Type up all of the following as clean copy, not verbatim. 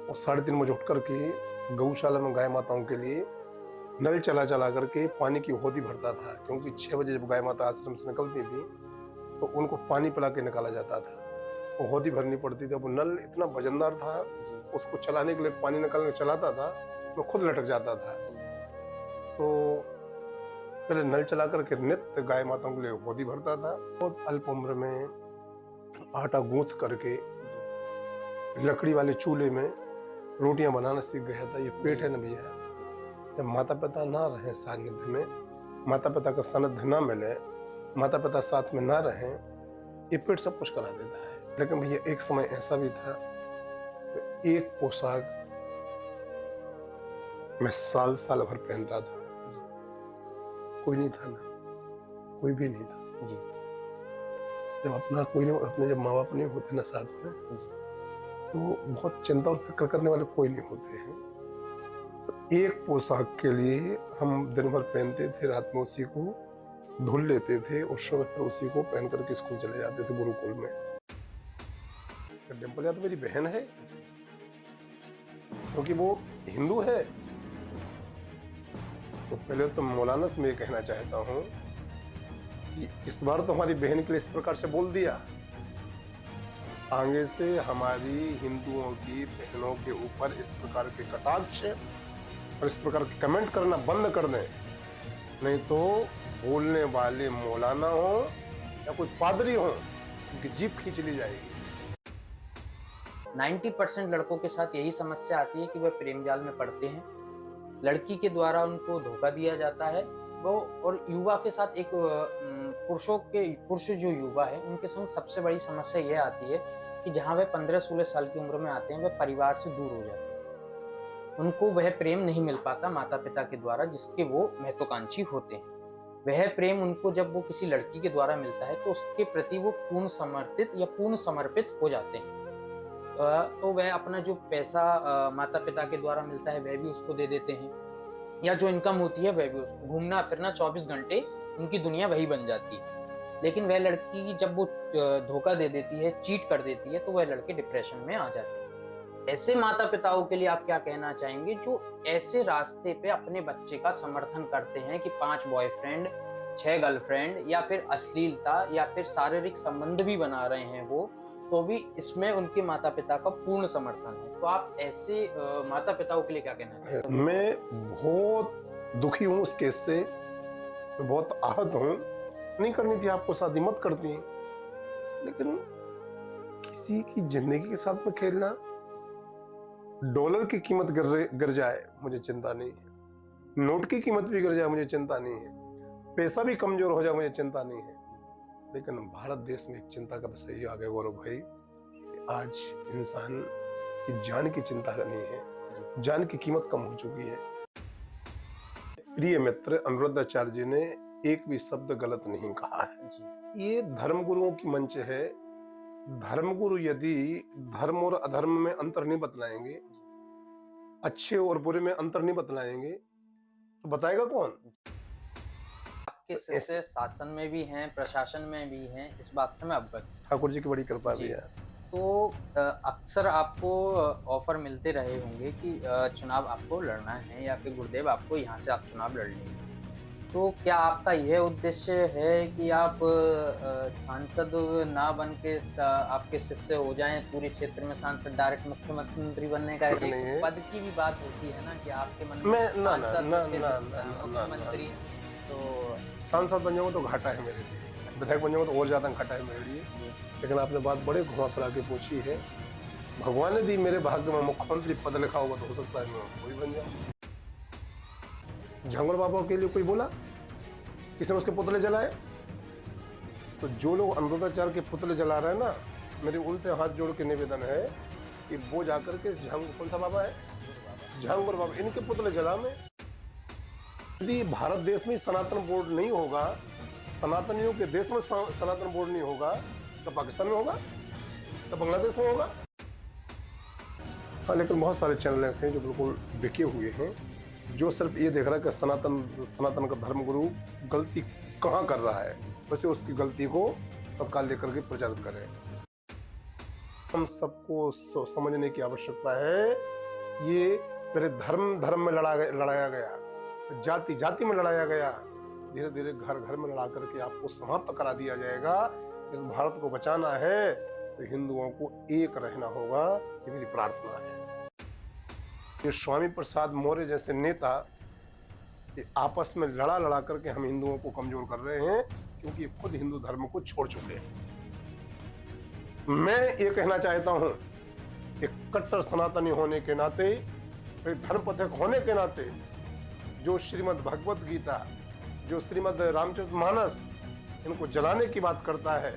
और 3:30 बजे उठ करके गौशाला में गाय माताओं के लिए नल चला चला करके पानी की होदी भरता था, क्योंकि 6 बजे जब गाय माता आश्रम से निकलती थी तो उनको पानी पिला के निकाला जाता था। वो होदी भरनी पड़ती थी। अब नल इतना वजनदार था, उसको चलाने के लिए पानी निकालने चलाता था, मैं खुद लटक जाता था। तो पहले नल चला करके नित्य गाय माताओं के लिए होदी भरता था। बहुत अल्प उम्र में आटा गूंथ करके लकड़ी वाले चूल्हे में रोटियां बनाना सीख गया था। ये पेट है ना भैया, जब माता पिता ना रहे सानिध्य में, माता पिता का सानिध्य ना मिले, माता पिता साथ में ना रहें, ये पेट सब कुछ करा देता है। लेकिन भैया एक समय ऐसा भी था, एक पोशाक मैं साल साल भर पहनता था, कोई नहीं था ना, कोई भी नहीं था जी। जब अपना कोई नहीं, अपने जब माँ बाप नहीं होते ना साथ में, तो बहुत चिंता और फिक्र करने वाले कोई नहीं होते हैं। तो एक पोशाक के लिए हम दिन भर पहनते थे, रात में उसी को धुल लेते थे और सुबह फिर उसी को पहन करके स्कूल चले जाते थे गुरुकुल में। डिम्पल या तो मेरी बहन है, क्योंकि वो हिंदू है। तो पहले तो मौलाना से मैं ये कहना चाहता हूँ कि इस बार तो हमारी बहन के लिए इस प्रकार से बोल दिया, आगे से हमारी हिंदुओं की बहनों के ऊपर इस प्रकार के कटाक्ष और इस प्रकार के कमेंट करना बंद कर दें, नहीं तो बोलने वाले मौलाना हो या कोई पादरी हो, उनकी जीभ खींच ली जाएगी। 90% लड़कों के साथ यही समस्या आती है कि वह प्रेम जाल में पड़ते हैं, लड़की के द्वारा उनको धोखा दिया जाता है। वो और युवा के साथ एक पुरुष जो युवा है उनके संग सबसे बड़ी समस्या यह आती है कि जहाँ वह 15-16 साल की उम्र में आते हैं, वह परिवार से दूर हो जाते हैं। उनको वह प्रेम नहीं मिल पाता माता पिता के द्वारा जिसके वो महत्वाकांक्षी होते हैं। वह प्रेम उनको जब वो किसी लड़की के द्वारा मिलता है तो उसके प्रति वो पूर्ण समर्पित या पूर्ण समर्पित हो जाते हैं। तो वह अपना जो पैसा माता पिता के द्वारा मिलता है वह भी उसको दे देते हैं, या जो इनकम होती है वह भी उसको, घूमना फिरना 24 घंटे उनकी दुनिया वही बन जाती है। लेकिन वह लड़की जब वो धोखा दे देती है, चीट कर देती है, तो वह लड़के डिप्रेशन में आ जाते हैं। ऐसे माता पिताओं के लिए आप क्या कहना चाहेंगे जो ऐसे रास्ते पे अपने बच्चे का समर्थन करते हैं कि 5 बॉयफ्रेंड, 6 गर्लफ्रेंड, या फिर अश्लीलता या फिर शारीरिक संबंध भी बना रहे हैं वो, तो भी इसमें उनके माता पिता का पूर्ण समर्थन है। तो आप ऐसे माता पिताओं के लिए क्या कहना चाहेंगे? मैं बहुत दुखी हूँ उस केस से, मैं बहुत आहत हूँ। नहीं करनी थी आपको शादी, मत करती, लेकिन किसी की जिंदगी के साथ में खेलना, डॉलर की कीमत गिर जाए मुझे चिंता नहीं है, नोट की कीमत भी गिर जाए मुझे चिंता नहीं है, पैसा भी कमजोर हो जाए मुझे चिंता नहीं है, लेकिन भारत देश में एक चिंता का विषय ये आ गया गौरव भाई कि आज इंसान की जान की चिंता नहीं है, जान की कीमत कम हो चुकी है। प्रिय मित्र अनुरुद्धाचार्य जी ने एक भी शब्द गलत नहीं कहा है। ये धर्मगुरुओं की मंच है। धर्मगुरु यदि धर्म और अधर्म में अंतर नहीं बतलाएंगे, अच्छे और बुरे में अंतर नहीं बतलाएंगे, तो बताएगा कौन? आपके शिष्य शासन में भी हैं, प्रशासन में भी हैं, इस बात से मैं अवगत। ठाकुर जी की बड़ी कृपा भी है। तो अक्सर आपको ऑफर मिलते रहे होंगे कि चुनाव आपको लड़ना है, या फिर गुरुदेव आपको यहाँ से आप चुनाव लड़ लेंगे। तो क्या आपका यह उद्देश्य है कि आप सांसद ना बन के आपके शिष्य हो जाएं, पूरे क्षेत्र में सांसद, डायरेक्ट मुख्यमंत्री बनने का एक पद की भी बात होती है ना कि आपके मन में सांसद मुख्यमंत्री, तो सांसद बन जाऊंगा तो घाटा है मेरे लिए, विधायक बन जाऊंगा तो और ज्यादा घाटा है मेरे लिए। लेकिन आपने बात बड़े घुमा फिरा के पूछी है। भगवान ने दी मेरे भाग्य में मुख्यमंत्री पद लिखा होगा तो हो सकता है मैं कोई बन जाऊं। झांगुर बाबा के लिए कोई बोला, किसी ने उसके पुतले जलाए? तो जो लोग अनुरुद्धाचार्य के पुतले जला रहे हैं ना, मेरे उनसे हाथ जोड़ के निवेदन है कि वो जाकर के कौन सा बाबा है, झांगुर बाबा, इनके पुतले जला में। यदि भारत देश में सनातन बोर्ड नहीं होगा, सनातनियों के देश में सनातन बोर्ड नहीं होगा, तो पाकिस्तान में होगा, तो बांग्लादेश में होगा। हाँ, लेकिन बहुत सारे चैनल ऐसे हैं जो बिल्कुल बिके हुए हैं, जो सिर्फ ये देख रहा है कि सनातन का धर्मगुरु गलती कहाँ कर रहा है, वैसे उसकी गलती को तत्काल लेकर के प्रचारित करें। हम सबको समझने की आवश्यकता है। ये मेरे धर्म में लड़ाया गया, जाति जाति में लड़ाया गया, धीरे धीरे घर घर में लड़ा करके आपको समाप्त करा दिया जाएगा। इस भारत को बचाना है तो हिंदुओं को एक रहना होगा, ये मेरी प्रार्थना है। ये स्वामी प्रसाद मौर्य जैसे नेता ये आपस में लड़ा करके हम हिंदुओं को कमजोर कर रहे हैं, क्योंकि खुद हिंदू धर्म को छोड़ चुके हैं। मैं ये कहना चाहता हूं कि कट्टर सनातनी होने के नाते, धर्म पथिक होने के नाते, जो श्रीमद् भगवत गीता, जो श्रीमद् रामचरितमानस इनको जलाने की बात करता है,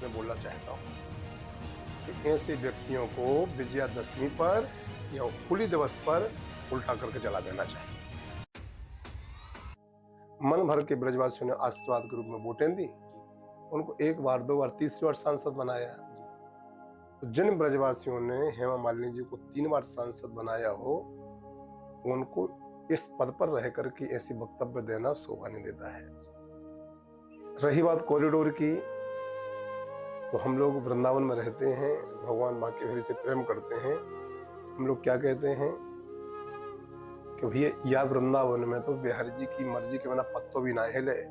मैं बोलना चाहता हूं कि ऐसे व्यक्तियों को विजयादशमी पर या होली दिवस पर उल्टा करके जला देना चाहिए। मन भर के ब्रजवासियों ने आशीर्वाद के रूप में वोटें दी, उनको एक बार, दो बार, तीसरी बार सांसद बनाया। तो जिन ब्रजवासियों ने हेमा मालिनी जी को 3 बार सांसद बनाया हो, उनको इस पद पर रह करके ऐसी वक्तव्य देना शोभा नहीं देता है। रही बात कॉरिडोर की, तो हम लोग वृंदावन में रहते हैं, भगवान माँ के हरि से प्रेम करते हैं। हम लोग क्या कहते हैं कि भैया या वृंदावन में तो बिहारी जी की मर्जी के बिना पत्तो भी ना हिले।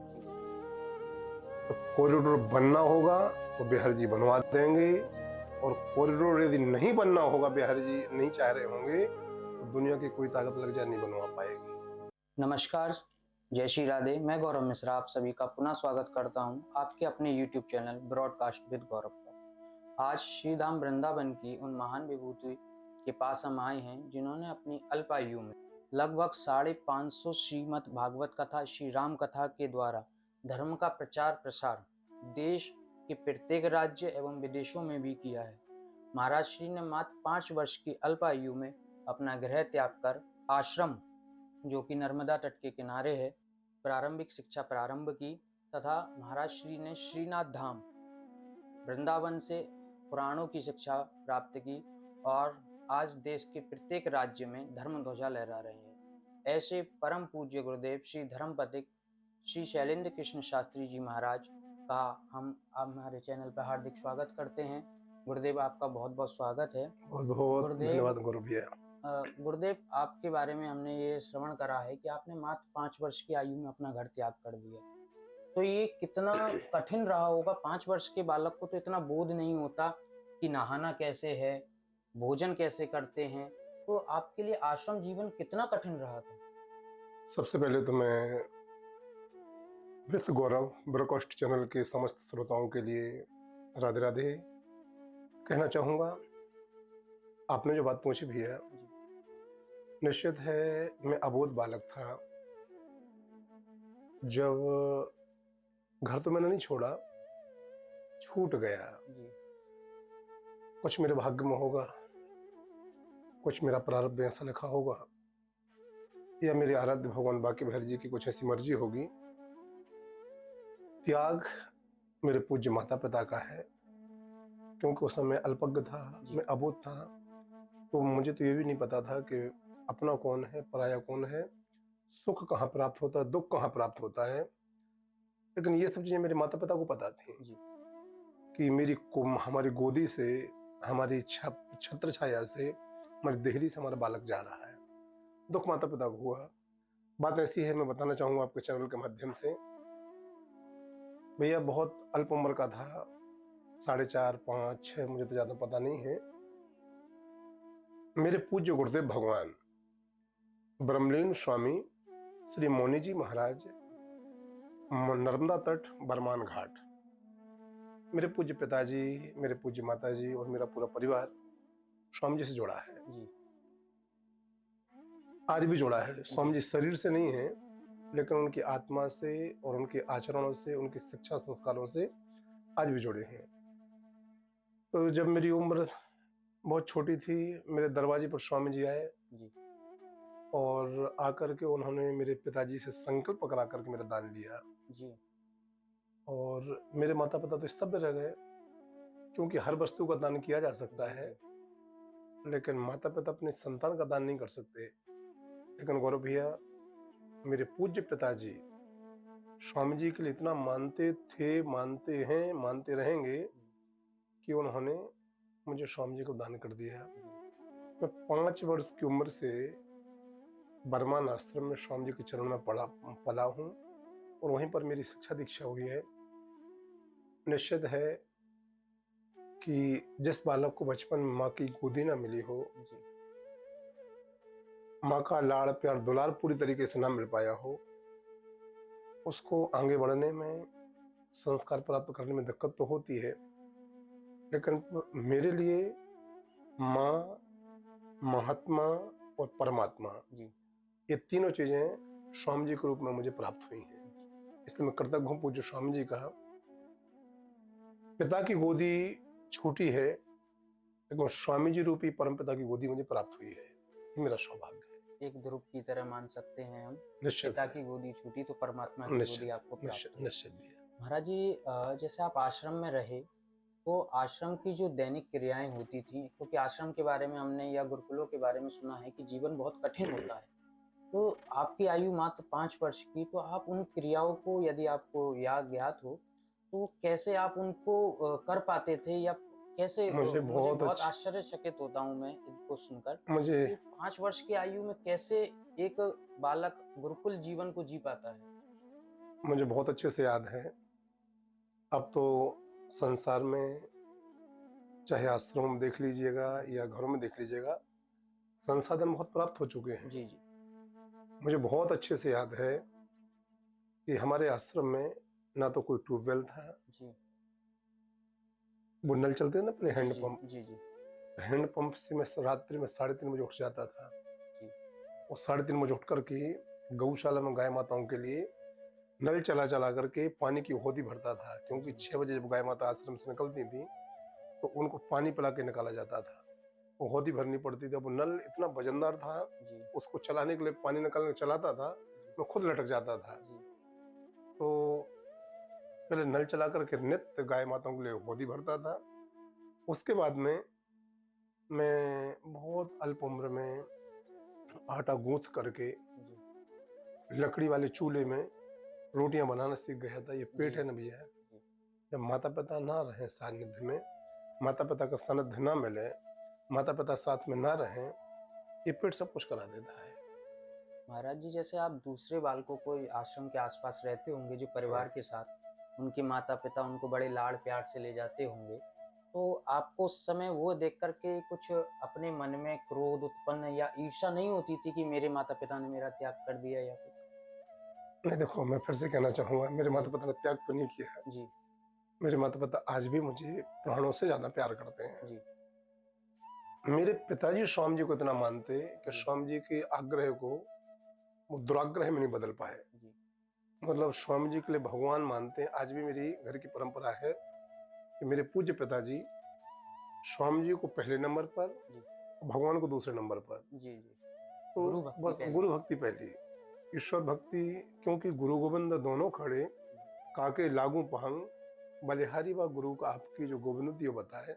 तो कॉरिडोर बनना होगा तो बिहारी जी बनवा देंगे, और कॉरिडोर यदि नहीं बनना होगा, बिहारी जी नहीं चाह रहे होंगे, तो दुनिया की कोई ताकत लग जाए नहीं बनवा पाएगी। नमस्कार, जय श्री राधे। मैं गौरव मिश्रा आप सभी का पुनः स्वागत करता हूं आपके अपने YouTube चैनल ब्रॉडकास्ट विद गौरव पर। आज श्री धाम वृंदावन की उन महान विभूति के पास हम आए हैं, जिन्होंने अपनी अल्प आयु में लगभग 550 श्रीमद् भागवत कथा, श्री राम कथा के द्वारा धर्म का प्रचार प्रसार देश के प्रत्येक राज्य एवं विदेशों में भी किया है। महाराज श्री ने मात्र 5 वर्ष की अल्प आयु में अपना गृह त्याग कर आश्रम, जो कि नर्मदा तट के किनारे है, प्रारंभिक शिक्षा प्रारंभ की, तथा महाराज श्री ने श्रीनाथ धाम वृंदावन से पुराणों की शिक्षा प्राप्त की, और आज देश के प्रत्येक राज्य में धर्म ध्वजा लहरा रहे हैं। ऐसे परम पूज्य गुरुदेव श्री धर्मपथिक श्री शैलेंद्र कृष्ण शास्त्री जी महाराज का हम हमारे चैनल पर हार्दिक स्वागत करते हैं। गुरुदेव, आपका बहुत बहुत स्वागत है। बहुत धन्यवाद गुरुदेव, आपके बारे में हमने ये श्रवण करा है कि आपने मात्र 5 वर्ष की आयु में अपना घर त्याग कर दिया। तो ये कितना कठिन रहा होगा। 5 वर्ष के बालक को तो इतना बोध नहीं होता कि नहाना कैसे है, भोजन कैसे करते हैं। तो आपके लिए आश्रम जीवन कितना कठिन रहा था? सबसे पहले तो मैं विश्व गौरव ब्रॉडकास्ट चैनल के समस्त श्रोताओं के लिए राधे राधे कहना चाहूँगा। आपने जो बात पूछी भी है, निश्चित है मैं अबोध बालक था। जब घर तो मैंने नहीं छोड़ा, छूट गया। कुछ मेरे भाग्य में होगा, कुछ मेरा प्रारब्ध में ऐसा लिखा होगा, या मेरे आराध्य भगवान बांके बिहारी जी की कुछ ऐसी मर्जी होगी। त्याग मेरे पूज्य माता पिता का है, क्योंकि उस समय अल्पज्ञ था, मैं अबोध था, तो मुझे तो ये भी नहीं पता था कि अपना कौन है, पराया कौन है, सुख कहाँ प्राप्त होता है, दुख कहाँ प्राप्त होता है। लेकिन ये सब चीजें मेरे माता पिता को पता थी कि हमारी गोदी से, हमारी छत्र छाया से, हमारी देहरी से हमारा बालक जा रहा है। दुख माता पिता को हुआ। बात ऐसी है, मैं बताना चाहूंगा आपके चैनल के माध्यम से। भैया बहुत अल्प उम्र का था, 4.5, 5, 6, मुझे तो ज्यादा पता नहीं है। मेरे पूज्य गुरुदेव भगवान ब्रह्मलीन स्वामी श्री मौनी जी महाराज, नर्मदा तट, बरमान घाट, मेरे पूज्य पिताजी, मेरे पूज्य माताजी और मेरा पूरा परिवार स्वामी जी से जुड़ा है जी। आज भी जुड़ा है। स्वामी जी शरीर से नहीं है, लेकिन उनकी आत्मा से और उनके आचरणों से, उनकी शिक्षा संस्कारों से आज भी जुड़े हैं। तो जब मेरी उम्र बहुत छोटी थी, मेरे दरवाजे पर स्वामी जी आए जी, और आकर के उन्होंने मेरे पिताजी से संकल्प करा करके मेरा दान लिया जी। और मेरे माता पिता तो स्तब्ध रह गए, क्योंकि हर वस्तु का दान किया जा सकता है, लेकिन माता पिता अपने संतान का दान नहीं कर सकते। लेकिन गौरव भैया, मेरे पूज्य पिताजी स्वामी जी के लिए इतना मानते थे, मानते हैं, मानते रहेंगे कि उन्होंने मुझे स्वामी जी को दान कर दिया। मैं 5 वर्ष की उम्र से बर्मान आश्रम में स्वामी जी के चरणों में पला हूँ और वहीं पर मेरी शिक्षा दीक्षा हुई है। निश्चित है कि जिस बालक को बचपन में माँ की गोदी ना मिली हो, जी माँ का लाड़ प्यार दुलार पूरी तरीके से ना मिल पाया हो, उसको आगे बढ़ने में, संस्कार प्राप्त करने में दिक्कत तो होती है। लेकिन मेरे लिए माँ, महात्मा और परमात्मा, जी ये तीनों चीजें स्वामी जी के रूप में मुझे प्राप्त हुई हैं। इसलिए मैं कृतज्ञ हूँ पूज्य स्वामी जी का। पिता की गोदी छोटी है, लेकिन स्वामी जी रूपी परम पिता की गोदी मुझे प्राप्त हुई है। ये मेरा सौभाग्य है। एक ध्रुव की तरह मान सकते हैं हम। निश्चित पिता है। की गोदी छूटी तो परमात्मा की गोदी आपको प्राप्त निश्चित हुई। निश्चित भी है। महाराज जी, जैसे आप आश्रम में रहे तो आश्रम की जो दैनिक क्रियाएं होती थी, क्योंकि आश्रम के बारे में हमने या गुरुकुलों के बारे में सुना है कि जीवन बहुत कठिन होता है, तो आपकी आयु मात्र 5 वर्ष की, तो आप उन क्रियाओं को यदि आपको याद ज्ञात हो तो कैसे आप उनको कर पाते थे, या कैसे मुझे मुझे बहुत बहुत आश्चर्यचकित होता हूँ मैं इनको सुनकर मुझे कि 5 वर्ष की आयु में कैसे एक बालक गुरुकुल जीवन को जी पाता है। मुझे बहुत अच्छे से याद है। अब तो संसार में, चाहे आश्रम में देख लीजिएगा या घरों में देख लीजिएगा, संसाधन बहुत प्राप्त हो चुके हैं। जी जी मुझे बहुत अच्छे से याद है कि हमारे आश्रम में ना तो कोई ट्यूबवेल था, जी वो नल चलते थे ना अपने जी हैंडपंप। जी जी हैंडपंप से मैं रात्रि में 3:30 बजे उठ जाता था जी और 3:30 बजे उठ करके गौशाला में गाय माताओं के लिए नल चला चला करके पानी की होदी भरता था, क्योंकि 6 बजे जब गाय माता आश्रम से निकलती थी तो उनको पानी पिला के निकाला जाता था। वो होदी भरनी पड़ती थी। अब नल इतना वजनदार था, जी उसको चलाने के लिए, पानी निकालने चलाता था, मैं खुद लटक जाता था। जी तो पहले नल चला करके नित्य गाय माताओं के लिए होदी भरता था। उसके बाद में मैं बहुत अल्प उम्र में आटा गूंथ करके जी लकड़ी वाले चूल्हे में रोटियां बनाना सीख गया था। ये पेट जी है ना भैया, जी जब माता पिता ना रहे सानिध्य में, माता पिता का सानिध्य ना मिले, माता पिता साथ में ना रहें, ये पेट सब कुछ करा देता है। महाराज जी, जैसे आप दूसरे बालकों को आश्रम के आसपास रहते होंगे जो परिवार के साथ, उनके माता पिता उनको बड़े लाड़ प्यार से ले जाते होंगे, तो आपको उस समय वो देख करके कुछ अपने मन में क्रोध उत्पन्न या ईर्ष्या नहीं होती थी कि मेरे माता पिता ने मेरा त्याग कर दिया या कुछ? नहीं, देखो, मैं फिर से कहना चाहूंगा, मेरे जी माता पिता ने त्याग तो नहीं किया है। जी मेरे माता पिता आज भी मुझे प्राणों से ज्यादा प्यार करते हैं। जी मेरे पिताजी स्वामी जी को इतना मानते कि जी स्वामी जी के आग्रह को वो दुराग्रह में नहीं बदल पाए। जी मतलब स्वामी जी के लिए भगवान मानते हैं। आज भी मेरी घर की परंपरा है कि मेरे पूज्य पिताजी स्वामी जी को पहले नंबर पर, जी भगवान को दूसरे नंबर पर। जी जी तो गुरु भक्ति बस पहले। गुरु भक्ति पहली, ईश्वर भक्ति, क्योंकि गुरु गोविंद दोनों खड़े, काके लागू पहंग, बलिहारी व गुरु का आपकी जो गोविंद बताए,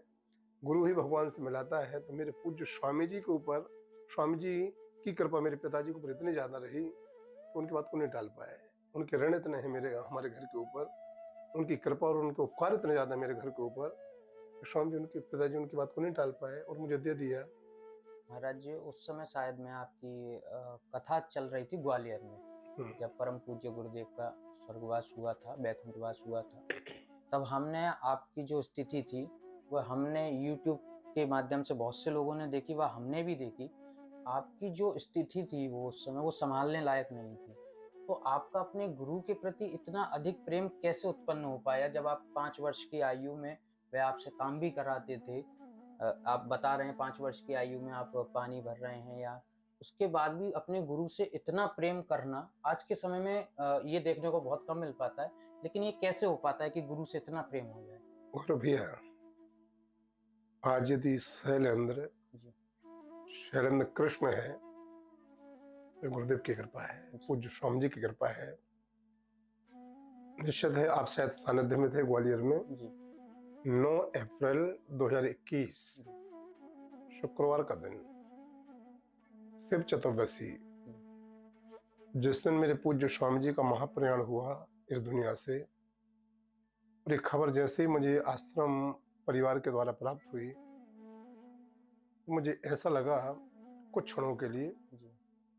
गुरु ही भगवान से मिलाता है। तो मेरे पूज्य स्वामी जी के ऊपर, स्वामी जी की कृपा मेरे पिताजी के ऊपर इतनी ज्यादा रही कि उनकी बात को नहीं टाल पाए। उनके ऋण इतने हैं मेरे, हमारे घर के ऊपर, उनकी कृपा और उनके उपकार इतने ज्यादा मेरे घर के ऊपर, स्वामी जी, उनके पिताजी उनकी बात को नहीं टाल पाए और मुझे दे दिया। महाराज जी, उस समय शायद में आपकी कथा चल रही थी ग्वालियर में, जब परम पूज्य गुरुदेव का स्वर्गवास हुआ था, बैकुंठवास हुआ था, तब हमने आपकी जो स्थिति थी वह हमने यूट्यूब के माध्यम से बहुत से लोगों ने देखी, वह हमने भी देखी। आपकी जो स्थिति थी वो उस समय वो संभालने लायक नहीं थी। तो आपका अपने गुरु के प्रति इतना अधिक प्रेम कैसे उत्पन्न हो पाया जब आप 5 वर्ष की आयु में वे आपसे काम भी कराते थे? आप बता रहे हैं 5 वर्ष की आयु में आप पानी भर रहे हैं, या उसके बाद भी अपने गुरु से इतना प्रेम करना आज के समय में ये देखने को बहुत कम मिल पाता है। लेकिन ये कैसे हो पाता है कि गुरु से इतना प्रेम हो जाए? और भैया, आज यदि शैलेंद्र जी शैलेंद्र कृष्ण है, तो गुरुदेव की कृपा है, पूज्य स्वामी जी की कृपा है। निश्चित है, आप शायद सानिध्य में थे ग्वालियर में। जी 9 अप्रैल 2021 शुक्रवार का दिन, शिव चतुर्दशी, जिस दिन मेरे पूज्य स्वामी जी का महाप्रयाण हुआ इस दुनिया से। और ये खबर जैसे ही मुझे आश्रम परिवार के द्वारा प्राप्त हुई, मुझे ऐसा लगा कुछ क्षणों के लिए जी,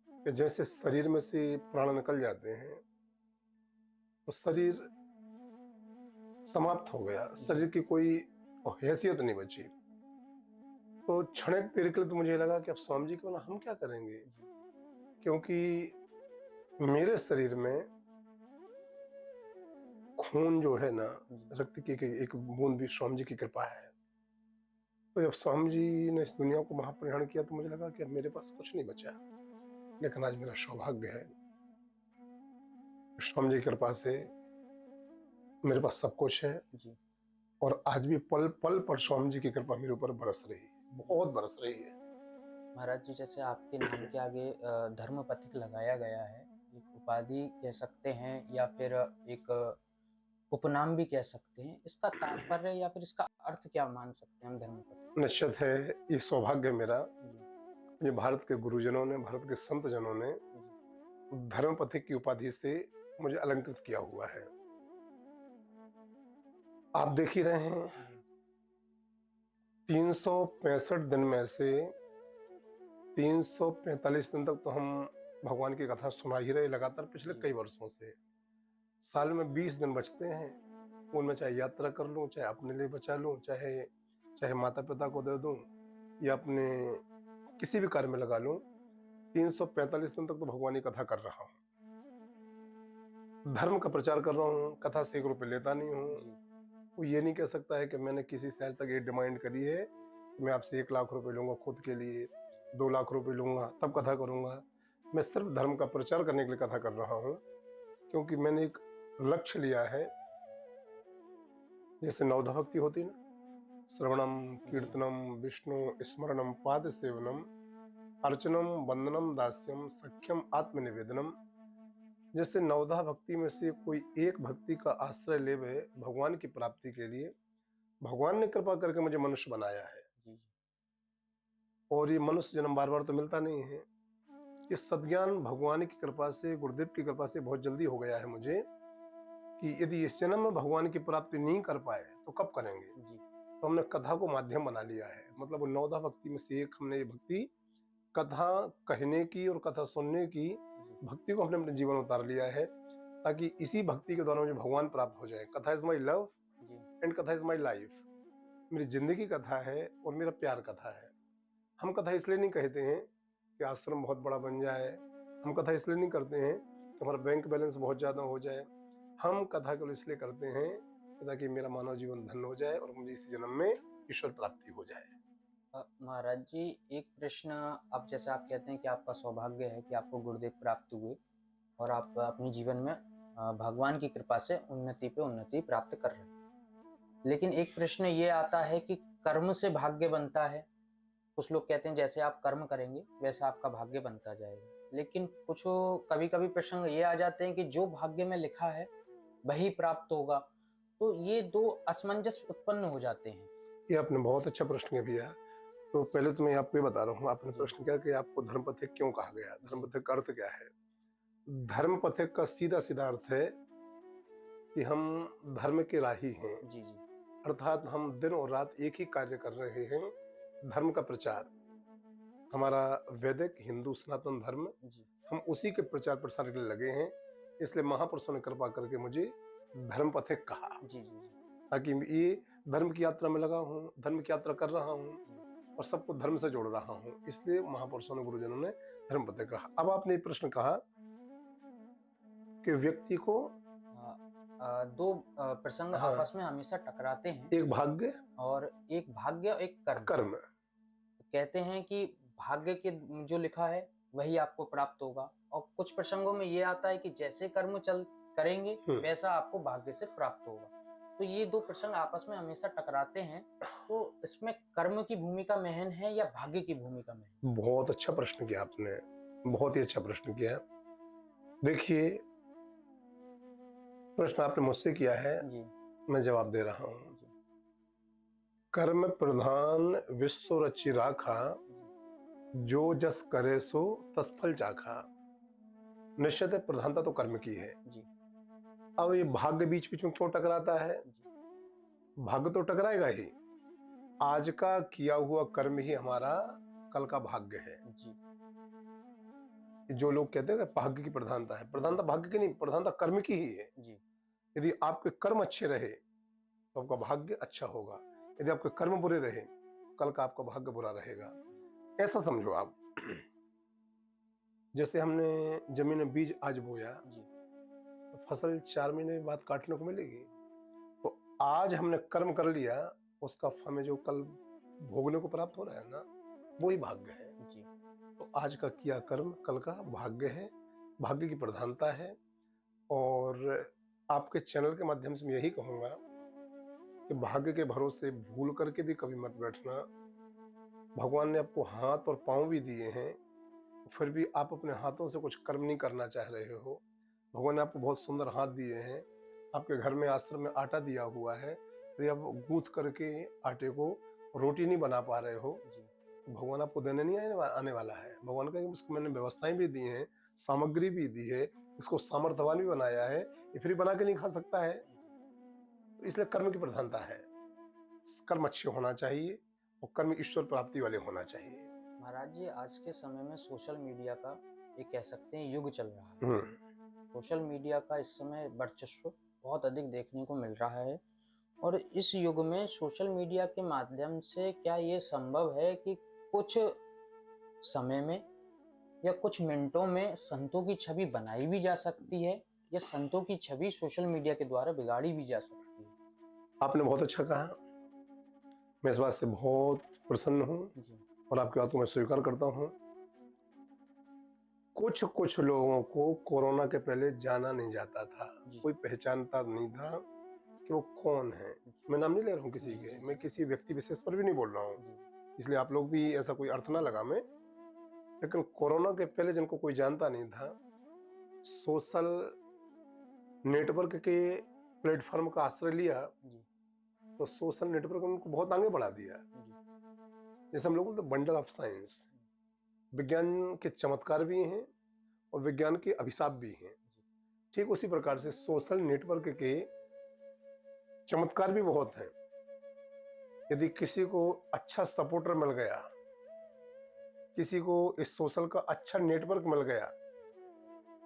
कि जैसे शरीर में से प्राण निकल जाते हैं तो शरीर समाप्त हो गया, शरीर की कोई हैसियत नहीं बची। तो क्षणिक देर के लिए तो मुझे लगा कि अब स्वामी जी को ना हम क्या करेंगे, जी, क्योंकि मेरे शरीर में खून जो है ना, जी, रक्त की एक बूंद भी स्वामी जी की कृपा है। तो जब स्वामी जी ने इस दुनिया को महाप्रयाण किया तो मुझे लगा कि अब मेरे पास कुछ नहीं बचा, लेकिन आज मेरा सौभाग्य है, स्वामी जी की कृपा से मेरे पास सब कुछ है। जी। और आज भी पल पल पर स्वामी जी की कृपा मेरे ऊपर बरस रही है, बहुत बरस रही है। महाराज जी, जैसे आपके नाम के आगे धर्म पथिक लगाया गया है, एक उपाधि कह सकते हैं या फिर एक उपनाम भी कह सकते हैं, इसका तात्पर्य या फिर इसका अर्थ क्या मान सकते हैं हम धर्म पथिक? निश्चित है, ये सौभाग्य मेरा, जी, ये भारत के गुरुजनों ने, भारत के संत जनों ने जी, धर्म पथिक की उपाधि से मुझे अलंकृत किया हुआ है। आप देख ही रहे हैं, जी, 365 दिन में से 345 दिन तक तो हम भगवान की कथा सुना ही रहे लगातार पिछले जी, कई वर्षों से। साल में 20 दिन बचते हैं, उनमें चाहे यात्रा कर लूं, चाहे अपने लिए बचा लूं, चाहे चाहे माता पिता को दे दूं या अपने किसी भी कार्य में लगा लूं, 345 दिन तक तो भगवान की कथा कर रहा हूं। धर्म का प्रचार कर रहा हूँ, कथा से 1 रुपये लेता नहीं हूँ। जी, वो ये नहीं कह सकता है कि मैंने किसी से आज तक ये डिमांड करी है कि मैं आपसे 1 लाख रुपए लूंगा खुद के लिए, 2 लाख रुपए लूंगा तब कथा करूंगा। मैं सिर्फ धर्म का प्रचार करने के लिए कथा कर रहा हूँ, क्योंकि मैंने एक लक्ष्य लिया है। जैसे नवधा भक्ति होती है ना, श्रवणम जी, कीर्तनम विष्णु स्मरणम पाद सेवनम अर्चनम वंदनम दास्यम सख्यम आत्मनिवेदनम। जैसे नवधा भक्ति में से कोई एक भक्ति का आश्रय लेवे भगवान की प्राप्ति के लिए, भगवान ने कृपा करके मुझे मनुष्य बनाया है। जी, और ये मनुष्य जन्म बार बार तो मिलता नहीं है। ये सद्ज्ञान भगवान की कृपा से, गुरुदेव की कृपा से बहुत जल्दी हो गया है मुझे कि यदि इस जन्म में भगवान की प्राप्ति नहीं कर पाए तो कब करेंगे। जी, तो हमने कथा को माध्यम बना लिया है, मतलब वो नवधा भक्ति में से एक हमने ये भक्ति कथा कहने की और कथा सुनने की जी, भक्ति को हमने अपने जीवन में उतार लिया है, ताकि इसी भक्ति के द्वारा मुझे भगवान प्राप्त हो जाए। कथा इज माई लव जी, and Katha is my life. मेरी जिंदगी कथा है और मेरा प्यार कथा है। हम कथा इसलिए नहीं कहते हैं कि आश्रम बहुत बड़ा बन जाए, हम कथा इसलिए नहीं करते हैं कि हमारा बैंक बैलेंस बहुत ज़्यादा हो जाए। हम कथा केवल इसलिए करते हैं कि ताकि मेरा मानव जीवन धन्य हो जाए और मुझे इस जन्म में ईश्वर प्राप्ति हो जाए। महाराज जी, एक प्रश्न, अब जैसे आप कहते हैं कि आपका सौभाग्य है कि आपको गुरुदेव प्राप्त हुए और आप अपने जीवन में भगवान की कृपा से उन्नति पे उन्नति प्राप्त कर रहे हैं। लेकिन एक प्रश्न ये आता है कि कर्म से भाग्य बनता है। कुछ लोग कहते हैं जैसे आप कर्म करेंगे वैसा आपका भाग्य बनता जाएगा, लेकिन कुछ कभी कभी प्रसंग ये आ जाते हैं कि जो भाग्य में लिखा है वही प्राप्त होगा। तो ये दो असमंजस उत्पन्न हो जाते हैं। ये आपने बहुत अच्छा प्रश्न किया भैया। तो पहले तो मैं आपको ये बता रहा हूँ, आपने जी, प्रश्न किया कि आपको धर्म पथिक क्यों कहा गया, जी, धर्म पथिक का अर्थ क्या है। धर्म पथिक का सीधा सीधा अर्थ है कि हम धर्म के राही हैं, जी, जी, अर्थात हम दिन और रात एक ही कार्य कर रहे हैं, धर्म का प्रचार। हमारा वैदिक हिंदू सनातन धर्म, जी, हम उसी के प्रचार प्रसार के लिए लगे हैं। इसलिए महापुरुषों ने कृपा करके मुझे धर्म पथिक कहा, जी, जी, जी, ताकि ये धर्म की यात्रा में लगा हूँ, धर्म की यात्रा कर रहा हूँ और सबको धर्म से जोड़ रहा हूँ, इसलिए महापुरुषों ने, गुरुजनों ने धर्म पथिक कहा। अब आपने ये प्रश्न कहा कि व्यक्ति को, दो प्रसंग हाँ, आपस में हमेशा टकराते हैं, एक भाग्य और एक भाग्य और एक कर्म। कर्म। कहते हैं कि भाग्य के जो लिखा है वही आपको प्राप्त होगा, और कुछ प्रसंगों में ये आता है कि जैसे कर्म चल करेंगे वैसा आपको भाग्य से प्राप्त होगा। तो ये दो प्रसंग आपस में हमेशा टकराते हैं। तो इसमें कर्म की भूमिका महन है या भाग्य की भूमिका महन? बहुत अच्छा प्रश्न किया आपने, बहुत ही अच्छा प्रश्न किया। देखिए, प्रश्न आपने मुझसे किया है, जी, मैं जवाब दे रहा हूँ। जी, कर्म प्रधान विश्व रचि राखा, जी, जो जस करे सो तस फल चाखा। निश्चित है, प्रधानता तो कर्म की है। जी, अब ये भाग्य बीच बीच में क्यों टकराता है, जी, भाग्य तो टकराएगा ही, आज का किया हुआ कर्म ही हमारा कल का भाग्य है। जी, जो लोग कहते हैं ना भाग्य की प्रधानता है, प्रधानता भाग्य की नहीं, प्रधानता कर्म की ही है। जी, यदि आपके कर्म अच्छे रहे तो आपका भाग्य अच्छा होगा, यदि आपके कर्म बुरे रहे कल का आपका भाग्य बुरा रहेगा। ऐसा समझो आप, जैसे हमने जमीन में बीज आज बोया जी, तो फसल 4 महीने बाद काटने को मिलेगी। तो आज हमने कर्म कर लिया, उसका हमें जो कल भोगने को प्राप्त हो रहा है ना, वही भाग्य है। जी, तो आज का किया कर्म कल का भाग्य है, भाग्य की प्रधानता है। और आपके चैनल के माध्यम से मैं यही कहूंगा कि भाग्य के भरोसे भूल करके भी कभी मत बैठना। भगवान ने आपको हाथ और पांव भी दिए हैं, फिर भी आप अपने हाथों से कुछ कर्म नहीं करना चाह रहे हो। भगवान ने आपको बहुत सुंदर हाथ दिए हैं, आपके घर में आश्रम में आटा दिया हुआ है, यदि आप गूंथ करके आटे को रोटी नहीं बना पा रहे हो, जी, भगवान आपको देने नहीं आने वाला है। भगवान का उसको मैंने व्यवस्थाएं भी दी हैं, सामग्री भी दी है, इसको सामर्थ्यवान भी बनाया है, ये फ्री बना के नहीं खा सकता है। तो इसलिए कर्म की प्रधानता है, कर्म अच्छे होना चाहिए और कर्म ईश्वर प्राप्ति वाले होना चाहिए। महाराज जी, आज के समय में सोशल मीडिया का एक कह सकते हैं युग चल रहा है। हम्म। सोशल मीडिया का इस समय वर्चस्व बहुत अधिक देखने को मिल रहा है, और इस युग में सोशल मीडिया के माध्यम से क्या ये संभव है कि कुछ समय में या कुछ मिनटों में संतों की छवि बनाई भी जा सकती है, या संतों की छवि सोशल मीडिया के द्वारा बिगाड़ी भी जा सकती है? आपने बहुत अच्छा कहा, मैं इस बात से बहुत प्रसन्न हूँ जी, और आपकी बात को मैं स्वीकार करता हूँ। कुछ कुछ लोगों को कोरोना के पहले जाना नहीं जाता था, जी, कोई पहचानता नहीं था कि वो कौन है। जी, मैं नाम नहीं ले रहा हूँ किसी जी, के, जी, मैं जी, किसी व्यक्ति विशेष पर भी नहीं बोल रहा हूँ, जी, इसलिए आप लोग भी ऐसा कोई अर्थ ना लगा में। लेकिन कोरोना के पहले जिनको कोई जानता नहीं था, सोशल नेटवर्क के प्लेटफॉर्म का आश्रय लिया, जी, तो सोशल नेटवर्क ने उनको बहुत आगे बढ़ा दिया। जी, जैसे हम लोग बोलते बंडल ऑफ साइंस, विज्ञान के चमत्कार भी हैं और विज्ञान के अभिशाप भी हैं। जी, ठीक उसी प्रकार से सोशल नेटवर्क के चमत्कार भी बहुत हैं। यदि किसी को अच्छा सपोर्टर मिल गया, किसी को इस सोशल का अच्छा नेटवर्क मिल गया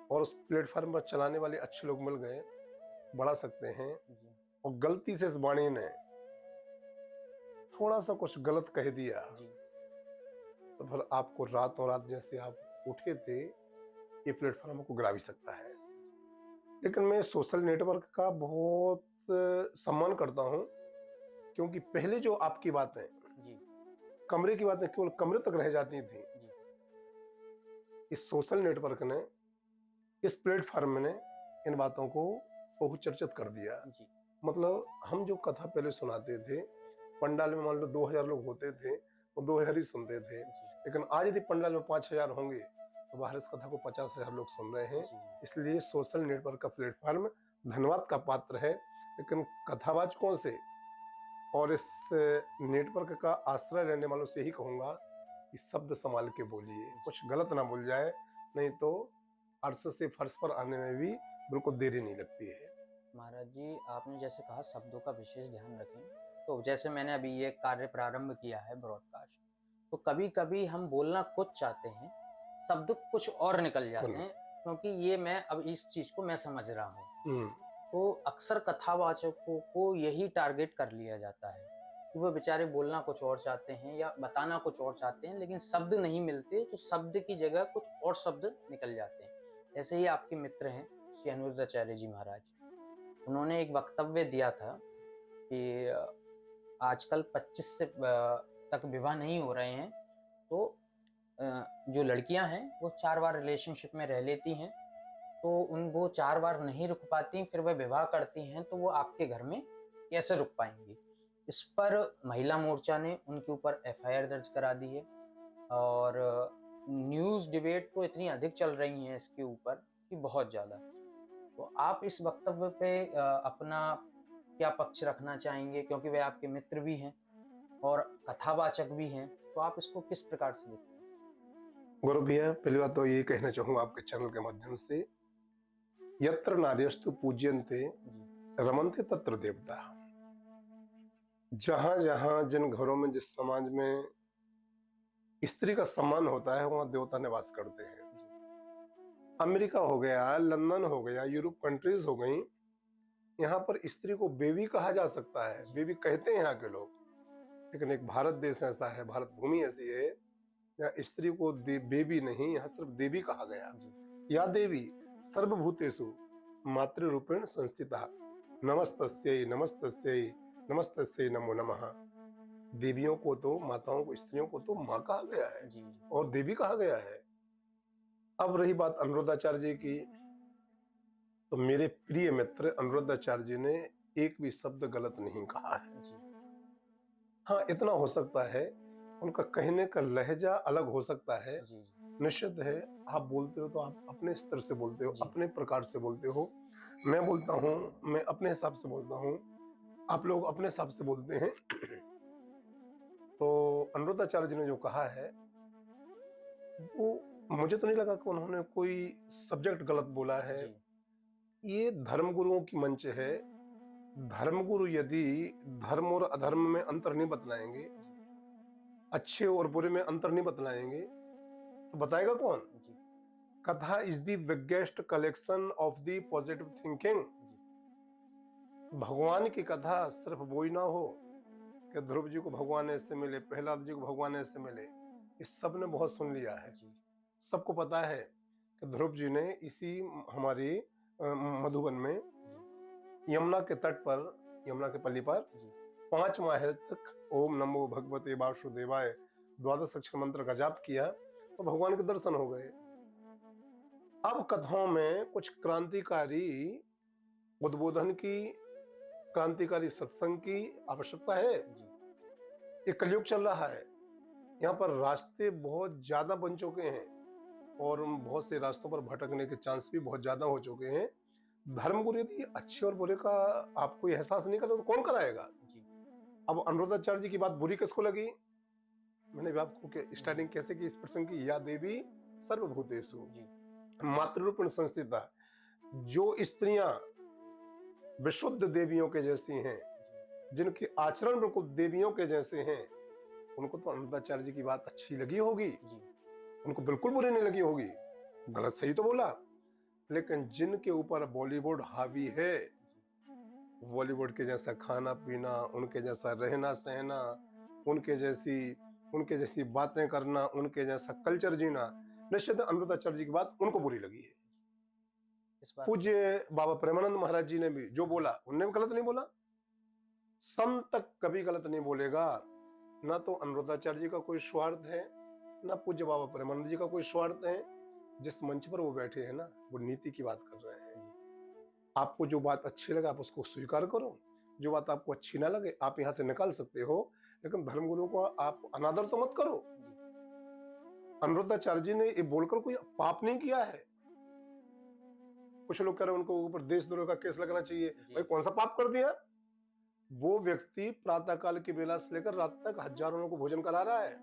और उस प्लेटफॉर्म पर चलाने वाले अच्छे लोग मिल गए, बढ़ा सकते हैं। जी, और गलती से इस वाणी ने थोड़ा सा कुछ गलत कह दिया जी, तो फिर आपको रातों रात जैसे आप उठे थे, ये प्लेटफॉर्म को गिरा भी सकता है। लेकिन मैं सोशल नेटवर्क का बहुत सम्मान करता हूँ, क्योंकि पहले जो आपकी बातें, जी, कमरे की बातें केवल कमरे तक रह जाती थी, जी, इस सोशल नेटवर्क ने, इस प्लेटफॉर्म ने इन बातों को बहुत चर्चित कर दिया। जी, मतलब हम जो कथा पहले सुनाते थे, पंडाल में मान लो 2000 लोग होते थे तो 2000 ही सुनते थे। लेकिन आज यदि पंडाल में 5000 होंगे तो बाहर इस कथा को 50,000 लोग सुन रहे हैं। जी, इसलिए सोशल नेटवर्क का प्लेटफॉर्म धन्यवाद का पात्र है। लेकिन कथावाचकों से और इस नेटवर्क का आश्रय लेने वालों से ही कहूंगा कि शब्द संभाल के बोलिए, कुछ गलत ना बोल जाए, नहीं तो अर्श से फर्श पर आने में भी बिल्कुल देरी नहीं लगती है। महाराज जी, आपने जैसे कहा शब्दों का विशेष ध्यान रखें, तो जैसे मैंने अभी ये कार्य प्रारंभ किया है ब्रॉडकास्ट, तो कभी-कभी हम बोलना कुछ चाहते हैं, शब्द कुछ और निकल जाते बोलो। हैं, क्योंकि ये मैं अब इस चीज़ को मैं समझ रहा हूँ। हम्म। तो अक्सर कथावाचकों को यही टारगेट कर लिया जाता है कि वो बेचारे बोलना कुछ और चाहते हैं या बताना कुछ और चाहते हैं, लेकिन शब्द नहीं मिलते, तो शब्द की जगह कुछ और शब्द निकल जाते हैं। ऐसे ही आपके मित्र हैं श्री अनिरुद्धाचार्य जी महाराज, उन्होंने एक वक्तव्य दिया था कि आजकल 25 से तक विवाह नहीं हो रहे हैं, तो जो लड़कियां हैं वो 4 बार रिलेशनशिप में रह लेती हैं, तो वो 4 बार नहीं रुक पाती, फिर वह विवाह करती हैं, तो वो आपके घर में कैसे रुक पाएंगी? इस पर महिला मोर्चा ने उनके ऊपर एफआईआर दर्ज करा दी है, और न्यूज़ डिबेट तो इतनी अधिक चल रही हैं इसके ऊपर कि बहुत ज़्यादा। तो आप इस वक्तव्य पे अपना क्या पक्ष रखना चाहेंगे? क्योंकि वे आपके मित्र भी हैं और कथावाचक भी हैं, तो आप इसको किस प्रकार से देखते हैं? गौरव भैया, पहली बात तो ये कहना चाहूंगा आपके चैनल के माध्यम से, यत्र नार्यस्तु पूज्यन्ते जी, रमन्ते तत्र देवता। जहां जहां जिन घरों में जिस समाज में स्त्री का सम्मान होता है वहां देवता निवास करते हैं। अमेरिका हो गया, लंदन हो गया, यूरोप कंट्रीज हो गई, यहाँ पर स्त्री को बेबी कहा जा सकता है, बेबी कहते हैं यहाँ के लोग। लेकिन एक भारत देश ऐसा है, भारत भूमि ऐसी है, यहाँ स्त्री को बेबी नहीं, यहाँ सिर्फ देवी कहा गया। या देवी सर्वभूतेषु मातृरूपेण संस्थिता, नमस्तस्यै नमस्तस्यै नमस्तस्यै नमो नमः। देवियों को तो, माताओं को, स्त्रियों को तो माँ कहा गया है और देवी कहा गया है। अब रही बात अनुरुद्धाचार्य जी की, तो मेरे प्रिय मित्र अनुरुद्धाचार्य जी ने एक भी शब्द गलत नहीं कहा है। हाँ, इतना हो सकता है उनका कहने का लहजा अलग हो सकता है, निश्चित है। आप बोलते हो तो आप अपने स्तर से बोलते हो, अपने प्रकार से बोलते हो। मैं बोलता हूँ, मैं अपने हिसाब से बोलता हूँ, आप लोग अपने हिसाब से बोलते हैं। तो अनुरुद्धाचार्य जी ने जो कहा है वो मुझे तो नहीं लगा कि उन्होंने कोई सब्जेक्ट गलत बोला है। ये धर्मगुरुओं की मंच है। धर्मगुरु यदि धर्म और अधर्म में अंतर नहीं बतलाएंगे, अच्छे और बुरे में अंतर नहीं बतलाएंगे, तो बताएगा कौन? कथा is the biggest collection of the positive thinking. भगवान की कथा सिर्फ वो ही ना हो कि ध्रुव जी को भगवान ऐसे मिले, प्रहलाद जी को भगवान ऐसे मिले, इस सब ने बहुत सुन लिया है। सबको पता है कि ध्रुव जी ने इसी हमारी मधुबन में यमुना के तट पर, यमुना के पल्ली पर 5 माह तक ओम नमो भगवते वासुदेवाय 12 अक्षर मंत्र का जाप किया तो भगवान के दर्शन हो गए। अब कथाओं में कुछ क्रांतिकारी उद्बोधन की, क्रांतिकारी सत्संग की आवश्यकता है। ये कलयुग चल रहा है, यहाँ पर रास्ते बहुत ज्यादा बन चुके हैं और बहुत से रास्तों पर भटकने के चांस भी बहुत ज्यादा हो चुके हैं। धर्मगुरु यदि अच्छे और बुरे का आपको एहसास नहीं करो तो कौन कराएगा? अब अनुरुद्धाचार्य जी की बात बुरी किसको लगी? मैंने भी आपको स्टार्टिंग कैसे की इस प्रसंग की, या देवी सर्वभूतेषु मातृरूपेण संस्थिता। जो स्त्रियां विशुद्ध देवियों के जैसी हैं, जिनके आचरण बिल्कुल देवियों के जैसे हैं, उनको तो अनुरुद्धाचार्य जी की बात अच्छी लगी होगी, उनको बिल्कुल बुरी नहीं लगी होगी। गलत सही तो बोला, लेकिन जिनके ऊपर बॉलीवुड हावी है, बॉलीवुड के जैसा खाना पीना, उनके जैसा रहना सहना, उनके जैसी बातें करना, उनके जैसा कल्चर जीना, निश्चित अनुरुद्धाचार्य जी की बात उनको बुरी लगी है। पूज्य बाबा प्रेमानंद महाराज जी ने भी जो बोला, उनने भी गलत नहीं बोला। संत तक कभी गलत नहीं बोलेगा। ना तो अनुरुद्धाचार्य जी का कोई स्वार्थ है, ना पूज्य बाबा प्रेमानंद जी का कोई स्वार्थ है। जिस मंच पर वो बैठे हैं ना, वो नीति की बात कर रहे हैं। आपको जो बात अच्छी लगे आप उसको स्वीकार करो, जो बात आपको अच्छी ना लगे आप यहाँ से निकाल सकते हो, लेकिन धर्मगुरु को आप अनादर तो मत करो। अनुरुद्धाचार्य जी ने ये बोलकर कोई पाप नहीं किया है। कुछ लोग कह रहे हैं उनको ऊपर देशद्रोह का केस लगना चाहिए। भाई कौन सा पाप कर दिया? वो व्यक्ति प्रातःकाल की बेला से लेकर रात तक हजारों लोगों को भोजन करा रहा है।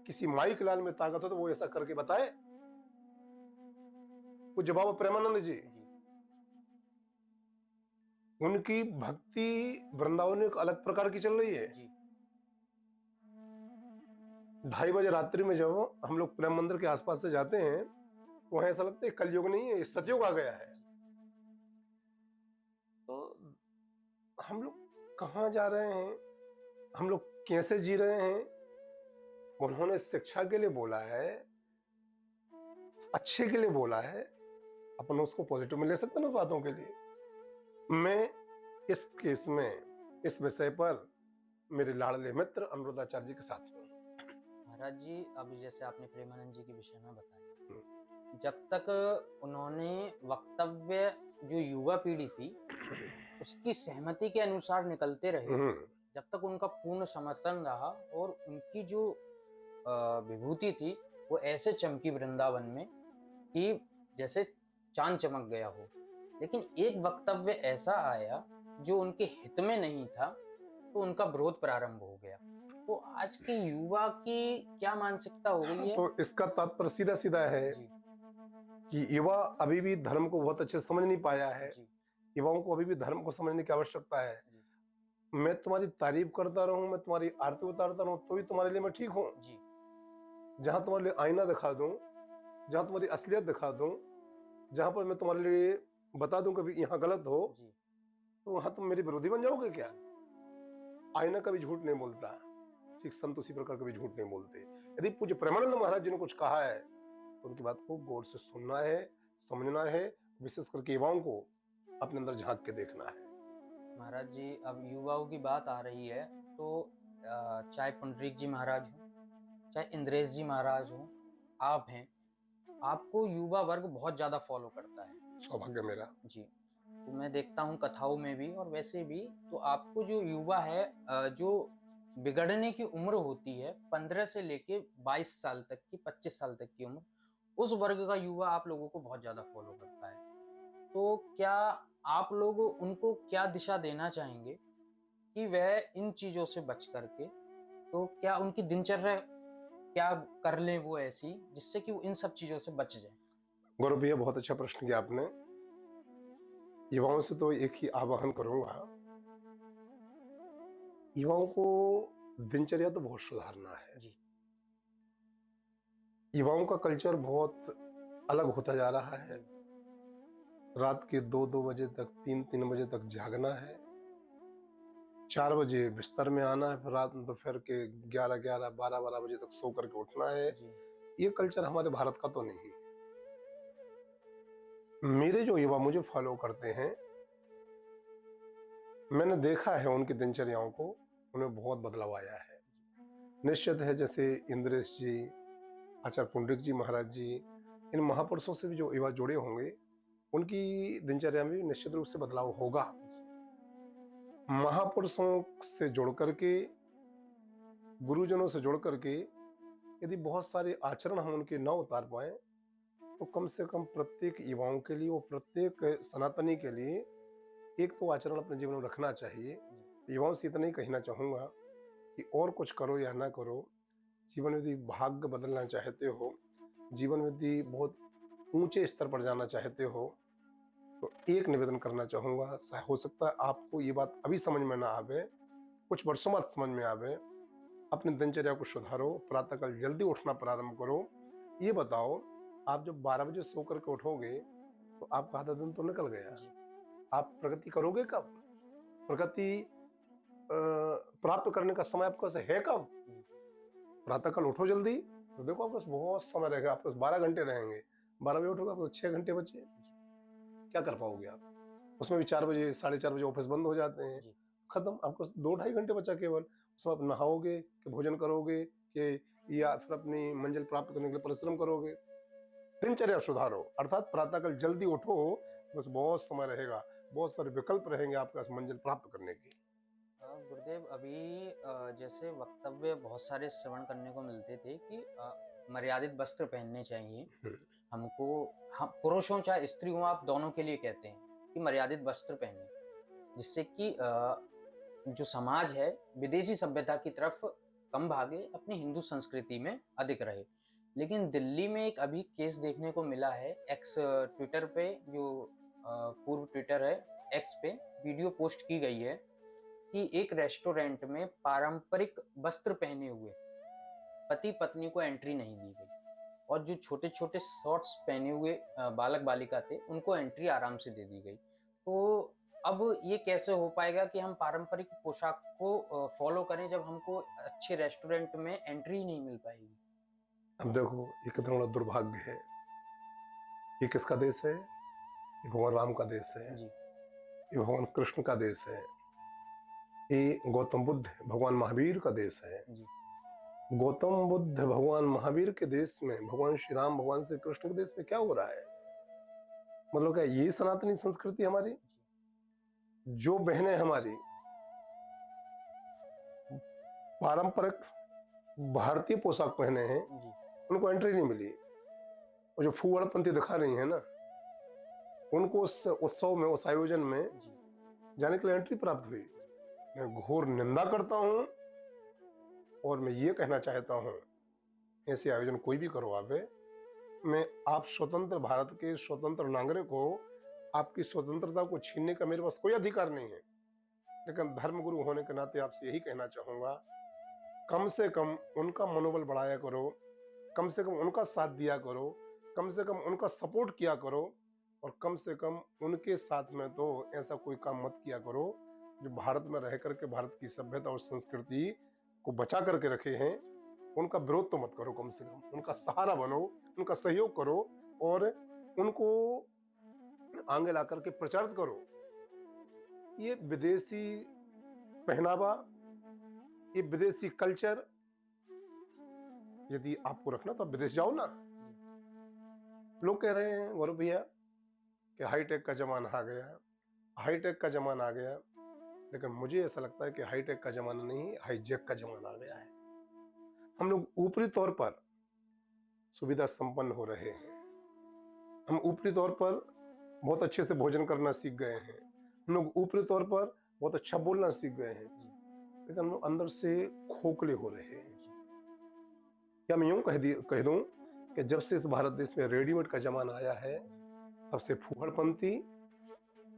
किसी माई के लाल में ताकत हो तो वो ऐसा करके बताए। पूज्य बाबा प्रेमानंद जी, उनकी भक्ति वृंदावन में एक अलग प्रकार की चल रही है। 2:30 बजे रात्रि में जब हम लोग प्रेम मंदिर के आसपास से जाते हैं, वहां ऐसा लगता है कलयुग नहीं है, सतयुग आ गया है। तो हम लोग कहाँ जा रहे हैं, हम लोग कैसे जी रहे हैं? उन्होंने शिक्षा के लिए बोला है, अच्छे के लिए बोला है, अपन उसको पॉजिटिव में ले सकते ना बातों के लिए। मैं इस केस में, इस विषय पर मेरे लाडले मित्र अनुरुद्धाचार्य जी के साथ हूँ। महाराज जी, अब जैसे आपने प्रेमानंद जी के विषय में बताया, जब तक उन्होंने वक्तव्य जो युवा पीढ़ी थी उसकी सहमति के अनुसार निकलते रहे, जब तक उनका पूर्ण समर्थन रहा और उनकी जो विभूति थी वो ऐसे चमकी वृंदावन में कि जैसे चांद चमक गया हो। लेकिन एक वक्तव्य ऐसा आया जो उनके हित में नहीं था, तो उनका विरोध प्रारंभ हो गया। तो आज के युवा की क्या मानसिकता हो गई है? तो इसका तात्पर्य सीधा सीधा है कि युवा अभी भी धर्म को बहुत अच्छे से समझ नहीं पाया है। युवाओं को अभी भी धर्म को समझने की आवश्यकता है। मैं तुम्हारी तारीफ करता रहूं, मैं तुम्हारी आरती उतारता रहूं, तो ही तुम्हारे लिए मैं ठीक हूं। जी, जहां तुम्हारे लिए आईना दिखा दूं, जहां तुम्हारी असलियत दिखा दूं, जहां पर मैं तुम्हारे लिए बता दूं कि भी यहाँ गलत हो, जी, तो वहां तुम मेरी विरोधी बन जाओगे क्या? आईना कभी झूठ नहीं बोलता, ठीक संत उसी प्रकार कभी झूठ नहीं बोलते। यदि पूज्य प्रेमानंद महाराज जी ने कुछ कहा है तो उनकी बात को गौर से सुनना है, समझना है, विशेष करके युवाओं को अपने अंदर झांक के देखना है। महाराज जी, अब युवाओं की बात आ रही है तो चाहे पुंडरीक जी महाराज हो, चाहे इंद्रेश जी महाराज हो, आप हैं, आपको युवा वर्ग बहुत ज़्यादा फॉलो करता है। सौभाग्य मेरा। जी, तो मैं देखता हूँ कथाओं में भी और वैसे भी, तो आपको जो युवा है जो बिगड़ने की उम्र होती है 15 से लेके 22 साल तक की, 25 साल तक की उम्र, उस वर्ग का युवा आप लोगों को बहुत ज़्यादा फॉलो करता है। तो क्या आप लोग उनको क्या दिशा देना चाहेंगे कि वह इन चीज़ों से बच करके, तो क्या उनकी दिनचर्या क्या कर लें वो ऐसी जिससे कि वो इन सब चीज़ों से बच जाएँ? गौरव भैया, बहुत अच्छा प्रश्न किया आपने। युवाओं से तो एक ही आह्वान करूंगा, युवाओं को दिनचर्या तो बहुत सुधारना है। जी, युवाओं का कल्चर बहुत अलग होता जा रहा है। रात के 2-2 बजे तक, 3-3 बजे तक जागना है, 4 बजे बिस्तर में आना है, फिर रात में दोपहर के 11-11, 12-12 बजे तक सो करके उठना है। जी, ये कल्चर हमारे भारत का तो नहीं। मेरे जो युवा मुझे फॉलो करते हैं, मैंने देखा है उनकी दिनचर्याओं को, उनमें बहुत बदलाव आया है। निश्चित है, जैसे इंद्रेश जी, आचार्य पुंडरीक जी महाराज जी, इन महापुरुषों से भी जो युवा जुड़े होंगे, उनकी दिनचर्या में भी निश्चित रूप से बदलाव होगा। महापुरुषों से जुड़ करके, गुरुजनों से जुड़ करके यदि बहुत सारे आचरण हम उनके न उतार पाए, तो कम से कम प्रत्येक युवाओं के लिए, वो प्रत्येक सनातनी के लिए एक तो आचरण अपने जीवन में रखना चाहिए। युवाओं से इतना ही कहना चाहूंगा कि और कुछ करो या ना करो, जीवन में यदि भाग्य बदलना चाहते हो, जीवन में यदि बहुत ऊंचे स्तर पर जाना चाहते हो, तो एक निवेदन करना चाहूंगा। हो सकता है आपको ये बात अभी समझ में ना आवे, कुछ वर्षों बाद समझ में आवे। अपनी दिनचर्या को सुधारो, प्रातःकाल जल्दी उठना प्रारंभ करो। ये बताओ, आप जब 12 बजे सो करके उठोगे तो आपका आधा दिन तो निकल गया। जी, आप प्रगति करोगे कब? प्रगति प्राप्त करने का समय आपके पास है कब? जी, प्रातःकाल उठो जल्दी, तो देखो आपके पास बहुत समय रहेगा, आपके पास 12 घंटे रहेंगे। 12 बजे उठोगे, आपके पास 6 घंटे बचे। क्या कर पाओगे आप? उसमें भी 4 बजे, साढ़े 4 बजे ऑफिस बंद हो जाते हैं। जी, खत्म, आपको 2 ढाई घंटे बचा केवल। उसमें आप नहाओगे कि भोजन करोगे कि या फिर अपनी मंजिल प्राप्त करने के लिए परिश्रम करोगे? दिनचर्या सुधारो, अर्थात प्रातःकाल जल्दी उठो, बस बहुत समय रहेगा, बहुत सारे विकल्प रहेंगे आपके पास मंजिल प्राप्त करने की। गुरुदेव, अभी जैसे वक्तव्य बहुत सारे श्रवण करने को मिलते थे कि मर्यादित वस्त्र पहनने चाहिए हम्म, हमको। हम पुरुष हों चाहे स्त्री हों, आप दोनों के लिए कहते हैं कि मर्यादित वस्त्र पहने, जिससे कि जो समाज है विदेशी सभ्यता की तरफ कम भागे, अपनी हिंदू संस्कृति में अधिक रहे। लेकिन दिल्ली में एक अभी केस देखने को मिला है, एक्स ट्विटर पे, जो पूर्व ट्विटर है, एक्स पे वीडियो पोस्ट की गई है कि एक रेस्टोरेंट में पारंपरिक वस्त्र पहने हुए पति पत्नी को एंट्री नहीं दी गई, और जो छोटे छोटे शॉर्ट्स पहने हुए बालक बालिका थे उनको एंट्री आराम से दे दी गई। तो अब ये कैसे हो पाएगा कि हम पारंपरिक पोशाक को फॉलो करें जब हमको अच्छे रेस्टोरेंट में एंट्री ही नहीं मिल पाएगी? अब देखो, ये कितना बड़ा दुर्भाग्य है। ये किसका देश है? ये भगवान राम का देश है, जी, ये भगवान कृष्ण का देश है, ये गौतम बुद्ध भगवान महावीर का देश है। जी, गौतम बुद्ध भगवान महावीर के देश में, भगवान श्री राम भगवान श्री कृष्ण के देश में क्या हो रहा है? मतलब क्या ये सनातनी संस्कृति हमारी? जी, जो बहनें हमारी पारंपरिक भारतीय पोशाक पहने हैं, जी, उनको एंट्री नहीं मिली। और जो फूहड़पंथी दिखा रही है ना, उनको उस उत्सव में, उस आयोजन में जी, जाने के लिए एंट्री प्राप्त हुई। मैं घोर निंदा करता हूं और मैं ये कहना चाहता हूं, ऐसे आयोजन कोई भी करवावे, मैं आप स्वतंत्र भारत के स्वतंत्र नागरिक हो, आपकी स्वतंत्रता को छीनने का मेरे पास कोई अधिकार नहीं है। लेकिन धर्मगुरु होने के नाते आपसे यही कहना चाहूंगा, कम से कम उनका मनोबल बढ़ाया करो, कम से कम उनका साथ दिया करो, कम से कम उनका सपोर्ट किया करो, और कम से कम उनके साथ में तो ऐसा कोई काम मत किया करो जो भारत में रह करके भारत की सभ्यता और संस्कृति को बचा करके रखे हैं। उनका विरोध तो मत करो, कम से कम उनका सहारा बनो, उनका सहयोग करो और उनको आगे ला करके प्रचारित करो। ये विदेशी पहनावा, ये विदेशी कल्चर यदि आपको रखना तो आप विदेश जाओ ना। लोग कह रहे हैं गौरव भैया कि हाईटेक का जमाना आ गया, हाईटेक का जमाना आ गया, लेकिन मुझे ऐसा लगता है कि हाईटेक का जमाना नहीं, हाईजेक का जमाना आ गया है। हम लोग ऊपरी तौर पर सुविधा संपन्न हो रहे हैं, हम ऊपरी तौर पर बहुत अच्छे से भोजन करना सीख गए हैं, हम लोग ऊपरी तौर पर बहुत अच्छा बोलना सीख गए हैं, लेकिन हम लोग अंदर से खोखले हो रहे हैं। या मैं यूं कह दूं कि जब से इस भारत देश में रेडीमेड का जमाना आया है, तब से फूहड़पंती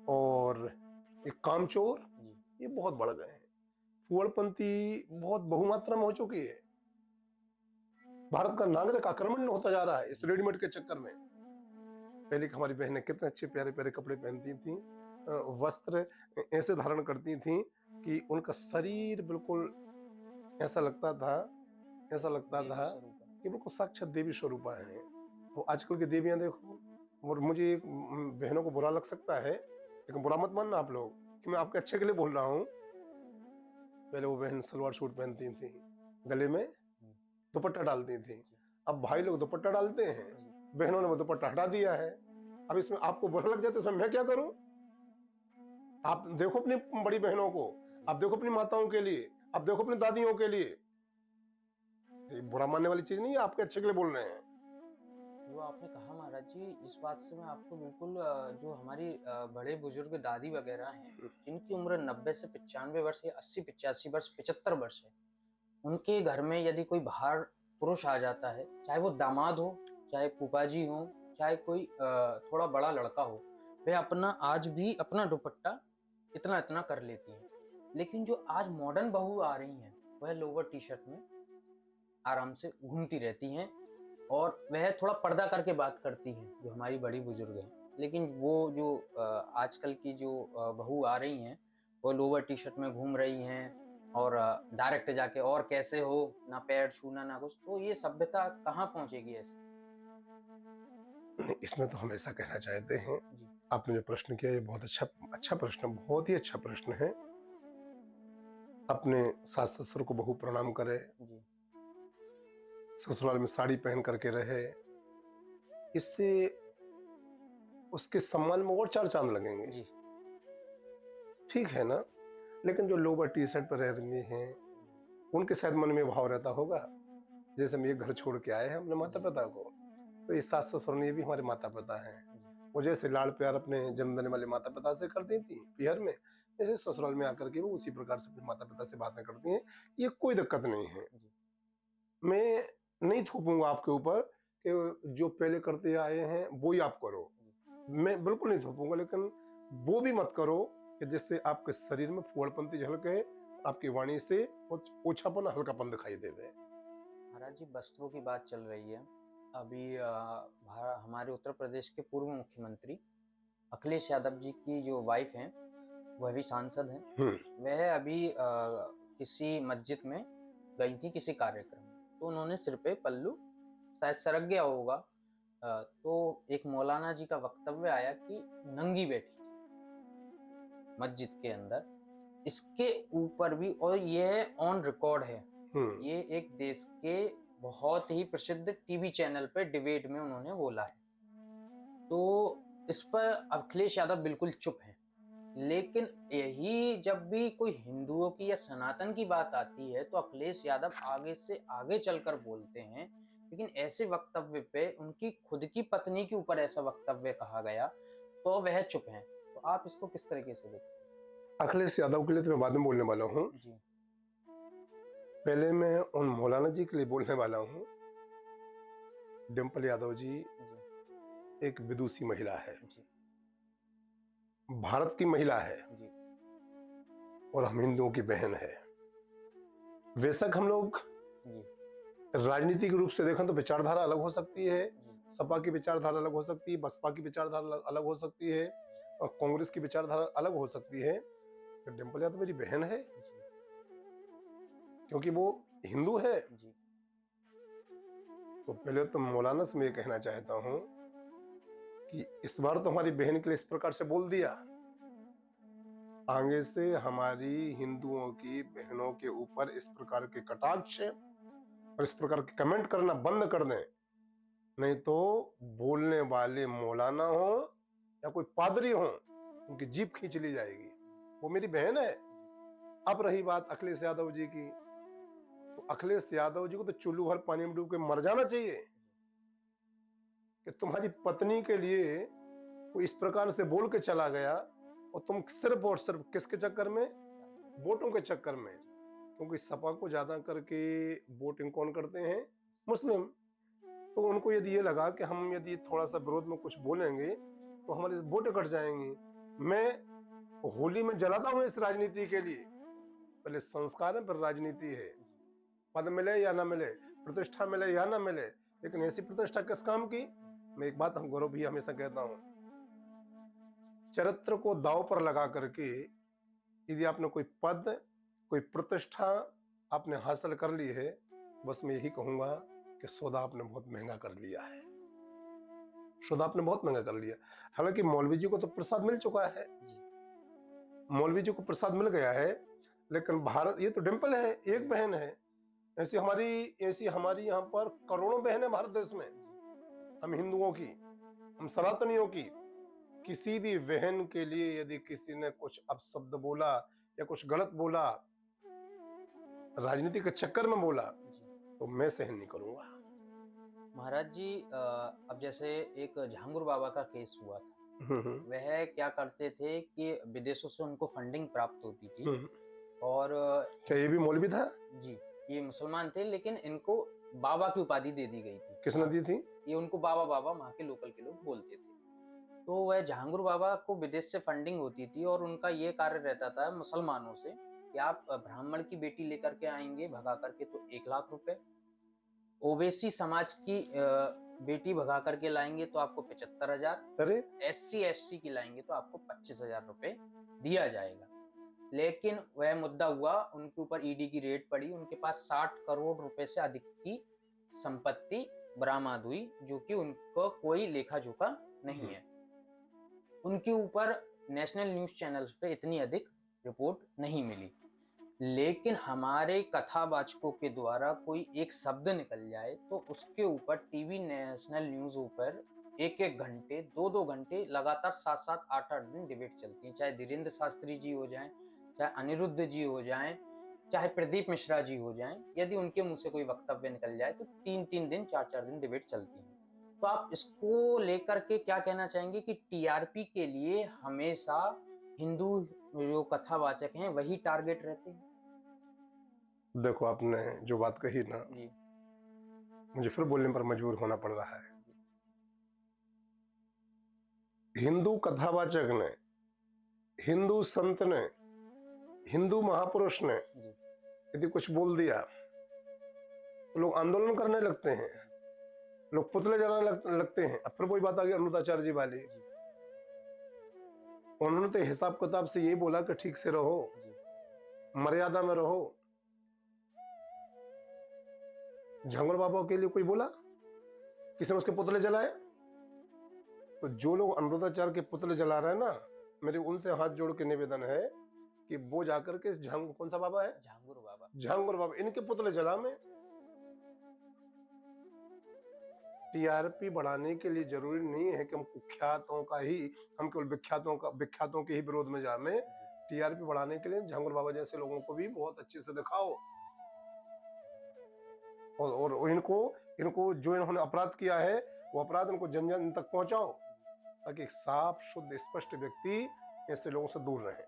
और एक कामचोर ये बहुत बढ़ गए हैं। फूहड़पंती बहुत बहुमात्रा में हो चुकी है। भारत का नागरिक आक्रमण होता जा रहा है इस रेडीमेड के चक्कर में। पहले हमारी बहनें कितने अच्छे प्यारे प्यारे कपड़े पहनती थी, वस्त्र ऐसे धारण करती थी कि उनका शरीर बिल्कुल ऐसा लगता था कि बिल्कुल साक्षात देवी स्वरूपा है। तो आजकल की देवियां देखो, और मुझे बहनों को बुरा लग सकता है, लेकिन बुरा मत मानना आप लोग कि मैं आपके अच्छे के लिए बोल रहा हूँ। पहले वो बहन सलवार सूट पहनती थी, गले में दुपट्टा डालती थी। अब भाई लोग दुपट्टा डालते हैं, बहनों ने वो दुपट्टा हटा दिया है। अब इसमें आपको बुरा लग जाता है, इसमें मैं क्या करूं? आप देखो अपनी बड़ी बहनों को, आप देखो अपनी माताओं के लिए, आप देखो अपनी दादियों के लिए। ये बुरा मानने वाली चीज नहीं है, आपके अच्छे के लिए बोल रहे हैं। जो आपने कहा महाराज जी, इस बात से मैं आपको बिल्कुल जो हमारी बड़े बुजुर्ग दादी वगैरह हैं, जिनकी उम्र 90 से 95 वर्ष या 80-85 वर्ष 75 वर्ष है, उनके घर में यदि कोई बाहर पुरुष आ जाता है, चाहे वो दामाद हो, चाहे फूफा जी हो, चाहे कोई थोड़ा बड़ा लड़का हो, वह अपना आज भी अपना दुपट्टा इतना इतना कर लेती है। लेकिन जो आज मॉडर्न बहू आ रही हैं, वह लोअर टी शर्ट में आराम से घूमती रहती हैं और वह थोड़ा पर्दा करके बात करती हैं, जो हमारी बड़ी बुजुर्ग हैं। लेकिन वो जो आजकल की जो बहू आ रही हैं, वो लोअर टी शर्ट में घूम रही हैं और डायरेक्ट जाके और कैसे हो, ना पैर छूना ना कुछ। तो ये सभ्यता कहाँ पहुंचेगी ऐसे? इसमें तो हम ऐसा कहना चाहते हैं, जी आपने जो प्रश्न किया ये बहुत अच्छा प्रश्न, बहुत ही अच्छा प्रश्न है। अपने सास ससुर को बहू प्रणाम करे, जी ससुराल में साड़ी पहन करके रहे, इससे उसके सम्मान में और चार चांद लगेंगे। जी ठीक है ना? लेकिन जो लोअर टी शर्ट पर रह रही हैं, उनके शायद मन में भाव रहता होगा, जैसे हम ये घर छोड़ के आए हैं अपने माता पिता को, तो ये सास ससुर ने भी हमारे माता पिता हैं। वो जैसे लाड़ प्यार अपने जन्म देने वाले माता पिता से करती थी पिहर में, जैसे ससुराल में आकर के वो उसी प्रकार से अपने माता पिता से बातें करती हैं। ये कोई दिक्कत नहीं है। मैं नहीं थोपूंगा आपके ऊपर कि जो पहले करते आए हैं वो ही आप करो, मैं बिल्कुल नहीं थोपूंगा, लेकिन वो भी मत करो कि जिससे आपके शरीर में फूहड़पंती झलके, आपकी वाणी से ओछापन हल्कापन दिखाई देवे। महाराज जी, वस्त्रों की बात चल रही है। अभी हमारे उत्तर प्रदेश के पूर्व मुख्यमंत्री अखिलेश यादव जी की जो वाइफ हैं, वह भी सांसद हैं। वह अभी किसी मस्जिद में गई थी किसी कार्यक्रम में, तो उन्होंने सिर पे पल्लू, शायद सरक गया होगा, तो एक मौलाना जी का वक्तव्य आया कि नंगी बैठी थी मस्जिद के अंदर। इसके ऊपर भी, और यह ऑन रिकॉर्ड है, ये एक देश के बहुत ही प्रसिद्ध टीवी चैनल पे डिबेट में उन्होंने बोला है। तो इस पर अखिलेश यादव बिल्कुल चुप हैं। लेकिन यही जब भी कोई हिंदुओं की या सनातन की बात आती है, तो अखिलेश यादव आगे से आगे चलकर बोलते हैं। लेकिन ऐसे वक्तव्य पे, उनकी खुद की पत्नी के ऊपर ऐसा वक्तव्य कहा गया, तो वह चुप हैं। तो आप इसको किस तरीके से देखते हैं? अखिलेश यादव के लिए तो मैं बाद में बोलने वाला हूँ, पहले मैं उन मौलाना जी के लिए बोलने वाला हूँ। डिम्पल यादव जी एक विदुषी महिला है, भारत की महिला है, और हम हिंदुओं की बहन है। बेशक हम लोग जी राजनीतिक रूप से देखें तो विचारधारा अलग हो सकती है, जी सपा की विचारधारा अलग हो सकती है, बसपा की विचारधारा अलग हो सकती है, और कांग्रेस की विचारधारा अलग हो सकती है। तो डिम्पल यादव मेरी बहन है, जी क्योंकि वो हिंदू है। जी तो पहले तो मौलाना से मैं ये कहना चाहता हूँ कि इस बार तो हमारी बहन के लिए इस प्रकार से बोल दिया, आगे से हमारी हिंदुओं की बहनों के ऊपर इस प्रकार के कटाक्ष और इस प्रकार के कमेंट करना बंद कर दें, नहीं तो बोलने वाले मौलाना हो या कोई पादरी हो, उनकी जीभ खींच ली जाएगी। वो मेरी बहन है। अब रही बात अखिलेश यादव जी की, तो अखिलेश यादव जी को तो चुल्लू भर पानी में डूब के मर जाना चाहिए कि तुम्हारी पत्नी के लिए वो इस प्रकार से बोल के चला गया, और तुम सिर्फ और सिर्फ किसके चक्कर में? वोटों के चक्कर में। क्योंकि सपा को ज्यादा करके वोटिंग कौन करते हैं? मुस्लिम। तो उनको यदि ये लगा कि हम यदि थोड़ा सा विरोध में कुछ बोलेंगे तो हमारे वोट कट जाएंगे। मैं होली में जलाता हूं इस राजनीति के लिए, पहले संस्कार है, फिर राजनीति है। पद मिले या ना मिले, प्रतिष्ठा मिले या ना मिले, लेकिन ऐसी प्रतिष्ठा किस काम की? मैं एक बात हम गौरव भी हमेशा कहता हूं, चरित्र को दांव पर लगा करके यदि आपने कोई पद, कोई प्रतिष्ठा आपने हासिल कर ली है, बस मैं यही कहूंगा कि सौदा आपने बहुत महंगा कर लिया है। सौदा आपने बहुत महंगा कर लिया। हालांकि मौलवी जी को तो प्रसाद मिल चुका है, जी मौलवी जी को प्रसाद मिल गया है, लेकिन भारत, ये तो डिम्पल है, एक बहन है। ऐसी हमारी यहाँ पर करोड़ों बहन है भारत देश में, हम हिंदुओं की, हम सनातनियों की। किसी भी बहन के लिए यदि किसी ने कुछ अपशब्द बोला या कुछ गलत बोला, राजनीति के चक्कर में बोला, जी तो मैं सहन नहीं करूंगा। महाराज जी, अब जैसे एक झांगुर बाबा का केस हुआ था, वह क्या करते थे कि विदेशों से उनको फंडिंग प्राप्त होती थी, और क्या ये भी मौलवी था? जी ये मुसलमान थे, लेकिन इनको बाबा की उपाधि दे दी गई थी। किसने दी थी? ये उनको बाबा बाबा वहाँ के लोकल के लोग बोलते थे। तो वह झांगुर बाबा को विदेश से फंडिंग होती थी, और उनका ये कार्य रहता था मुसलमानों से कि आप ब्राह्मण की बेटी लेकर के आएंगे भगा करके तो 1 लाख रुपए, ओबीसी समाज की बेटी भगा करके लाएंगे तो आपको 75,000, अरे SC SC की लाएंगे तो आपको 25,000 रुपए दिया जाएगा। लेकिन वह मुद्दा हुआ, उनके ऊपर ईडी की रेड पड़ी, उनके पास 60 करोड़ रुपए से अधिक की संपत्ति बरामद हुई, जो कि उनको कोई लेखा जोखा नहीं है। उनके ऊपर नेशनल न्यूज चैनल्स पे इतनी अधिक रिपोर्ट नहीं मिली, लेकिन हमारे कथावाचकों के द्वारा कोई एक शब्द निकल जाए तो उसके ऊपर टीवी नेशनल न्यूज़ों पर 1-1 घंटे, 2-2 घंटे लगातार 7-7, 8-8 दिन डिबेट चलती है। चाहे धीरेन्द्र शास्त्री जी हो जाएं, चाहे अनिरुद्ध जी हो जाएं, चाहे प्रदीप मिश्रा जी हो जाएं, यदि उनके मुंह से कोई वक्तव्य निकल जाए तो 3-3 दिन, 4-4 दिन डिबेट चलती है। तो आप इसको लेकर के क्या कहना चाहेंगे कि टीआरपी के लिए हमेशा हिंदू जो कथावाचक हैं वही टारगेट रहते हैं? देखो, आपने जो बात कही ना, जी मुझे फिर बोलने पर मजबूर होना पड़ रहा है। हिंदू कथावाचक ने, हिंदू संत ने, हिंदू महापुरुष ने जी यदि कुछ बोल दिया तो लोग आंदोलन करने लगते हैं, लोग पुतले जलाने लगते हैं। अब फिर वही बात आ गई अनुताचार्य जी वाली। जी उन्होंने तो हिसाब किताब से यही बोला कि ठीक से रहो, जी मर्यादा में रहो। झांगुर बाबा के लिए कोई बोला? किसी ने उसके पुतले जलाए? तो जो लोग अनुताचार्य के पुतले जला रहे हैं ना, मेरे उनसे हाथ जोड़ के निवेदन है कि वो जाकर के कौन सा बाबा है? झांगुर बाबा। झांगुर बाबा, इनके पुतले जला में। टीआरपी बढ़ाने के लिए जरूरी नहीं है कि हम कुख्यातों का ही, हम केवल विख्यातों के ही विरोध में जाए। टीआरपी बढ़ाने के लिए झांगुर बाबा जैसे लोगों को भी बहुत अच्छे से दिखाओ, और इनको जो इन्होंने अपराध किया है वो अपराध इनको जन जन तक पहुंचाओ, ताकि एक साफ शुद्ध स्पष्ट व्यक्ति ऐसे लोगों से दूर रहे।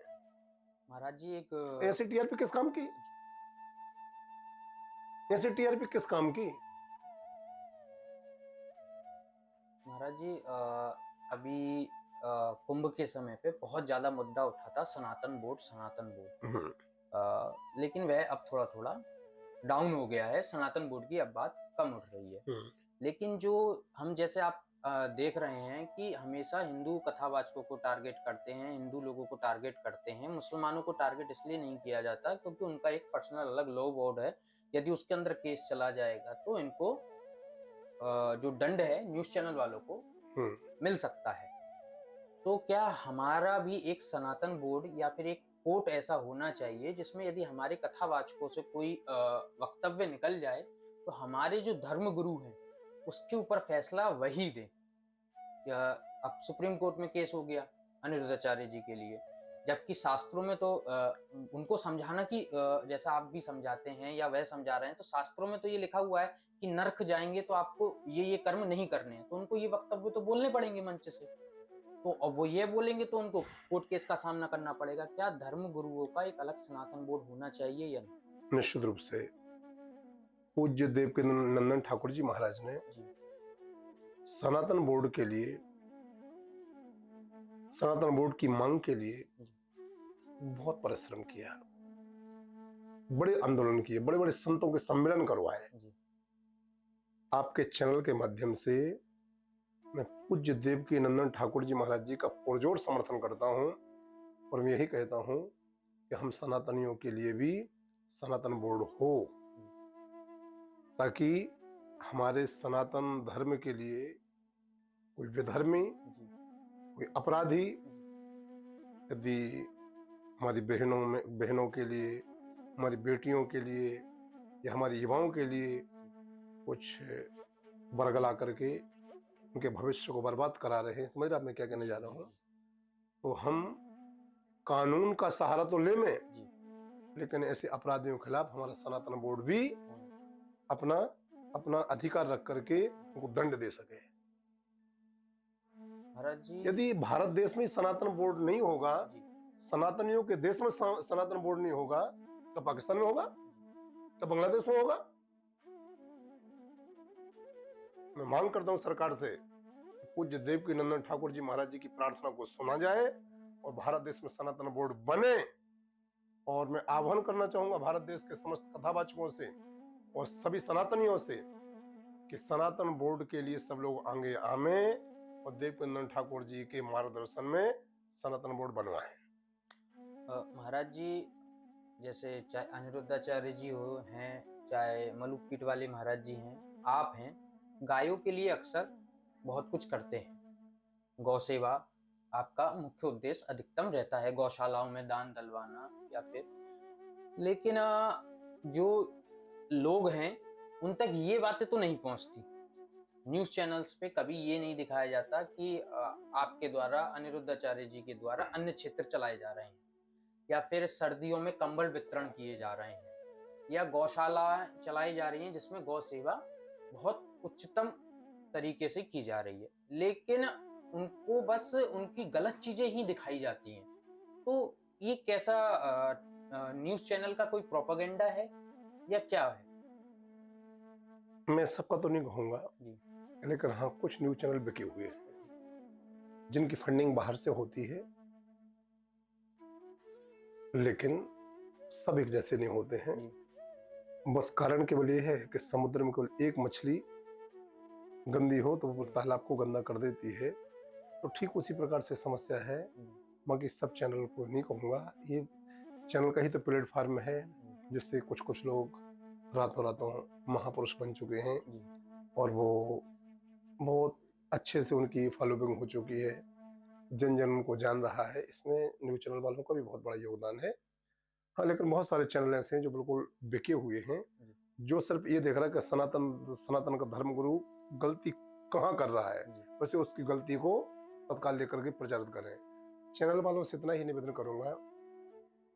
महाराज जी एक ऐसी टीआरपी किस काम की? ऐसी टीआरपी किस काम की? महाराज जी अभी कुंभ के समय पे बहुत ज्यादा मुद्दा उठा था, सनातन बोर्ड। लेकिन वह अब थोड़ा थोड़ा डाउन हो गया है, सनातन बोर्ड की अब बात कम उठ रही है। लेकिन जो हम जैसे आप देख रहे हैं कि हमेशा हिंदू कथावाचकों को टारगेट करते हैं, हिंदू लोगों को टारगेट करते हैं, मुसलमानों को टारगेट इसलिए नहीं किया जाता क्योंकि उनका एक पर्सनल अलग लॉ बोर्ड है। यदि उसके अंदर केस चला जाएगा तो इनको जो दंड है न्यूज चैनल वालों को मिल सकता है। तो क्या हमारा भी एक सनातन बोर्ड या फिर एक कोर्ट ऐसा होना चाहिए जिसमें यदि हमारे कथावाचकों से कोई वक्तव्य निकल जाए तो हमारे जो धर्म गुरु हैं उसके ऊपर फैसला वही दें? या अब सुप्रीम कोर्ट में केस हो गया अनिरुद्धाचार्य जी के लिए, जबकि शास्त्रों में तो उनको समझाना कि जैसा आप भी समझाते हैं या वह समझा रहे हैं, तो शास्त्रों में तो ये लिखा हुआ है कि नरक जाएंगे तो आपको ये कर्म नहीं करने हैं, तो उनको ये वक्तव्य तो बोलने पड़ेंगे मंच से। तो अब वो ये बोलेंगे तो उनको कोर्ट केस का सामना करना पड़ेगा। क्या धर्म गुरुओं का एक अलग सनातन बोर्ड होना चाहिए या नहीं? निश्चित रूप से पूज्य देवकी नंदन ठाकुर जी महाराज ने सनातन बोर्ड के लिए, सनातन बोर्ड की मांग के लिए बहुत परिश्रम किया, बड़े आंदोलन किए, बड़े बड़े संतों के सम्मेलन करवाए। आपके चैनल के माध्यम से मैं पूज्य देवकी नंदन ठाकुर जी महाराज जी का पुरजोर समर्थन करता हूं और मैं यही कहता हूं कि हम सनातनियों के लिए भी सनातन बोर्ड हो, ताकि हमारे सनातन धर्म के लिए कोई विधर्मी, कोई अपराधी यदि हमारी बहनों के लिए, हमारी बेटियों के लिए या हमारी युवाओं के लिए कुछ बरगला करके उनके भविष्य को बर्बाद करा रहे हैं, समझ रहे आप मैं क्या कहने जा रहा हूं? तो हम कानून का सहारा तो ले में, लेकिन ऐसे अपराधियों के खिलाफ हमारा सनातन बोर्ड भी अपना अपना अधिकार रख करके उनको दंड दे सके। महाराज जी, यदि भारत देश में सनातन बोर्ड नहीं होगा, सनातनियों के देश में सनातन बोर्ड नहीं होगा, तो पाकिस्तान में होगा, तो बांग्लादेश में होगा। मैं मांग करता हूं सरकार से, पूज्य देवकी नंदन ठाकुर जी महाराज जी की प्रार्थना को सुना जाए और भारत देश में सनातन बोर्ड बने। और मैं आह्वान करना चाहूंगा भारत देश के समस्त कथावाचकों से और सभी सनातनियों से कि सनातन बोर्ड के लिए सब लोग आगे आवे और देवकी नंदन ठाकुर जी के मार्गदर्शन में सनातन बोर्ड बनवाएं। महाराज जी, जैसे चाहे अनिरुद्धाचार्य जी हैं, चाहे मलुक पीठ वाले महाराज जी हैं, आप हैं, गायों के लिए अक्सर बहुत कुछ करते हैं। गौ सेवा आपका मुख्य उद्देश्य अधिकतम रहता है, गौशालाओं में दान डलवाना या फिर, लेकिन जो लोग हैं उन तक ये बातें तो नहीं पहुंचती। न्यूज चैनल्स पे कभी ये नहीं दिखाया जाता कि आपके द्वारा, अनिरुद्धाचार्य जी के द्वारा अन्य क्षेत्र चलाए जा रहे हैं, या फिर सर्दियों में कंबल वितरण किए जा रहे हैं, या गौशाला चलाई जा रही है जिसमें गौ सेवा बहुत उच्चतम तरीके से की जा रही है, लेकिन उनको बस उनकी गलत चीजें ही दिखाई जाती हैं। तो ये कैसा न्यूज चैनल का कोई प्रोपेगेंडा है या क्या है? मैं सबका तो नहीं कहूंगा, लेकिन हाँ कुछ न्यूज चैनल बिके हुए हैं जिनकी फंडिंग बाहर से होती है, लेकिन सब एक जैसे नहीं होते हैं। बस कारण केवल ये है कि समुद्र में केवल एक मछली गंदी हो तो वो तालाब को गंदा कर देती है, तो ठीक उसी प्रकार से समस्या है। बाकी सब चैनल को नहीं कहूँगा, ये चैनल का ही तो प्लेटफार्म है जिससे कुछ कुछ लोग रातों रातों महापुरुष बन चुके हैं और वो बहुत अच्छे से उनकी फॉलोइंग हो चुकी है, जन जन उनको जान रहा है। इसमें न्यूज चैनल वालों का भी बहुत बड़ा योगदान है। हाँ, लेकिन बहुत सारे चैनल ऐसे हैं जो बिल्कुल बिके हुए हैं, जो सिर्फ ये देख रहा है कि सनातन का धर्म गुरु गलती कहाँ कर रहा है, वैसे उसकी गलती को तत्काल लेकर के प्रचारित करें। चैनल वालों से इतना ही निवेदन करूंगा,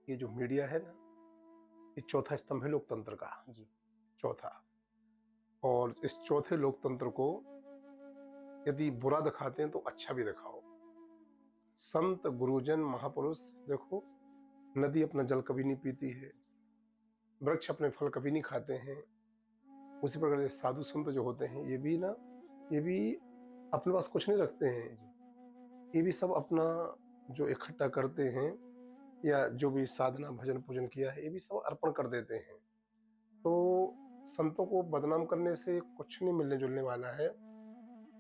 ये जो मीडिया है ना, ये चौथा स्तंभ है लोकतंत्र का, चौथा। और इस चौथे लोकतंत्र को यदि बुरा दिखाते हैं तो अच्छा भी दिखाओ। संत गुरुजन महापुरुष, देखो नदी अपना जल कभी नहीं पीती है, वृक्ष अपने फल कभी नहीं खाते हैं, उसी प्रकार साधु संत जो होते हैं ये भी अपने पास कुछ नहीं रखते हैं, ये भी सब अपना जो इकट्ठा करते हैं या जो भी साधना भजन पूजन किया है ये भी सब अर्पण कर देते हैं। तो संतों को बदनाम करने से कुछ नहीं मिलने जुलने वाला है।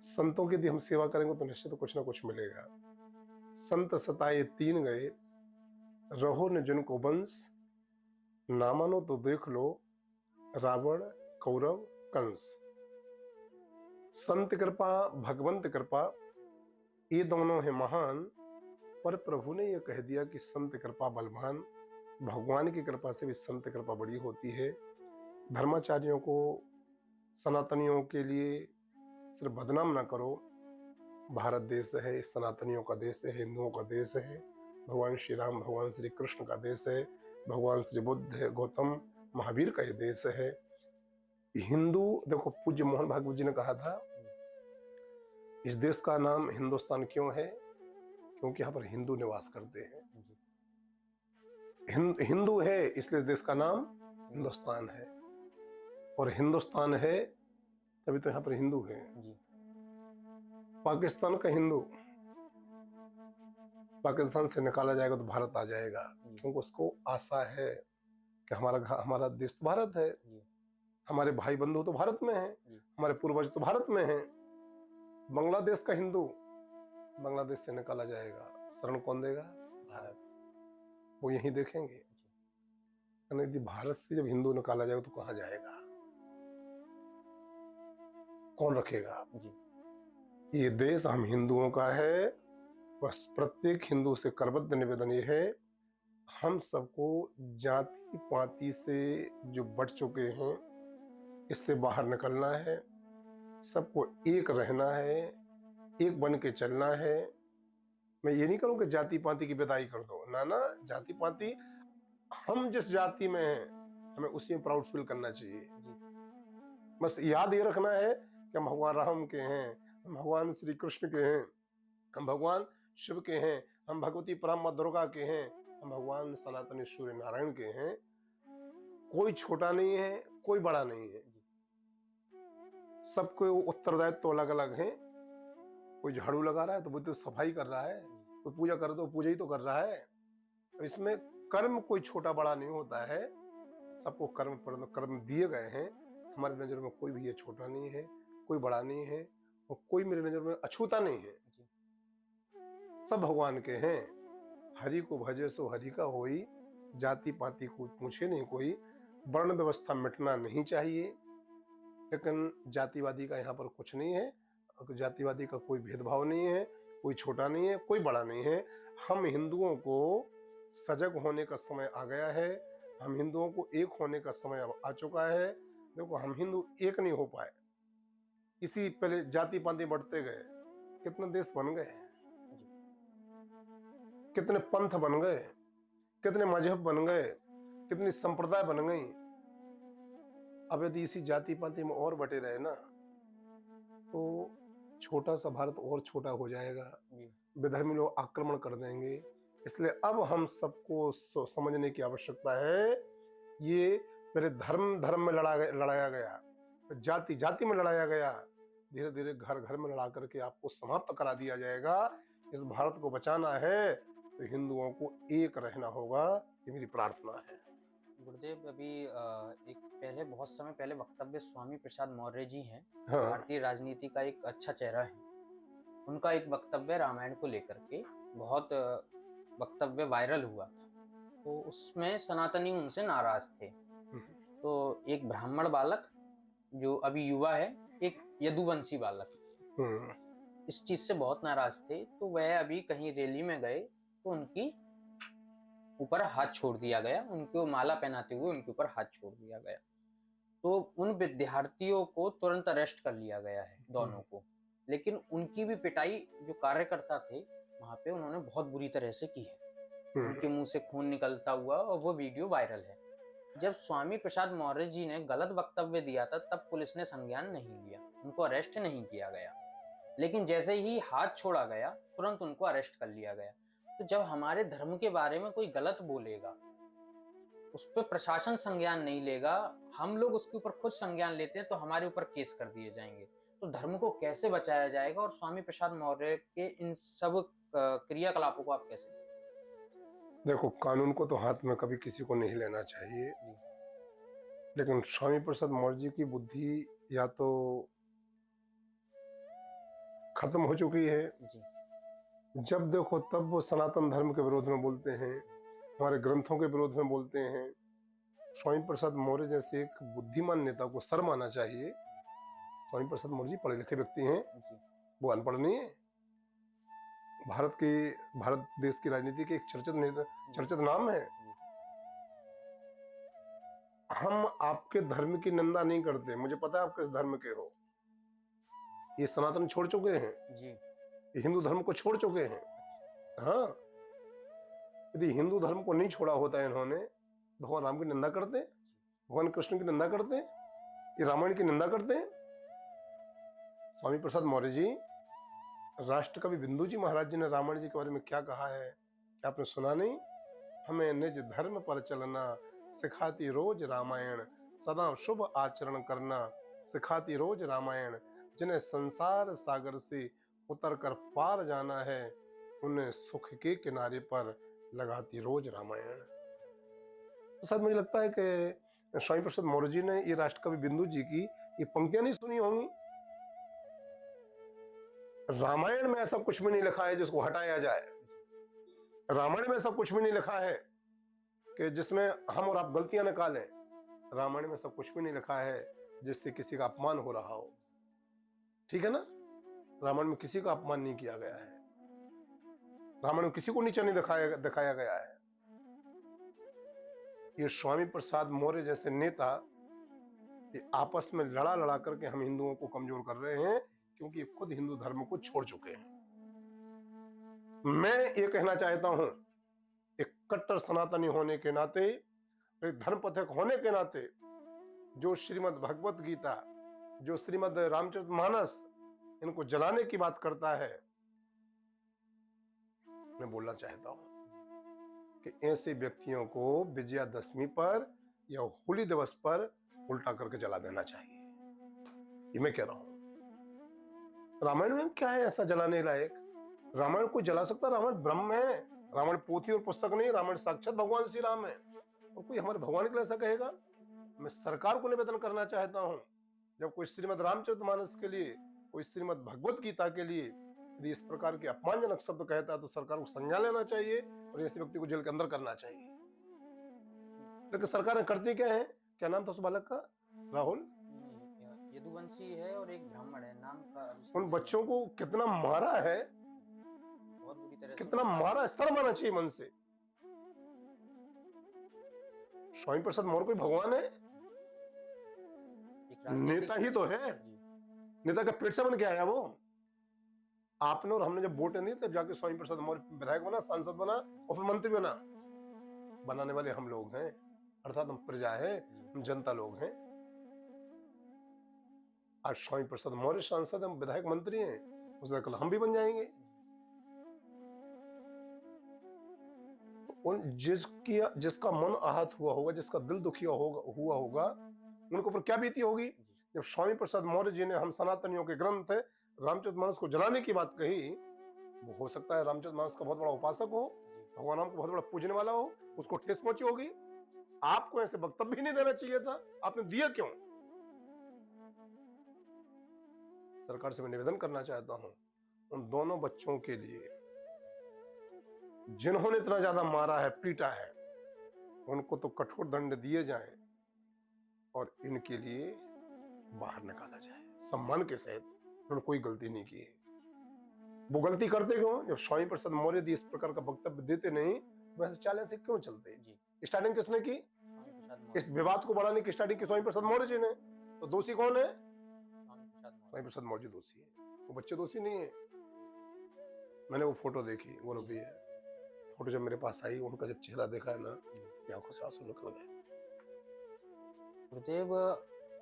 संतों की यदि हम सेवा करेंगे तो निश्चित कुछ ना कुछ मिलेगा। संत सताए तीन गए, रहो न जिनको वंश, ना मानो तो देख लो रावण कौरव कंस। संत कृपा भगवंत कृपा ये दोनों है महान, पर प्रभु ने यह कह दिया कि संत कृपा बलवान। भगवान की कृपा से भी संत कृपा बड़ी होती है। धर्माचार्यों को सनातनियों के लिए सिर्फ बदनाम ना करो। भारत देश है, सनातनियों का देश है, हिंदुओं का देश है, भगवान श्री राम भगवान श्री कृष्ण का देश है, भगवान श्री बुद्ध गौतम महावीर का ये देश है। हिंदू देखो, पूज्य मोहन भागवत जी ने कहा था इस देश का नाम हिंदुस्तान क्यों है? क्योंकि यहाँ पर हिंदू निवास करते हैं। हिंदू है इसलिए देश का नाम हिंदुस्तान है, और हिंदुस्तान है तभी तो यहाँ पर हिंदू है। पाकिस्तान का हिंदू पाकिस्तान से निकाला जाएगा तो भारत आ जाएगा, क्योंकि उसको आशा है कि हमारा देश तो भारत है, हमारे भाई बंधु तो भारत में हैं, हमारे पूर्वज तो भारत में हैं। बांग्लादेश का हिंदू बांग्लादेश से निकाला जाएगा, शरण कौन देगा? भारत। वो यही देखेंगे। यदि भारत से जब हिंदू निकाला जाएगा तो कहां जाएगा? कौन रखेगा? ये देश हम हिंदुओं का है। बस प्रत्येक हिंदू से करबद्ध निवेदन ये है, हम सबको जाति पाति से जो बढ़ चुके हैं इससे बाहर निकलना है। सबको एक रहना है, एक बन के चलना है। मैं ये नहीं करूं कि जाति पाति की विदाई कर दो, ना ना, जाति पाति हम जिस जाति में हैं हमें उसी में प्राउड फील करना चाहिए। बस याद ये रखना है कि हम भगवान राम के हैं, हम भगवान श्री कृष्ण के हैं, हम भगवान शिव के हैं, हम भगवती परमा दुर्गा के हैं, हम भगवान सनातनी सूर्य नारायण के हैं। कोई छोटा नहीं है, कोई बड़ा नहीं है, सबको उत्तरदायित्व तो अलग अलग है। कोई झाड़ू लगा रहा है तो वो तो सफाई कर रहा है, कोई पूजा कर रहा है तो पूजा ही तो कर रहा है। इसमें कर्म कोई छोटा बड़ा नहीं होता है, सबको कर्म दिए गए हैं। हमारी नजर में कोई भी ये छोटा नहीं है, कोई बड़ा नहीं है, और कोई मेरी नजर में अछूता नहीं है। सब भगवान के हैं। हरि को भजे सो हरि का होई, जाति पाति को पूछे नहीं कोई। वर्ण व्यवस्था मिटना नहीं चाहिए, लेकिन जातिवादी का यहाँ पर कुछ नहीं है। जातिवादी का कोई भेदभाव नहीं है, कोई छोटा नहीं है, कोई बड़ा नहीं है। हम हिंदुओं को सजग होने का समय आ गया है, हम हिंदुओं को एक होने का समय अब आ चुका है। देखो, हम हिंदू एक नहीं हो पाए, इसी पहले जाति पाति बढ़ते गए, कितने देश बन गए, कितने पंथ बन गए, कितने मजहब बन गए, कितनी संप्रदाय बन गई। अब यदि इसी जाति पाति में और बटे रहे ना तो छोटा सा भारत और छोटा हो जाएगा, विधर्मी लोग आक्रमण कर देंगे। इसलिए अब हम सबको समझने की आवश्यकता है, ये पहले धर्म में लड़ाया गया, जाति जाति में लड़ाया गया, धीरे धीरे घर घर में लड़ा करके आपको समाप्त करा दिया जाएगा। इस भारत को बचाना है तो हिंदुओं को एक रहना होगा, ये मेरी प्रार्थना है। गुरुदेव, अभी एक पहले बहुत समय पहले वक्तव्य स्वामी प्रसाद मौर्य जी हैं, हाँ। भारतीय राजनीति का एक अच्छा चेहरा है। उनका एक वक्तव्य रामायण को लेकर के बहुत वक्तव्य वायरल हुआ था, तो उसमें सनातनी उनसे नाराज थे। तो एक ब्राह्मण बालक जो अभी युवा है, एक यदुवंशी बालक, इस चीज से बहुत नाराज थे। तो वह अभी कहीं रैली में गए तो उनकी ऊपर हाथ छोड़ दिया गया, उनको माला पहनाते हुए उनके ऊपर हाथ छोड़ दिया गया। तो उन विद्यार्थियों को तुरंत अरेस्ट कर लिया गया है, दोनों को। लेकिन उनकी भी पिटाई जो कार्यकर्ता थे वहां पे उन्होंने बहुत बुरी तरह से की है, उनके मुंह से खून निकलता हुआ, और वो वीडियो वायरल है। जब स्वामी प्रसाद मौर्य जी ने गलत वक्तव्य दिया था तब पुलिस ने संज्ञान नहीं लिया, उनको अरेस्ट नहीं किया गया। लेकिन जैसे ही हाथ छोड़ा गया तुरंत उनको अरेस्ट कर लिया गया। तो जब हमारे धर्म के बारे में कोई गलत बोलेगा, उस पर प्रशासन संज्ञान नहीं लेगा, हम लोग उसके ऊपर खुद संज्ञान लेते हैं तो हमारे ऊपर केस कर दिए जाएंगे। तो धर्म को कैसे बचाया जाएगा और स्वामी प्रसाद मौर्य के इन सब क्रियाकलापों को आप कैसे देखो, कानून को तो हाथ में कभी किसी को नहीं लेना चाहिए, जी लेकिन स्वामी प्रसाद मौर्य जी की बुद्धि या तो खत्म हो चुकी है। जी जब देखो तब वो सनातन धर्म के विरोध में बोलते हैं, हमारे ग्रंथों के विरोध में बोलते हैं। स्वामी प्रसाद मौर्य जैसे एक बुद्धिमान नेता को शर्म आना चाहिए। स्वामी प्रसाद मौर्य जी पढ़े लिखे व्यक्ति हैं, जी वो अनपढ़ नहीं है। भारत देश की राजनीति के एक चर्चित नाम है। जी हम आपके धर्म की निंदा नहीं करते, मुझे पता है आप किस धर्म के हो। ये सनातन छोड़ चुके हैं, जी ये हिंदू धर्म को छोड़ चुके हैं। हाँ, यदि हिंदू धर्म को नहीं छोड़ा होता इन्होंने, भगवान राम की निंदा करते, भगवान कृष्ण की निंदा करते, ये रामायण की निंदा करते। स्वामी प्रसाद मौर्य जी, राष्ट्रकवि बिंदु जी महाराज जी ने रामायण जी के बारे में क्या कहा है, क्या आपने सुना नहीं? हमें निज धर्म पर चलना सिखाती रोज रामायण, सदा शुभ आचरण करना सिखाती रोज रामायण, जिन्हें संसार सागर से उतर कर पार जाना है, उन्हें सुख के किनारे पर लगाती रोज रामायण। तो शायद मुझे लगता है कि स्वामी प्रसाद मौर्य जी ने ये राष्ट्रकवि बिंदु जी की ये पंक्तियां नहीं सुनी होंगी। रामायण में ऐसा कुछ भी नहीं लिखा है जिसको हटाया जाए। रामायण में ऐसा कुछ भी नहीं लिखा है कि जिसमें हम और आप गलतियां निकालें। रामायण में सब कुछ भी नहीं लिखा है जिससे किसी का अपमान हो रहा हो। ठीक है ना? रामायण में किसी का अपमान नहीं किया गया है, रामायण में किसी को नीचा नहीं दिखाया गया है। ये स्वामी प्रसाद मौर्य जैसे नेता ये आपस में लड़ा करके हम हिंदुओं को कमजोर कर रहे हैं, क्योंकि ये खुद हिंदू धर्म को छोड़ चुके हैं। मैं ये कहना चाहता हूं, एक कट्टर सनातनी होने के नाते, एक धर्म पथिक होने के नाते, जो श्रीमद् भगवत गीता, जो श्रीमद् रामचरितमानस इनको जलाने की बात करता है, मैं बोलना चाहता हूं कि ऐसे व्यक्तियों को विजयादशमी पर या होली दिवस पर उल्टा करके जला देना चाहिए। ये मैं कह रहा हूं। रामायण में क्या है ऐसा जलाने लायक? रामायण कोई जला सकता? रामायण ब्रह्म है, रामायण पोथी और पुस्तक नहीं, रामायण साक्षात भगवान श्री राम है। और कोई हमारे भगवान के लिए ऐसा कहेगा? मैं सरकार को निवेदन करना चाहता हूं, जब कोई श्रीमद् रामचरितमानस के लिए, कोई श्रीमद् भगवत गीता के लिए यदि इस प्रकार के अपमानजनक शब्द कहता है तो सरकार को संज्ञान लेना चाहिए और ऐसे व्यक्ति को जेल के अंदर करना चाहिए। लेकिन सरकार करती क्या है? क्या नाम था उस बालक का? राहुल? यदुवंशी है और एक ब्राह्मण है, नाम का उन बच्चों को कितना मारा है, बहुत बुरी तरह से कितना मारा, शर्म आना चाहिए मन से। स्वामी प्रसाद मौर्य कोई भगवान है? नेता ही तो है, नेता का पेट से बन के आया वो। आपने और हमने जब वोटें दी तब जाके स्वामी प्रसाद मौर्य विधायक बना, सांसद बना और फिर मंत्री बना। बनाने वाले हम लोग हैं, अर्थात हम प्रजा है, हम जनता लोग हैं। आज स्वामी प्रसाद मौर्य सांसद, हम विधायक मंत्री हैं, उससे कल हम भी बन जाएंगे। उन जिसका मन आहत हुआ होगा, जिसका दिल दुखी हुआ होगा, उनके ऊपर क्या बीती होगी जब स्वामी प्रसाद मौर्य जी ने हम सनातनियों के ग्रंथ रामचरितमानस को जलाने की बात कही। वो हो सकता है रामचरितमानस का बहुत बड़ा उपासक हो, भगवान राम को बहुत बड़ा पूजने वाला हो, उसको ठेस पहुंची होगी। आपको ऐसे वक्तव्य भी नहीं देना चाहिए था, आपने दिया क्यों? सरकार से मैं निवेदन करना चाहता हूं, उन दोनों बच्चों के लिए जिन्होंने इतना ज्यादा मारा है, पीटा है, उनको तो कठोर दंड दिए जाएं और इनके लिए बाहर निकाला जाए सम्मान के सहित। उन्होंने कोई गलती नहीं की है। वो गलती करते क्यों? जब स्वामी प्रसाद मौर्य इस प्रकार का वक्तव्य देते नहीं, वैसे चालें से क्यों चलते? स्टार्टिंग किसने की? इस विवाद को बढ़ाने की स्टार्टिंग की स्वामी प्रसाद मौर्य जी ने। तो दोषी कौन है? स्वामी प्रसाद मौर्य दोषी है, वो बच्चे दोषी नहीं है। मैंने वो फोटो देखी, वो भी है फोटो, जब मेरे पास आई, उनका जब चेहरा देखा है ना, आंखों से आंसू निकल गए। गुरुदेव,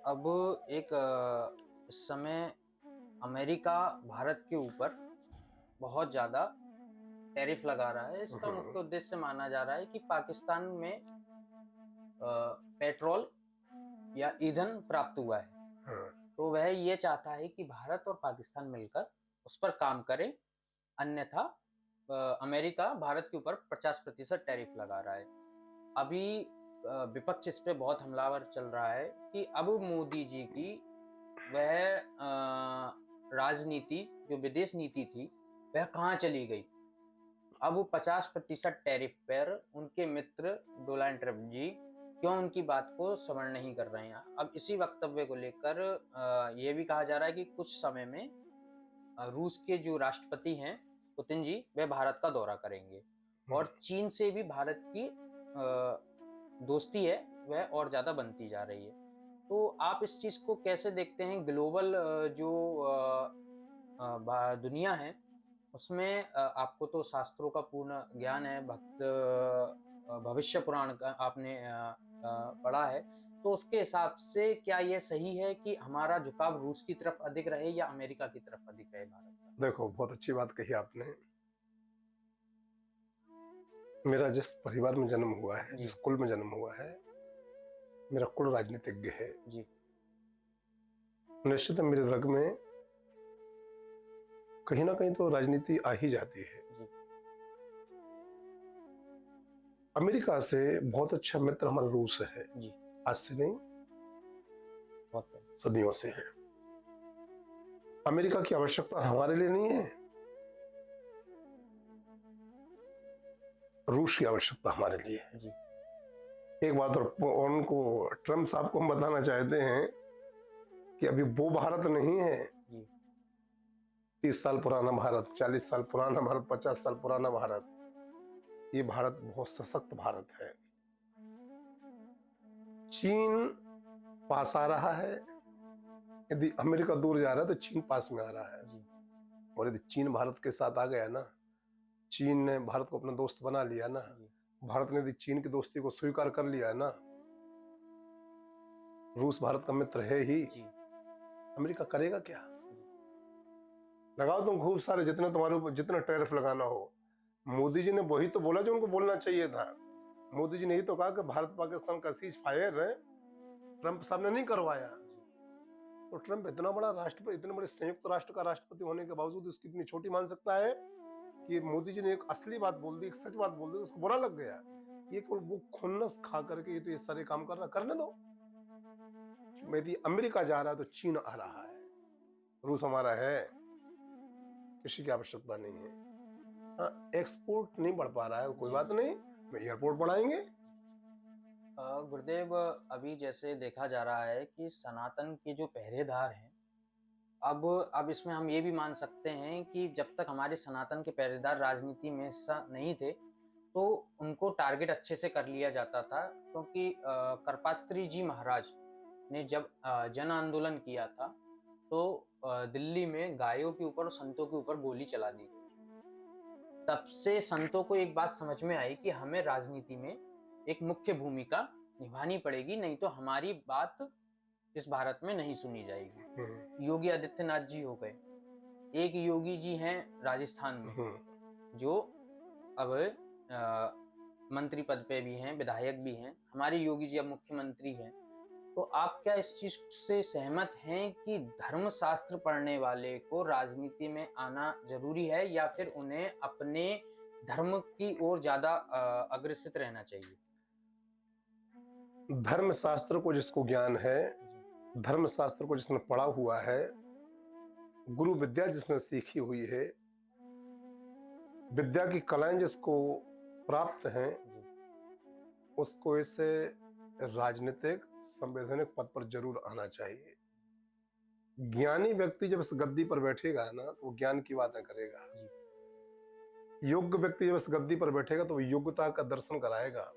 अब एक इस समय अमेरिका भारत के ऊपर बहुत ज्यादा टैरिफ लगा रहा है। इसका मुख्य उद्देश्य माना जा रहा है कि पाकिस्तान में पेट्रोल या ईंधन प्राप्त हुआ है, तो तो वह ये चाहता है कि भारत और पाकिस्तान मिलकर उस पर काम करें, अन्यथा अमेरिका भारत के ऊपर 50% टैरिफ लगा रहा है। अभी विपक्ष इस पे बहुत हमलावर चल रहा है कि अब मोदी जी की वह राजनीति जो विदेश नीति थी वह कहाँ चली गई। अब वो 50% टैरिफ पर उनके मित्र डोनाल्ड ट्रंप जी क्यों उनकी बात को श्रवण नहीं कर रहे हैं। अब इसी वक्तव्य को लेकर ये भी कहा जा रहा है कि कुछ समय में रूस के जो राष्ट्रपति हैं पुतिन जी वह भारत का दौरा करेंगे और चीन से भी भारत की दोस्ती है वह और ज़्यादा बनती जा रही है। तो आप इस चीज़ को कैसे देखते हैं? ग्लोबल जो दुनिया है उसमें आपको तो शास्त्रों का पूर्ण ज्ञान है, भविष्य पुराण का आपने पढ़ा है, तो उसके हिसाब से क्या ये सही है कि हमारा झुकाव रूस की तरफ अधिक रहे या अमेरिका की तरफ अधिक रहे भारत का? देखो, बहुत अच्छी बात कही आपने। मेरा जिस परिवार में जन्म हुआ है, जी। जिस कुल में जन्म हुआ है, मेरा कुल राजनीतिज्ञ है। जी। निश्चित है मेरे रग में कहीं ना कहीं तो राजनीति आ ही जाती है। जी। अमेरिका से बहुत अच्छा मित्र हमारा रूस है। जी। आज से नहीं, बहुत बढ़िया। सदियों से है। अमेरिका की आवश्यकता हमारे लिए नहीं है, रूस की आवश्यकता हमारे लिए है। जी। एक बात और उनको ट्रम्प साहब को हम बताना चाहते हैं कि अभी वो भारत नहीं है। जी। 30 साल पुराना भारत, 40 साल पुराना भारत, 50 साल पुराना भारत, ये भारत बहुत सशक्त भारत है। चीन पास आ रहा है, यदि अमेरिका दूर जा रहा है तो चीन पास में आ रहा है। जी। और यदि चीन भारत के साथ आ गया ना, चीन ने भारत को अपना दोस्त बना लिया ना, भारत ने यदि चीन की दोस्ती को स्वीकार कर लिया है ना, रूस भारत का मित्र है ही, जी। अमेरिका करेगा क्या? लगाओ तुम खूब सारे, जितने तुम्हारे ऊपर जितना टैरिफ लगाना हो। मोदी जी ने वही तो बोला जो उनको बोलना चाहिए था। मोदी जी ने यही तो कहा कि भारत पाकिस्तान का सीज फायर है, ट्रंप साहब ने नहीं करवाया। तो ट्रंप इतना बड़ा राष्ट्रपति, इतने बड़े संयुक्त राष्ट्र का राष्ट्रपति होने के बावजूद उसकी इतनी छोटी मान सकता है कि मोदी जी ने एक असली बात बोल दी, एक सच बात बोल दी, उसको बुरा लग गया। ये केवल वो खुन्नस खा करके ये तो ये सारे काम कर रहा, करने दो। यदि अमेरिका जा रहा है तो चीन आ रहा है, रूस हमारा है, किसी की आवश्यकता नहीं है। हाँ, एक्सपोर्ट नहीं बढ़ पा रहा है, कोई बात नहीं, एयरपोर्ट बढ़ाएंगे। गुरुदेव, अभी जैसे देखा जा रहा है कि सनातन के जो पहरेदार हैं, अब इसमें हम ये भी मान सकते हैं कि जब तक हमारे सनातन के पहरेदार राजनीति में हिस्सा नहीं थे तो उनको टारगेट अच्छे से कर लिया जाता था, क्योंकि करपात्री जी महाराज ने जब जन आंदोलन किया था तो दिल्ली में गायों के ऊपर और संतों के ऊपर गोली चला दी गई। तब से संतों को एक बात समझ में आई कि हमें राजनीति में एक मुख्य भूमिका निभानी पड़ेगी, नहीं तो हमारी बात इस भारत में नहीं सुनी जाएगी। योगी आदित्यनाथ जी हो गए, एक योगी जी हैं राजस्थान में जो अब मंत्री पद पे भी हैं, विधायक भी हैं। हमारे योगी जी अब मुख्यमंत्री हैं। तो आप क्या इस चीज से सहमत हैं कि धर्म शास्त्र पढ़ने वाले को राजनीति में आना जरूरी है या फिर उन्हें अपने धर्म की ओर ज्यादा अग्रसित रहना चाहिए? धर्म शास्त्र को जिसको ज्ञान है, धर्म शास्त्र को जिसने पढ़ा हुआ है, गुरु विद्या जिसने सीखी हुई है, विद्या की कलाएं जिसको प्राप्त हैं, उसको इसे राजनीतिक संवैधानिक पद पर जरूर आना चाहिए। ज्ञानी व्यक्ति जब इस गद्दी पर बैठेगा ना तो वो ज्ञान की बातें करेगा। योग्य व्यक्ति जब इस गद्दी पर बैठेगा तो वो योग्यता का दर्शन कराएगा।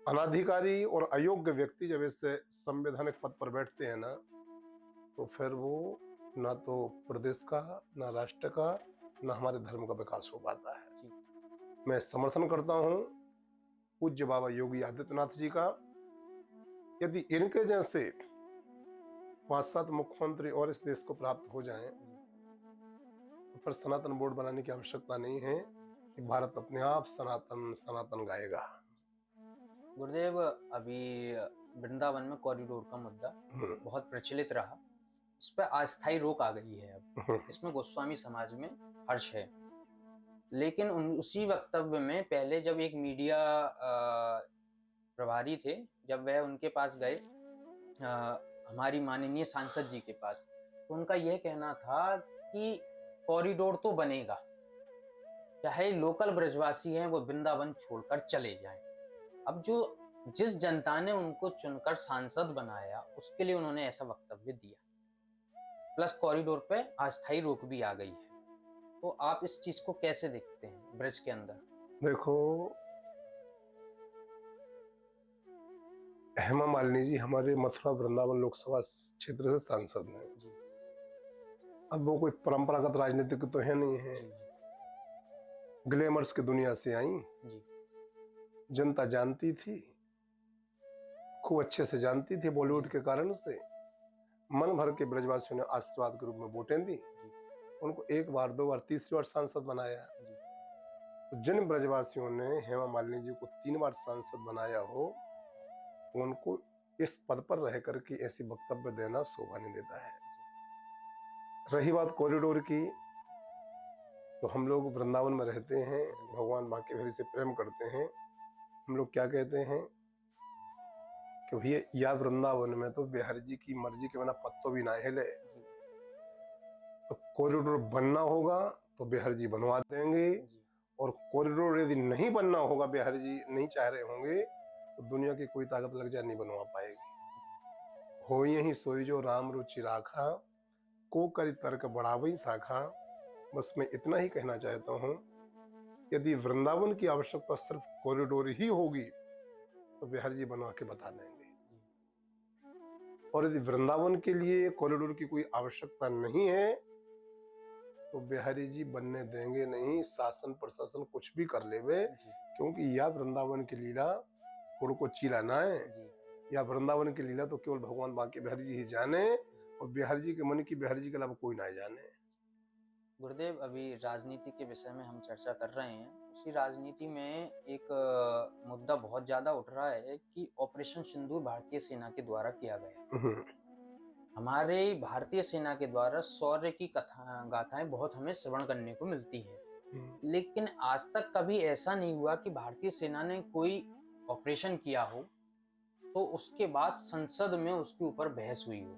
अनाधिकारी और अयोग्य व्यक्ति जब इस संवैधानिक पद पर बैठते हैं ना तो फिर वो ना तो प्रदेश का, ना राष्ट्र का, ना हमारे धर्म का विकास हो पाता है। मैं समर्थन करता हूं पूज्य बाबा योगी आदित्यनाथ जी का। यदि इनके जैसे 5-7 मुख्यमंत्री और इस देश को प्राप्त हो जाएं तो फिर सनातन बोर्ड बनाने की आवश्यकता नहीं है कि भारत अपने आप सनातन सनातन गाएगा। गुरुदेव, अभी वृंदावन में कॉरिडोर का मुद्दा बहुत प्रचलित रहा। इस पर अस्थायी रोक आ गई है अब। इसमें गोस्वामी समाज में हर्ष है। लेकिन उसी वक्तव्य में पहले जब एक मीडिया प्रभारी थे, जब वह उनके पास गए, हमारी माननीय सांसद जी के पास, तो उनका यह कहना था कि कॉरिडोर तो बनेगा, चाहे लोकल ब्रजवासी हैं वो वृंदावन छोड़कर चले जाएं। अब जिस जनता ने उनको चुनकर सांसद बनाया, उसके लिए उन्होंने ऐसा वक्तव्य दिया, प्लस कॉरिडोर पे अस्थायी रोक भी आ गई है। तो आप इस चीज को कैसे देखते हैं ब्रज के अंदर? देखो, हेमा मालिनी जी हमारे मथुरा वृंदावन लोकसभा क्षेत्र से सांसद हैं। जी। अब वो कोई परंपरागत राजनीतिक तो है नहीं है, ग्लैमर्स की दुनिया से आई, जी। जनता जानती थी, खूब अच्छे से जानती थी, बॉलीवुड के कारण से मन भर के ब्रजवासियों ने आशीर्वाद के रूप में वोटें दी, उनको एक बार, दो बार, तीसरी बार सांसद बनाया। तो जिन ब्रजवासियों ने हेमा मालिनी जी को 3 बार सांसद बनाया हो, उनको इस पद पर रह करके ऐसी वक्तव्य देना शोभा नहीं देता है। रही बात कॉरिडोर की, तो हम लोग वृंदावन में रहते हैं, भगवान बांके बिहारी से प्रेम करते हैं। हम लोग क्या कहते हैं कि भैया या वृंदावन में तो बिहारी जी की मर्जी के बिना पत्तों भी ना हिले। तो कॉरिडोर बनना होगा तो बिहारी जी बनवा देंगे, और कॉरिडोर यदि नहीं बनना होगा, बिहारी जी नहीं चाह रहे होंगे, तो दुनिया की कोई ताकत लग जाए नहीं बनवा पाएगी। हो यही सोई जो राम रुचि राखा, को करी तर्क बढ़ावई शाखा। बस मैं इतना ही कहना चाहता हूँ, यदि वृंदावन की आवश्यकता सिर्फ कॉरिडोर ही होगी तो बिहारी जी बनवा के बता देंगे, और यदि वृंदावन के लिए कॉरिडोर की कोई आवश्यकता नहीं है तो बिहारी जी बनने देंगे नहीं। शासन प्रशासन कुछ भी कर लेवे, क्योंकि या वृंदावन की लीला गुड़ को चीला ना है, या वृंदावन की लीला तो केवल भगवान बांके बिहारी जी ही जाने, और बिहारी जी के मन की बिहारी जी के अलावा कोई ना जाने। गुरुदेव, अभी राजनीति के विषय में हम चर्चा कर रहे हैं। उसी राजनीति में एक मुद्दा बहुत ज्यादा उठ रहा है कि ऑपरेशन सिंदूर भारतीय सेना के द्वारा किया गया। हमारे भारतीय सेना के द्वारा शौर्य की कथा गाथाएं बहुत हमें श्रवण करने को मिलती है, लेकिन आज तक कभी ऐसा नहीं हुआ कि भारतीय सेना ने कोई ऑपरेशन किया हो तो उसके बाद संसद में उसके ऊपर बहस हुई हो।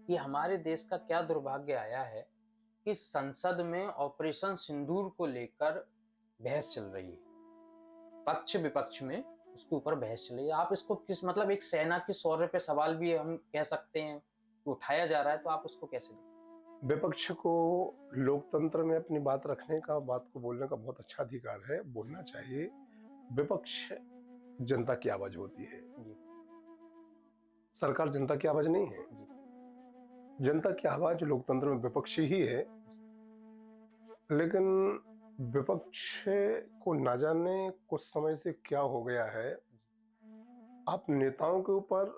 कि हमारे देश का क्या दुर्भाग्य आया है कि संसद में ऑपरेशन सिंदूर को लेकर बहस चल रही है, पक्ष विपक्ष में उसके ऊपर बहस चल रही है। आप इसको किस मतलब एक सेना के शौर्य पे सवाल भी हम कह सकते हैं उठाया जा रहा है, तो आप उसको कैसे देखते? विपक्ष को लोकतंत्र में अपनी बात रखने का, बात को बोलने का बहुत अच्छा अधिकार है, बोलना चाहिए। विपक्ष जनता की आवाज होती है, सरकार जनता की आवाज नहीं है। जनता की आवाज लोकतंत्र में विपक्ष ही है, लेकिन विपक्ष को ना जाने कुछ समय से क्या हो गया है, आप नेताओं के ऊपर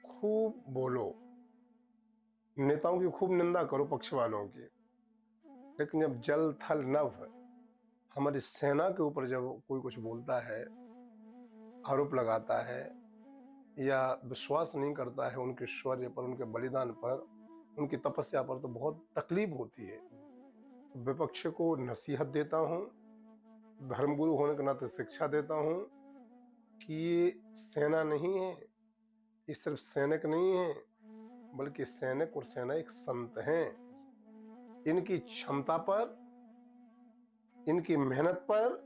खूब बोलो, नेताओं की खूब निंदा करो, पक्ष वालों की, लेकिन जब जल थल नभ हमारी सेना के ऊपर जब कोई कुछ बोलता है, आरोप लगाता है, या विश्वास नहीं करता है उनके शौर्य पर, उनके बलिदान पर, उनकी तपस्या पर, तो बहुत तकलीफ होती है। विपक्ष को नसीहत देता हूँ, धर्मगुरु होने के नाते शिक्षा देता हूँ कि ये सेना नहीं है, ये सिर्फ सैनिक नहीं है, बल्कि सैनिक और सेना एक संत हैं। इनकी क्षमता पर, इनकी मेहनत पर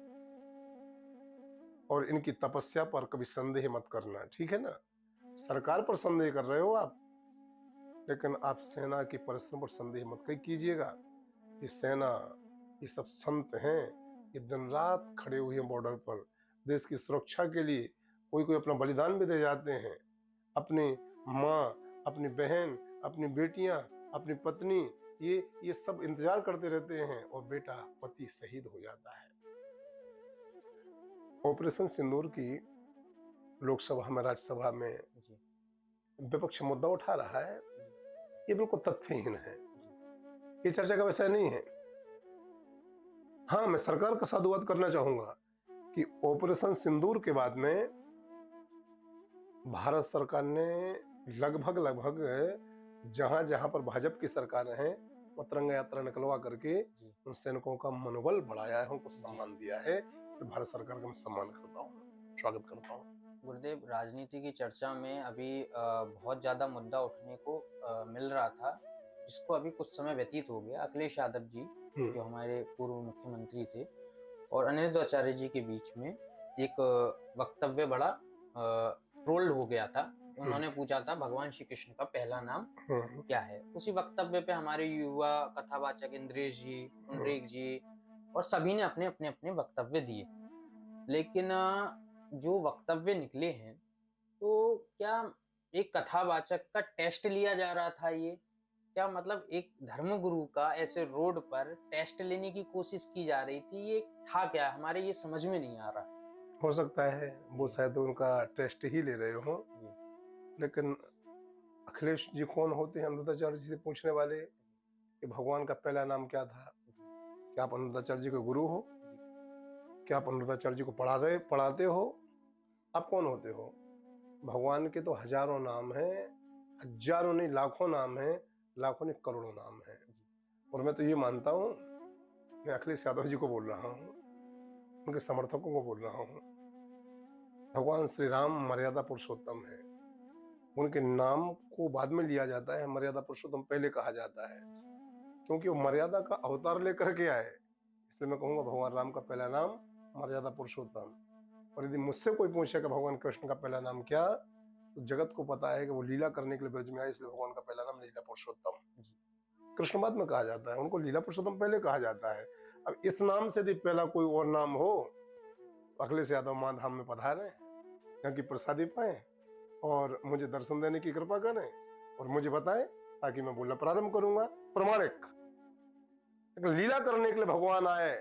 और इनकी तपस्या पर कभी संदेह मत करना, ठीक है ना। सरकार पर संदेह कर रहे हो आप, लेकिन आप सेना की परिश्रम पर संदेह मत कीजिएगा। ये सेना, ये सब संत हैं, ये दिन रात खड़े हुए हैं बॉर्डर पर देश की सुरक्षा के लिए। कोई अपना बलिदान भी दे जाते हैं, अपनी माँ, अपनी बहन, अपनी बेटियां, अपनी पत्नी, ये सब इंतजार करते रहते हैं, और बेटा पति शहीद हो जाता है। ऑपरेशन सिंदूर की लोकसभा में, राज्यसभा में विपक्ष मुद्दा उठा रहा है, ये बिल्कुल तथ्यहीन है, ये चर्चा का विषय नहीं है। हाँ, मैं सरकार का साधुवाद करना चाहूंगा कि ऑपरेशन सिंदूर के बाद में भारत सरकार ने लगभग जहां जहां पर भाजपा की सरकार है वो तिरंगा यात्रा निकलवा करके जी। उन सैनिकों का मनोबल बढ़ाया है, उनको जी। सम्मान दिया है। इससे भारत सरकार का मैं सम्मान करता हूँ, स्वागत करता हूँ। गुरुदेव, राजनीति की चर्चा में अभी बहुत ज़्यादा मुद्दा उठने को मिल रहा था, जिसको अभी कुछ समय व्यतीत हो गया। अखिलेश यादव जी, जो हमारे पूर्व मुख्यमंत्री थे, और अनिरुद्ध आचार्य जी के बीच में एक वक्तव्य बड़ा ट्रोल हो गया था। उन्होंने पूछा था भगवान श्री कृष्ण का पहला नाम हम्म, क्या है? उसी वक्तव्य पे हमारे युवा कथावाचक इंद्रेश जी, पुंडरीक जी और सभी ने अपने वक्तव्य दिए। लेकिन जो वक्तव्य निकले हैं, तो क्या एक कथावाचक का टेस्ट लिया जा रहा था ये? क्या मतलब एक धर्मगुरु का ऐसे रोड पर टेस्ट लेने की कोशिश की जा रही थी? ये था क्या? हमारे ये समझ में नहीं आ रहा है। हो सकता है वो जी। शायद उनका टेस्ट ही ले रहे हो, जी। लेकिन अखिलेश जी कौन होते हैं अनिरुद्धाचार्य जी से पूछने वाले कि भगवान का पहला नाम क्या था? जी। क्या आप अनिरुद्धाचार्य जी के गुरु हो? जी। क्या आप अनिरुद्धाचार्य जी को पढ़ाते हो? आप कौन होते हो? भगवान के तो हजारों नाम हैं, हजारों नहीं लाखों नाम हैं, लाखों नहीं करोड़ों नाम हैं। जी। और मैं तो ये मानता हूँ, मैं अखिलेश यादव जी को बोल रहा हूँ, उनके समर्थकों को बोल रहा हूँ, भगवान श्री राम मर्यादा पुरुषोत्तम है। उनके नाम को बाद में लिया जाता है, मर्यादा पुरुषोत्तम पहले कहा जाता है, क्योंकि वो मर्यादा का अवतार लेकर के आए। इसलिए मैं कहूंगा भगवान राम का पहला नाम मर्यादा पुरुषोत्तम। और यदि मुझसे कोई पूछेगा भगवान कृष्ण का पहला नाम क्या, तो जगत को पता है कि वो लीला करने के लिए ब्रज में आए, इसलिए भगवान का पहला नाम लीला पुरुषोत्तम। जी। कृष्ण बाद में कहा जाता है, उनको लीला पुरुषोत्तम पहले कहा जाता है। अब इस नाम से यदि पहला कोई और नाम हो, तो अखिलेश यादव मां धाम में पधारे, यहाँ की प्रसादी पाए और मुझे दर्शन देने की कृपा करें और मुझे बताएं, ताकि मैं बोलना प्रारंभ करूंगा प्रमाणिक। लेकिन लीला करने के लिए भगवान आए,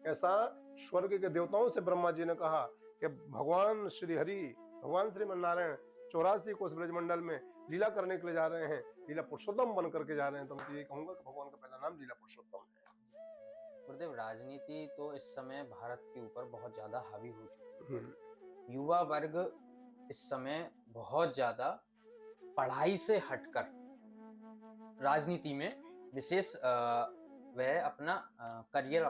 ऐसा स्वर्ग के देवताओं से ब्रह्मा जी ने कहा कि भगवान श्री हरि, भगवान श्रीमन नारायण 84 कोष ब्रजमंडल में लीला करने के लिए जा रहे हैं, लीला पुरुषोत्तम बन करके जा रहे हैं। तो मैं यही कहूंगा कि भगवान का पहला नाम लीला पुरुषोत्तम है। गुरुदेव, राजनीति तो इस समय भारत के ऊपर बहुत ज़्यादा हावी हो चुकी हम्म, है। युवा वर्ग इस समय बहुत ज़्यादा पढ़ाई से हटकर राजनीति में विशेष वह अपना करियर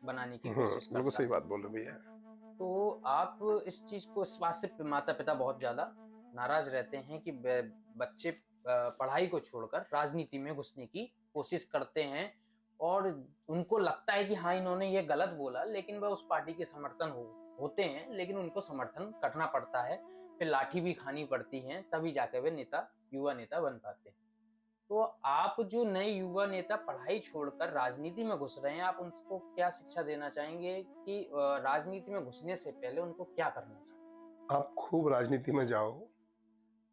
बनाने की कोशिश बिल्कुल करता सही है। बात बोल रहे भैया। तो आप इस चीज़ को, इस बात से माता-पिता बहुत ज़्यादा नाराज़ रहते हैं कि बच्चे पढ़ाई को छोड़कर राजनीति में घुसने की कोशिश करते हैं, और उनको लगता है कि हाँ, इन्होंने ये गलत बोला, लेकिन वह उस पार्टी के समर्थन होते हैं, लेकिन उनको समर्थन करना पड़ता है, फिर लाठी भी खानी पड़ती है, तभी जाके वे युवा नेता बन पाते हैं। तो आप जो नए युवा नेता पढ़ाई छोड़कर राजनीति में घुस रहे हैं, आप उनको क्या शिक्षा देना चाहेंगे कि राजनीति में घुसने से पहले उनको क्या करना चाहिए? आप खूब राजनीति में जाओ,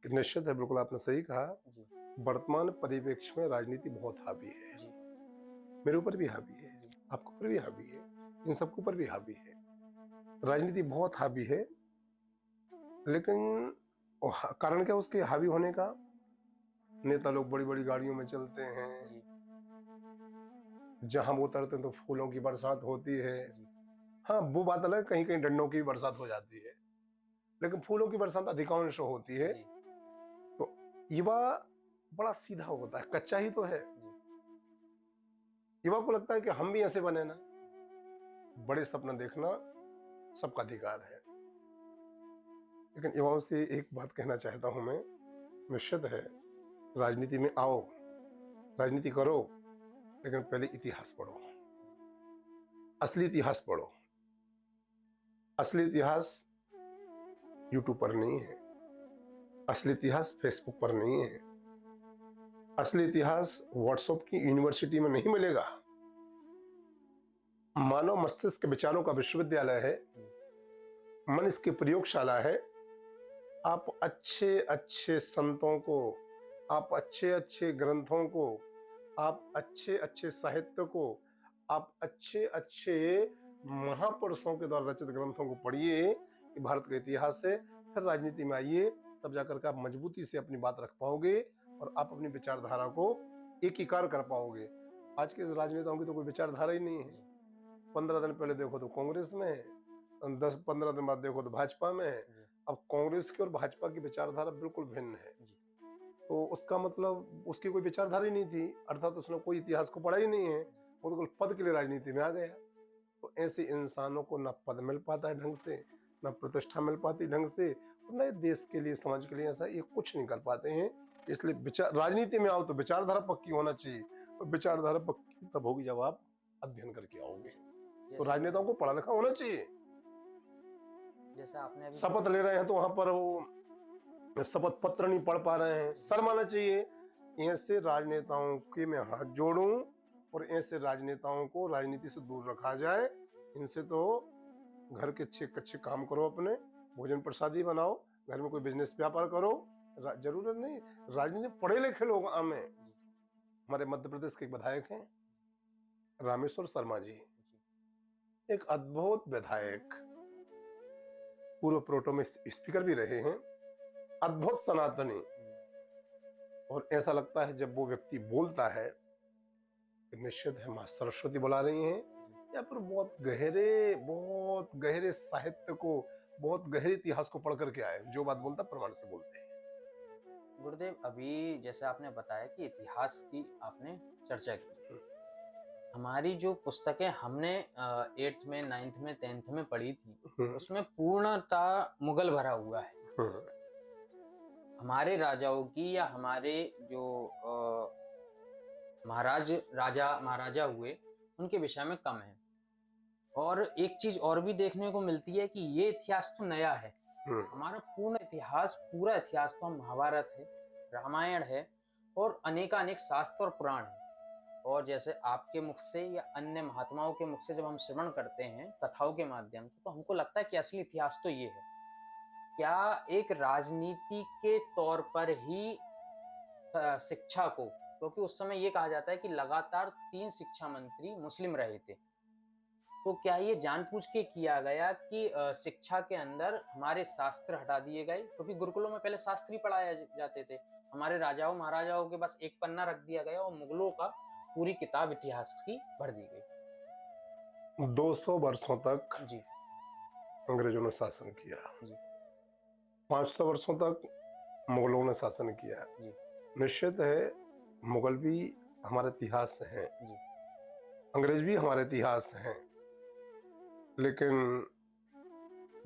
कि निश्चित है, बिल्कुल आपने सही कहा। जी। वर्तमान परिवेश में राजनीति बहुत हावी है, जी। मेरे ऊपर भी हावी है, जी। आपके ऊपर भी हावी है, इन सबके ऊपर भी हावी है। राजनीति बहुत हावी है, लेकिन कारण क्या उसके हावी होने का? नेता लोग बड़ी बड़ी गाड़ियों में चलते हैं, जी। जहां वो उतरते हैं तो फूलों की बरसात होती है। जी। हाँ, वो बात अलग है, कहीं कहीं डंडों की भी बरसात हो जाती है, लेकिन फूलों की बरसात अधिकांश होती है। जी। तो युवा बड़ा सीधा होता है, कच्चा ही तो है। जी। युवा को लगता है कि हम भी ऐसे बने ना। बड़े सपना देखना सबका अधिकार है, लेकिन युवाओं से एक बात कहना चाहता हूं मैं, निश्चित है, राजनीति में आओ, राजनीति करो, लेकिन पहले इतिहास पढ़ो, असली इतिहास पढ़ो। असली इतिहास यूट्यूब पर नहीं है, असली इतिहास फेसबुक पर नहीं है, असली इतिहास व्हाट्सएप की यूनिवर्सिटी में नहीं मिलेगा। मानव मस्तिष्क के विचारों का विश्वविद्यालय है, मन इसकी प्रयोगशाला है। आप अच्छे अच्छे संतों को, आप अच्छे अच्छे ग्रंथों को, आप अच्छे अच्छे साहित्य को, आप अच्छे अच्छे महापुरुषों के द्वारा रचित ग्रंथों को पढ़िए कि भारत का इतिहास है, फिर राजनीति में आइए, तब जाकर के आप मजबूती से अपनी बात रख पाओगे और आप अपनी विचारधारा को एकीकार कर पाओगे। आज के राजनेताओं की तो कोई विचारधारा ही नहीं है। 15 दिन पहले देखो तो कांग्रेस में है, 10-15 दिन बाद देखो तो भाजपा में है। जी। अब कांग्रेस की और भाजपा की विचारधारा बिल्कुल भिन्न है। जी। तो उसका मतलब उसकी कोई विचारधारा ही नहीं थी, अर्थात उसने कोई इतिहास को पढ़ा ही नहीं है, वो तो केवल पद के लिए राजनीति में आ गया। तो ऐसे इंसानों को न पद मिल पाता है ढंग से, न प्रतिष्ठा मिल पाती ढंग से, और न देश के लिए, समाज के लिए ऐसा ये कुछ नहीं कर पाते हैं। इसलिए विचार, राजनीति में आओ तो विचारधारा पक्की होना चाहिए, और विचारधारा पक्की तब होगी जब आप अध्ययन करके आओगे। तो जैसे राजनेताओं को पढ़ा लिखा होना चाहिए। जैसे आपने अभी शपथ ले रहे हैं तो वहां पर वो शपथ पत्र नहीं पढ़ पा रहे हैं, शर्म आना चाहिए। ऐसे राजनेताओं के मैं हाथ जोड़ूं, और ऐसे राजनेताओं को राजनीति से दूर रखा जाए। इनसे तो घर के अच्छे अच्छे काम करो, अपने भोजन प्रसादी बनाओ, घर में कोई बिजनेस व्यापार करो। जरूरत नहीं राजनीति में पढ़े लिखे लोग आमे। हमारे मध्य प्रदेश के एक विधायक हैं रामेश्वर शर्मा जी, एक अद्भुत विधायक, पूर्व प्रोटो में स्पीकर भी रहे हैं, अद्भुत सनातनी। और ऐसा लगता है जब वो व्यक्ति बोलता है कि निश्चित है मां सरस्वती बुला रही हैं, या फिर बहुत गहरे साहित्य को, बहुत गहरे इतिहास को पढ़ करके आए। जो बात बोलता प्रमाण से बोलते हैं। गुरुदेव, अभी जैसे आपने बताया कि इतिहास की आपने चर्चा की, हमारी जो पुस्तकें हमने 8th में, 9th में, 10th में पढ़ी थी, उसमें पूर्णतः मुगल भरा हुआ है। हमारे राजाओं की या हमारे जो महाराजा हुए, उनके विषय में कम है। और एक चीज और भी देखने को मिलती है कि ये इतिहास तो नया है। हमारा पूरा इतिहास तो महाभारत है, रामायण है, और अनेकानेक शास्त्र और पुराण है। और जैसे आपके मुख से या अन्य महात्माओं के मुख से जब हम श्रवण करते हैं कथाओं के माध्यम से, तो हमको लगता है कि असली इतिहास तो ये है। क्या एक राजनीति के तौर पर ही शिक्षा को, क्योंकि उस समय ये कहा जाता है कि लगातार 3 शिक्षा मंत्री मुस्लिम रहे थे, तो क्या ये जानबूझ के किया गया कि शिक्षा के अंदर हमारे शास्त्र हटा दिए गए? क्योंकि गुरुकुलों में पहले शास्त्र ही पढ़ाए जाते थे। हमारे राजाओं महाराजाओं के बस एक पन्ना रख दिया गया और मुगलों का पूरी किताब इतिहास की भर दी गई। 200 वर्षों तक जी अंग्रेजों ने शासन किया, जी 500 वर्षों तक मुगलों ने शासन किया। जी निश्चित है मुगल भी हमारे इतिहास हैं, जी अंग्रेज भी हमारे इतिहास हैं, लेकिन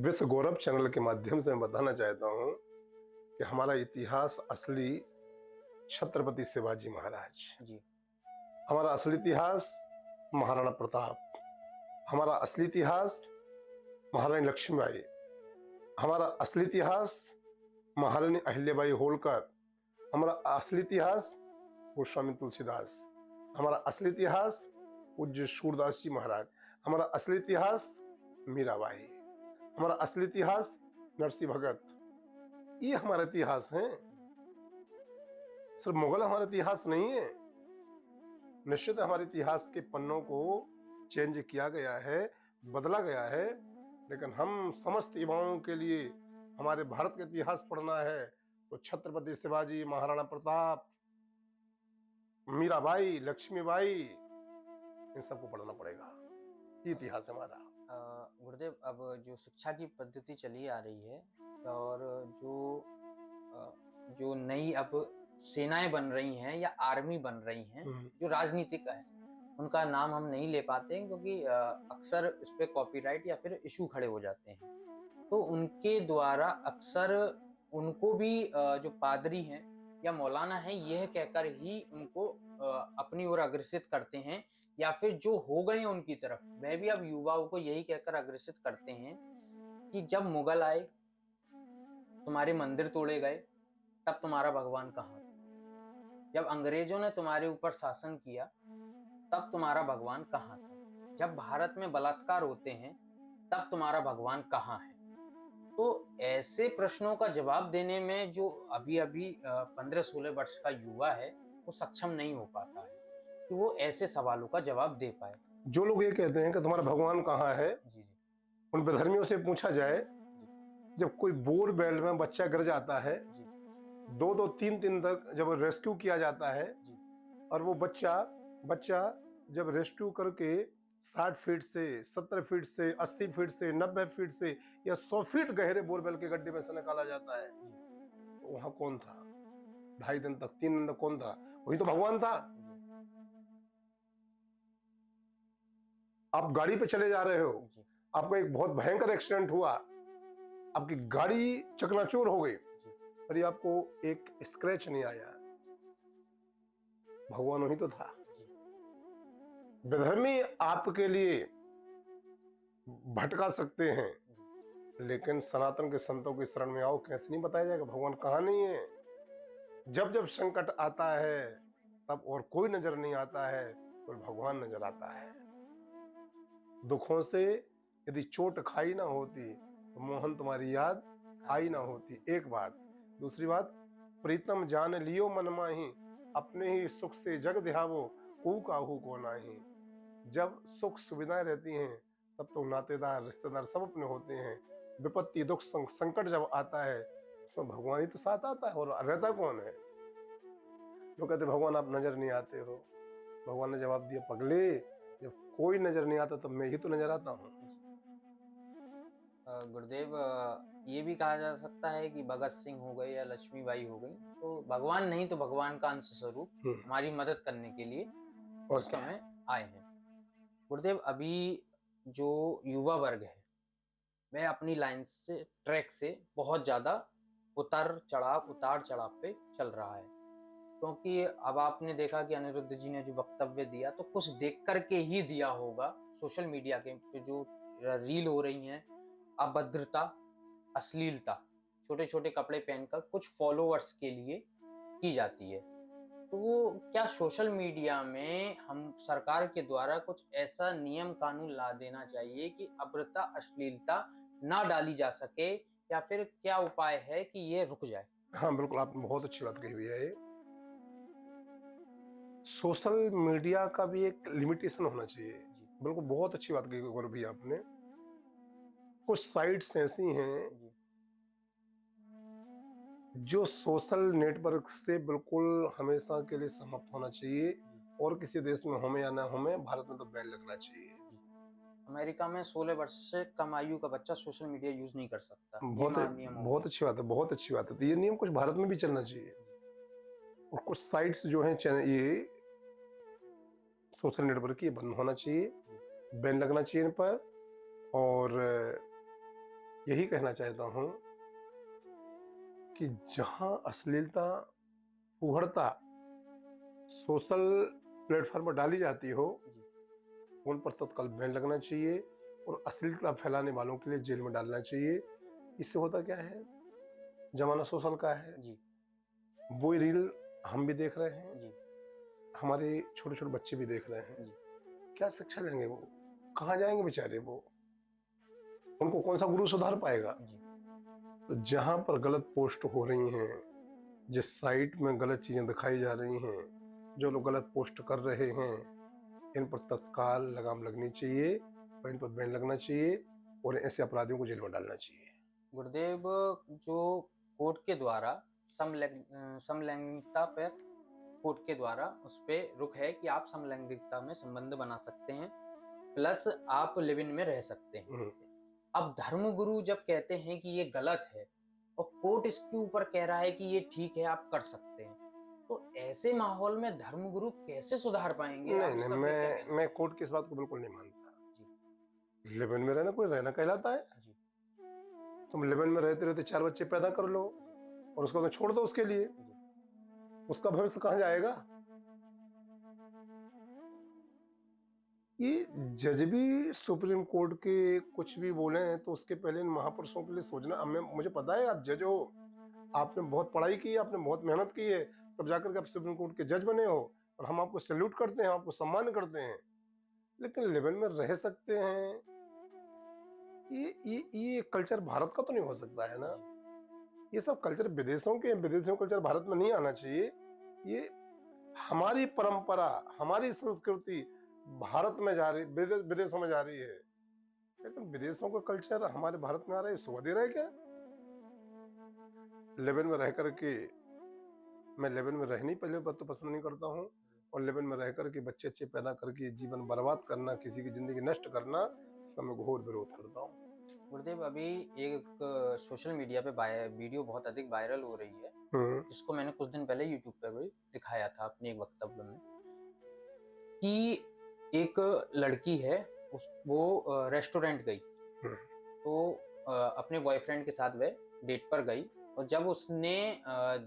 विश्व गौरव चैनल के माध्यम से मैं बताना चाहता हूं कि हमारा इतिहास असली छत्रपति शिवाजी महाराज, जी हमारा असली इतिहास महाराणा प्रताप, हमारा असली इतिहास महारानी लक्ष्मीबाई, हमारा असली इतिहास महारानी अहिल्याबाई होलकर, हमारा असली इतिहास गोस्वामी तुलसीदास, हमारा असली इतिहास पूज्य सूरदास जी महाराज, हमारा असली इतिहास मीराबाई, हमारा असली इतिहास नरसिंह भगत। ये हमारा इतिहास है, सिर्फ मुगल हमारा इतिहास नहीं है। निश्चित हमारे इतिहास के पन्नों को चेंज किया गया है, बदला गया है, लेकिन हम समस्त युवाओं के लिए हमारे भारत का इतिहास पढ़ना है तो छत्रपति शिवाजी, महाराणा प्रताप, मीराबाई, लक्ष्मीबाई, इन सबको पढ़ना पड़ेगा। ये इतिहास है हमारा। गुरुदेव, अब जो शिक्षा की पद्धति चली आ रही है और जो नई अब सेनाएं बन रही हैं या आर्मी बन रही हैं जो राजनीतिक है, उनका नाम हम नहीं ले पाते हैं क्योंकि अक्सर इस पे कॉपीराइट या फिर इशू खड़े हो जाते हैं। तो उनके द्वारा अक्सर उनको भी जो पादरी हैं या मौलाना हैं यह कहकर ही उनको अपनी ओर अग्रसित करते हैं, या फिर जो हो गए हैं उनकी तरफ वह भी अब युवाओं को यही कहकर अग्रसित करते हैं कि जब मुगल आए तुम्हारे मंदिर तोड़े गए, तब तुम्हारा भगवान कहाँ था? जब अंग्रेजों ने तुम्हारे ऊपर शासन किया तब तुम्हारा भगवान कहाँ था? जब भारत में बलात्कार होते हैं तब तुम्हारा भगवान कहाँ है? तो ऐसे प्रश्नों का जवाब देने में जो अभी 15-16 वर्ष का युवा है वो सक्षम नहीं हो पाता है कि वो ऐसे सवालों का जवाब दे पाए। जो लोग ये कहते हैं कि तुम्हारा भगवान कहाँ है, जी जी उन विधर्मियों से पूछा जाए, जब कोई बोर बेल्ट में बच्चा गिर जाता है, 2-3 दिन तक जब रेस्क्यू किया जाता है, और वो बच्चा जब रेस्क्यू करके 60 फीट से, 70 फीट से, 80 फीट से, 90 फीट से या 100 फीट गहरे बोरवेल के गड्ढे में से निकाला जाता है, तो वहां कौन था? 2.5 दिन तक, 3 दिन तक कौन था? वही तो भगवान था। आप गाड़ी पे चले जा रहे हो, जी आपका एक बहुत भयंकर एक्सीडेंट हुआ, आपकी गाड़ी चकनाचूर हो गई, जी पर ये आपको एक स्क्रैच नहीं आया, भगवान वही तो था। जी विधर्मी आपके लिए भटका सकते हैं, जी लेकिन सनातन के संतों की शरण में आओ, कैसे नहीं बताया जाएगा भगवान कहाँ नहीं है। जब जब संकट आता है तब और कोई नजर नहीं आता है, कोई भगवान नजर आता है। दुखों से यदि चोट खाई ना होती तो मोहन तुम्हारी याद आई ना होती, एक बात। दूसरी बात, प्रीतम जान लियो मन माही, अपने ही सुख से जग ध्यावो, कू काहू को नाही। जब सुख सुविधाएं रहती हैं तब तो नातेदार रिश्तेदार सब अपने होते हैं, विपत्ति दुख संकट जब आता है उसमें भगवान ही तो साथ आता है, और रहता कौन है? जो कहते भगवान आप नजर नहीं आते हो, भगवान ने जवाब दिया, पगले जब कोई नजर नहीं आता तब मैं ही तो नजर आता हूँ। गुरुदेव, ये भी कहा जा सकता है कि भगत सिंह हो गए या लक्ष्मीबाई हो गई, तो भगवान नहीं तो भगवान का अंश स्वरूप हमारी मदद करने के लिए और उस क्या? समय आए हैं। गुरुदेव, अभी जो युवा वर्ग है वह अपनी लाइन से, ट्रैक से बहुत ज्यादा उतार चढ़ाव पे चल रहा है, क्योंकि अब आपने देखा कि अनिरुद्ध जी ने जो वक्तव्य दिया तो कुछ देख करके ही दिया होगा। सोशल मीडिया के पे जो रील हो रही हैं, अभद्रता, अश्लीलता, छोटे छोटे कपड़े पहनकर कुछ फॉलोअर्स के लिए की जाती है, तो वो क्या सोशल मीडिया में हम सरकार के द्वारा कुछ ऐसा नियम कानून ला देना चाहिए कि अभद्रता, अश्लीलता ना डाली जा सके, या फिर क्या उपाय है कि ये रुक जाए? हाँ बिल्कुल, आपने बहुत अच्छी बात कही हुई है। ये सोशल मीडिया का भी एक लिमिटेशन होना चाहिए। जी बिल्कुल, बहुत अच्छी बात कही गौरव भी आपने। कुछ साइट्स ऐसी हैं जी जो सोशल नेटवर्क से बिल्कुल हमेशा के लिए समाप्त होना चाहिए, जी और किसी देश में होमे या ना होमे भारत में तो बैन लगना चाहिए। जी। अमेरिका में 16 वर्ष से कम आयु का बच्चा सोशल मीडिया यूज नहीं कर सकता, ये बहुत नियम हो बहुत गया। अच्छी बात है, बहुत अच्छी बात है। तो ये नियम कुछ भारत में भी चलना चाहिए। और कुछ साइट्स जो हैं चैनल, ये सोशल नेटवर्क की, ये बंद होना चाहिए, बैन लगना चाहिए इन पर। और यही कहना चाहता हूं कि जहां अश्लीलता, फूहड़ता सोशल प्लेटफॉर्म पर डाली जाती हो, जी उन पर तत्काल बैन लगना चाहिए, और अश्लीलता फैलाने वालों के लिए जेल में डालना चाहिए। इससे होता क्या है, जमाना सोशल का है, जी वो रील हम भी देख रहे हैं, जी हमारे छोटे छोटे बच्चे भी देख रहे हैं। जी क्या शिक्षा लेंगे वो? कहाँ जाएंगे बेचारे वो? उनको कौन सा गुरु सुधार पाएगा? जी तो जहां पर गलत पोस्ट हो रही हैं, जिस साइट में गलत चीजें दिखाई जा रही हैं, जो लोग गलत पोस्ट कर रहे हैं, इन पर तत्काल लगाम लगनी चाहिए, और इन पर बैन लगना चाहिए, और ऐसे अपराधियों को जेल में डालना चाहिए। गुरुदेव, जो कोर्ट के द्वारा समलैंगिकता पर कोर्ट के द्वारा उस पे रुक है कि आप समलैंगिकता में संबंध बना सकते हैं, प्लस आप लिव इन में रह सकते हैं। हम्म, अब धर्मगुरु जब कहते हैं कि ये गलत है और कोर्ट इसके ऊपर कह रहा है कि ये ठीक है, आप कर सकते हैं, तो ऐसे माहौल में धर्मगुरु कैसे सुधार पाएंगे? नहीं आप नहीं, इसका क्या कहना मैं चाहेंगे? कोर्ट की इस बात को बिल्कुल नहीं मानता। जी लिव इन में रहना कोई रहना कहलाता है? जी तुम लिव इन में रहते रहते 4 बच्चे पैदा कर लो, और उसको तो छोड़ दो उसके लिए, जी उसका भविष्य कहाँ जाएगा? ये जज भी सुप्रीम कोर्ट के कुछ भी बोले हैं तो उसके पहले इन महापुरुषों के लिए सोचना। मुझे पता है आप जज हो, आपने बहुत पढ़ाई की है, आपने बहुत मेहनत की है, तब जाकर के आप सुप्रीम कोर्ट के जज बने हो, और हम आपको सैल्यूट करते हैं, आपको सम्मान करते हैं। लेकिन लेवल में रह सकते हैं, ये कल्चर भारत का तो नहीं हो सकता है ना। ये सब कल्चर विदेशों के, विदेशों कल्चर भारत में नहीं आना चाहिए। ये हमारी परंपरा, हमारी संस्कृति भारत में जा रही, विदेशों में जा रही है, लेकिन विदेशों का कल्चर हमारे भारत में आ रहा है, शोभा दे रहा है क्या? लेबन में रह करके, मैं लेबन में रहनी पहले बात तो पसंद नहीं करता हूँ, और लेबन में रह करके बच्चे अच्छे पैदा करके जीवन बर्बाद करना, किसी की जिंदगी नष्ट करना, इसका मैं घोर विरोध करता हूँ। गुरुदेव, अभी एक सोशल मीडिया पे वीडियो बहुत अधिक वायरल हो रही है, जिसको मैंने कुछ दिन पहले यूट्यूब पे भी दिखाया था अपने एक वक्तव्य में, कि एक लड़की है, वो रेस्टोरेंट गई, तो अपने बॉयफ्रेंड के साथ वह डेट पर गई, और जब उसने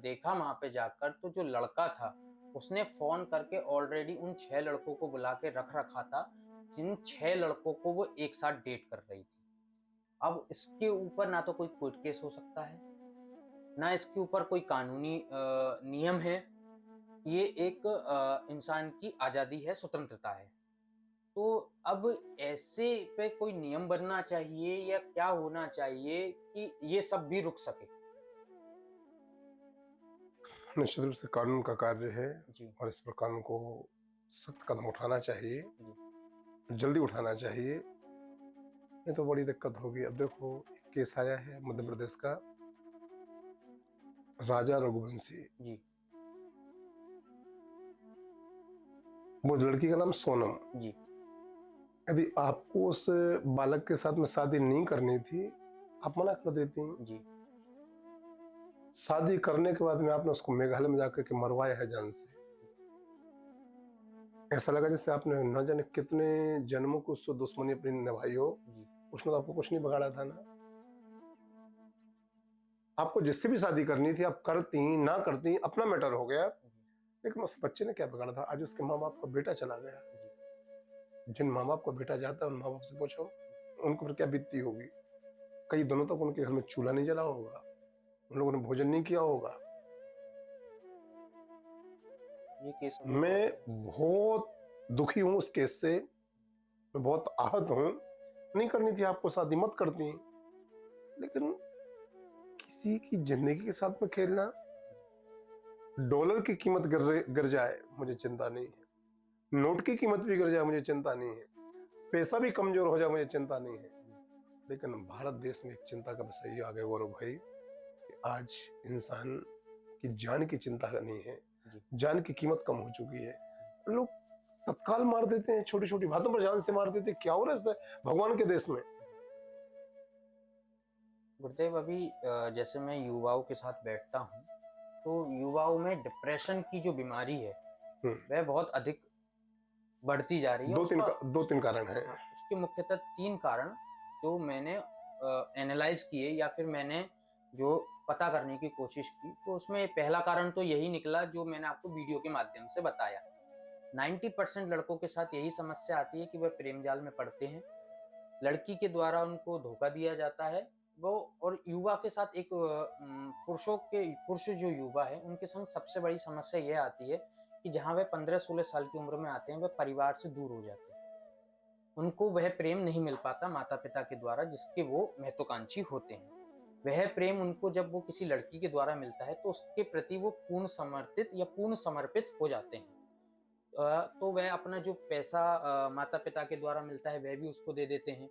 देखा वहां पे जाकर, तो जो लड़का था उसने फोन करके ऑलरेडी उन 6 लड़कों को बुला के रख रखा था, जिन 6 लड़कों को वो एक साथ डेट कर रही थी। अब इसके ऊपर ना तो कोई कोर्ट केस हो सकता है, ना इसके ऊपर कोई कानूनी नियम है। ये एक इंसान की आज़ादी है, स्वतंत्रता है। तो अब ऐसे पे कोई नियम बनना चाहिए या क्या होना चाहिए कि ये सब भी रुक सके? निश्चित रूप से कानून का कार्य है जी, और इस पर कानून को सख्त कदम उठाना चाहिए, जी, जल्दी उठाना चाहिए, नहीं तो बड़ी दिक्कत होगी। अब देखो, एक केस आया है मध्य जी, प्रदेश का, राजा रघुवंशी, जी, वो लड़की का नाम सोनम। जी, यदि आपको उस बालक के साथ में शादी नहीं करनी थी, आप मना कर देती। जी, शादी करने के बाद में आपने उसको मेघालय में जाकर के मरवाया है जान से। ऐसा लगा जैसे आपने न जाने कितने जन्मों को उससे दुश्मनी अपनी निभाई हो। जी, उसने तो आपको कुछ नहीं बिगाड़ा था ना। आपको जिससे भी शादी करनी थी आप करती, ना करती अपना मैटर हो गया, लेकिन उस बच्चे ने क्या बिगाड़ा था? आज उसके माँ बाप का बेटा चला गया। जिन माँ बाप का बेटा जाता है उन माँ बाप से पूछो उनको फिर क्या बीतती होगी। कई दिनों तक उनके घर में चूल्हा नहीं जला होगा, उन लोगों ने भोजन नहीं किया होगा। ये केस मैं बहुत दुखी हूं उस केस से, मैं बहुत आहत हूं। नहीं करनी थी आपको शादी, मत करती, लेकिन किसी की जिंदगी के साथ में खेलना। डॉलर की कीमत गिर जाए मुझे चिंता नहीं है, नोट की कीमत भी गिर जाए मुझे चिंता नहीं है, पैसा भी कमजोर हो जाए मुझे चिंता नहीं है, लेकिन भारत देश में एक चिंता का विषय आ गया गौरव भाई, कि आज इंसान की जान की चिंता नहीं है। जी, जान की कीमत कम हो चुकी है। लोग तत्काल मार देते हैं, छोटी छोटी बातों पर जान से मार देते हैं। क्या हो रहा है भगवान के देश में? गुरुदेव, अभी जैसे मैं युवाओं के साथ बैठता हूँ, तो युवाओं में डिप्रेशन की जो बीमारी है, हम्म, वह बहुत अधिक बढ़ती जा रही है। दो तीन कारण है। हाँ, उसके मुख्यतः 3 कारण जो मैंने एनालाइज़ किए या फिर मैंने जो पता करने की कोशिश की, तो उसमें पहला कारण तो यही निकला जो मैंने आपको वीडियो के माध्यम से बताया। 90% लड़कों के साथ यही समस्या आती है कि वह प्रेम जाल में पड़ते हैं। लड़की के द्वारा उनको धोखा दिया जाता है। वो और युवा के साथ एक पुरुष जो युवा है, उनके संग सबसे बड़ी समस्या ये आती है कि जहाँ वे 15-16 साल की उम्र में आते हैं, वे परिवार से दूर हो जाते हैं। उनको वह प्रेम नहीं मिल पाता माता-पिता के द्वारा जिसके वो महत्वाकांक्षी होते हैं। वह प्रेम उनको जब वो किसी लड़की के द्वारा मिलता है, तो उसके प्रति वो पूर्ण समर्पित या पूर्ण समर्पित हो जाते हैं। तो वह अपना जो पैसा माता-पिता के द्वारा मिलता है, वह भी उसको दे देते हैं,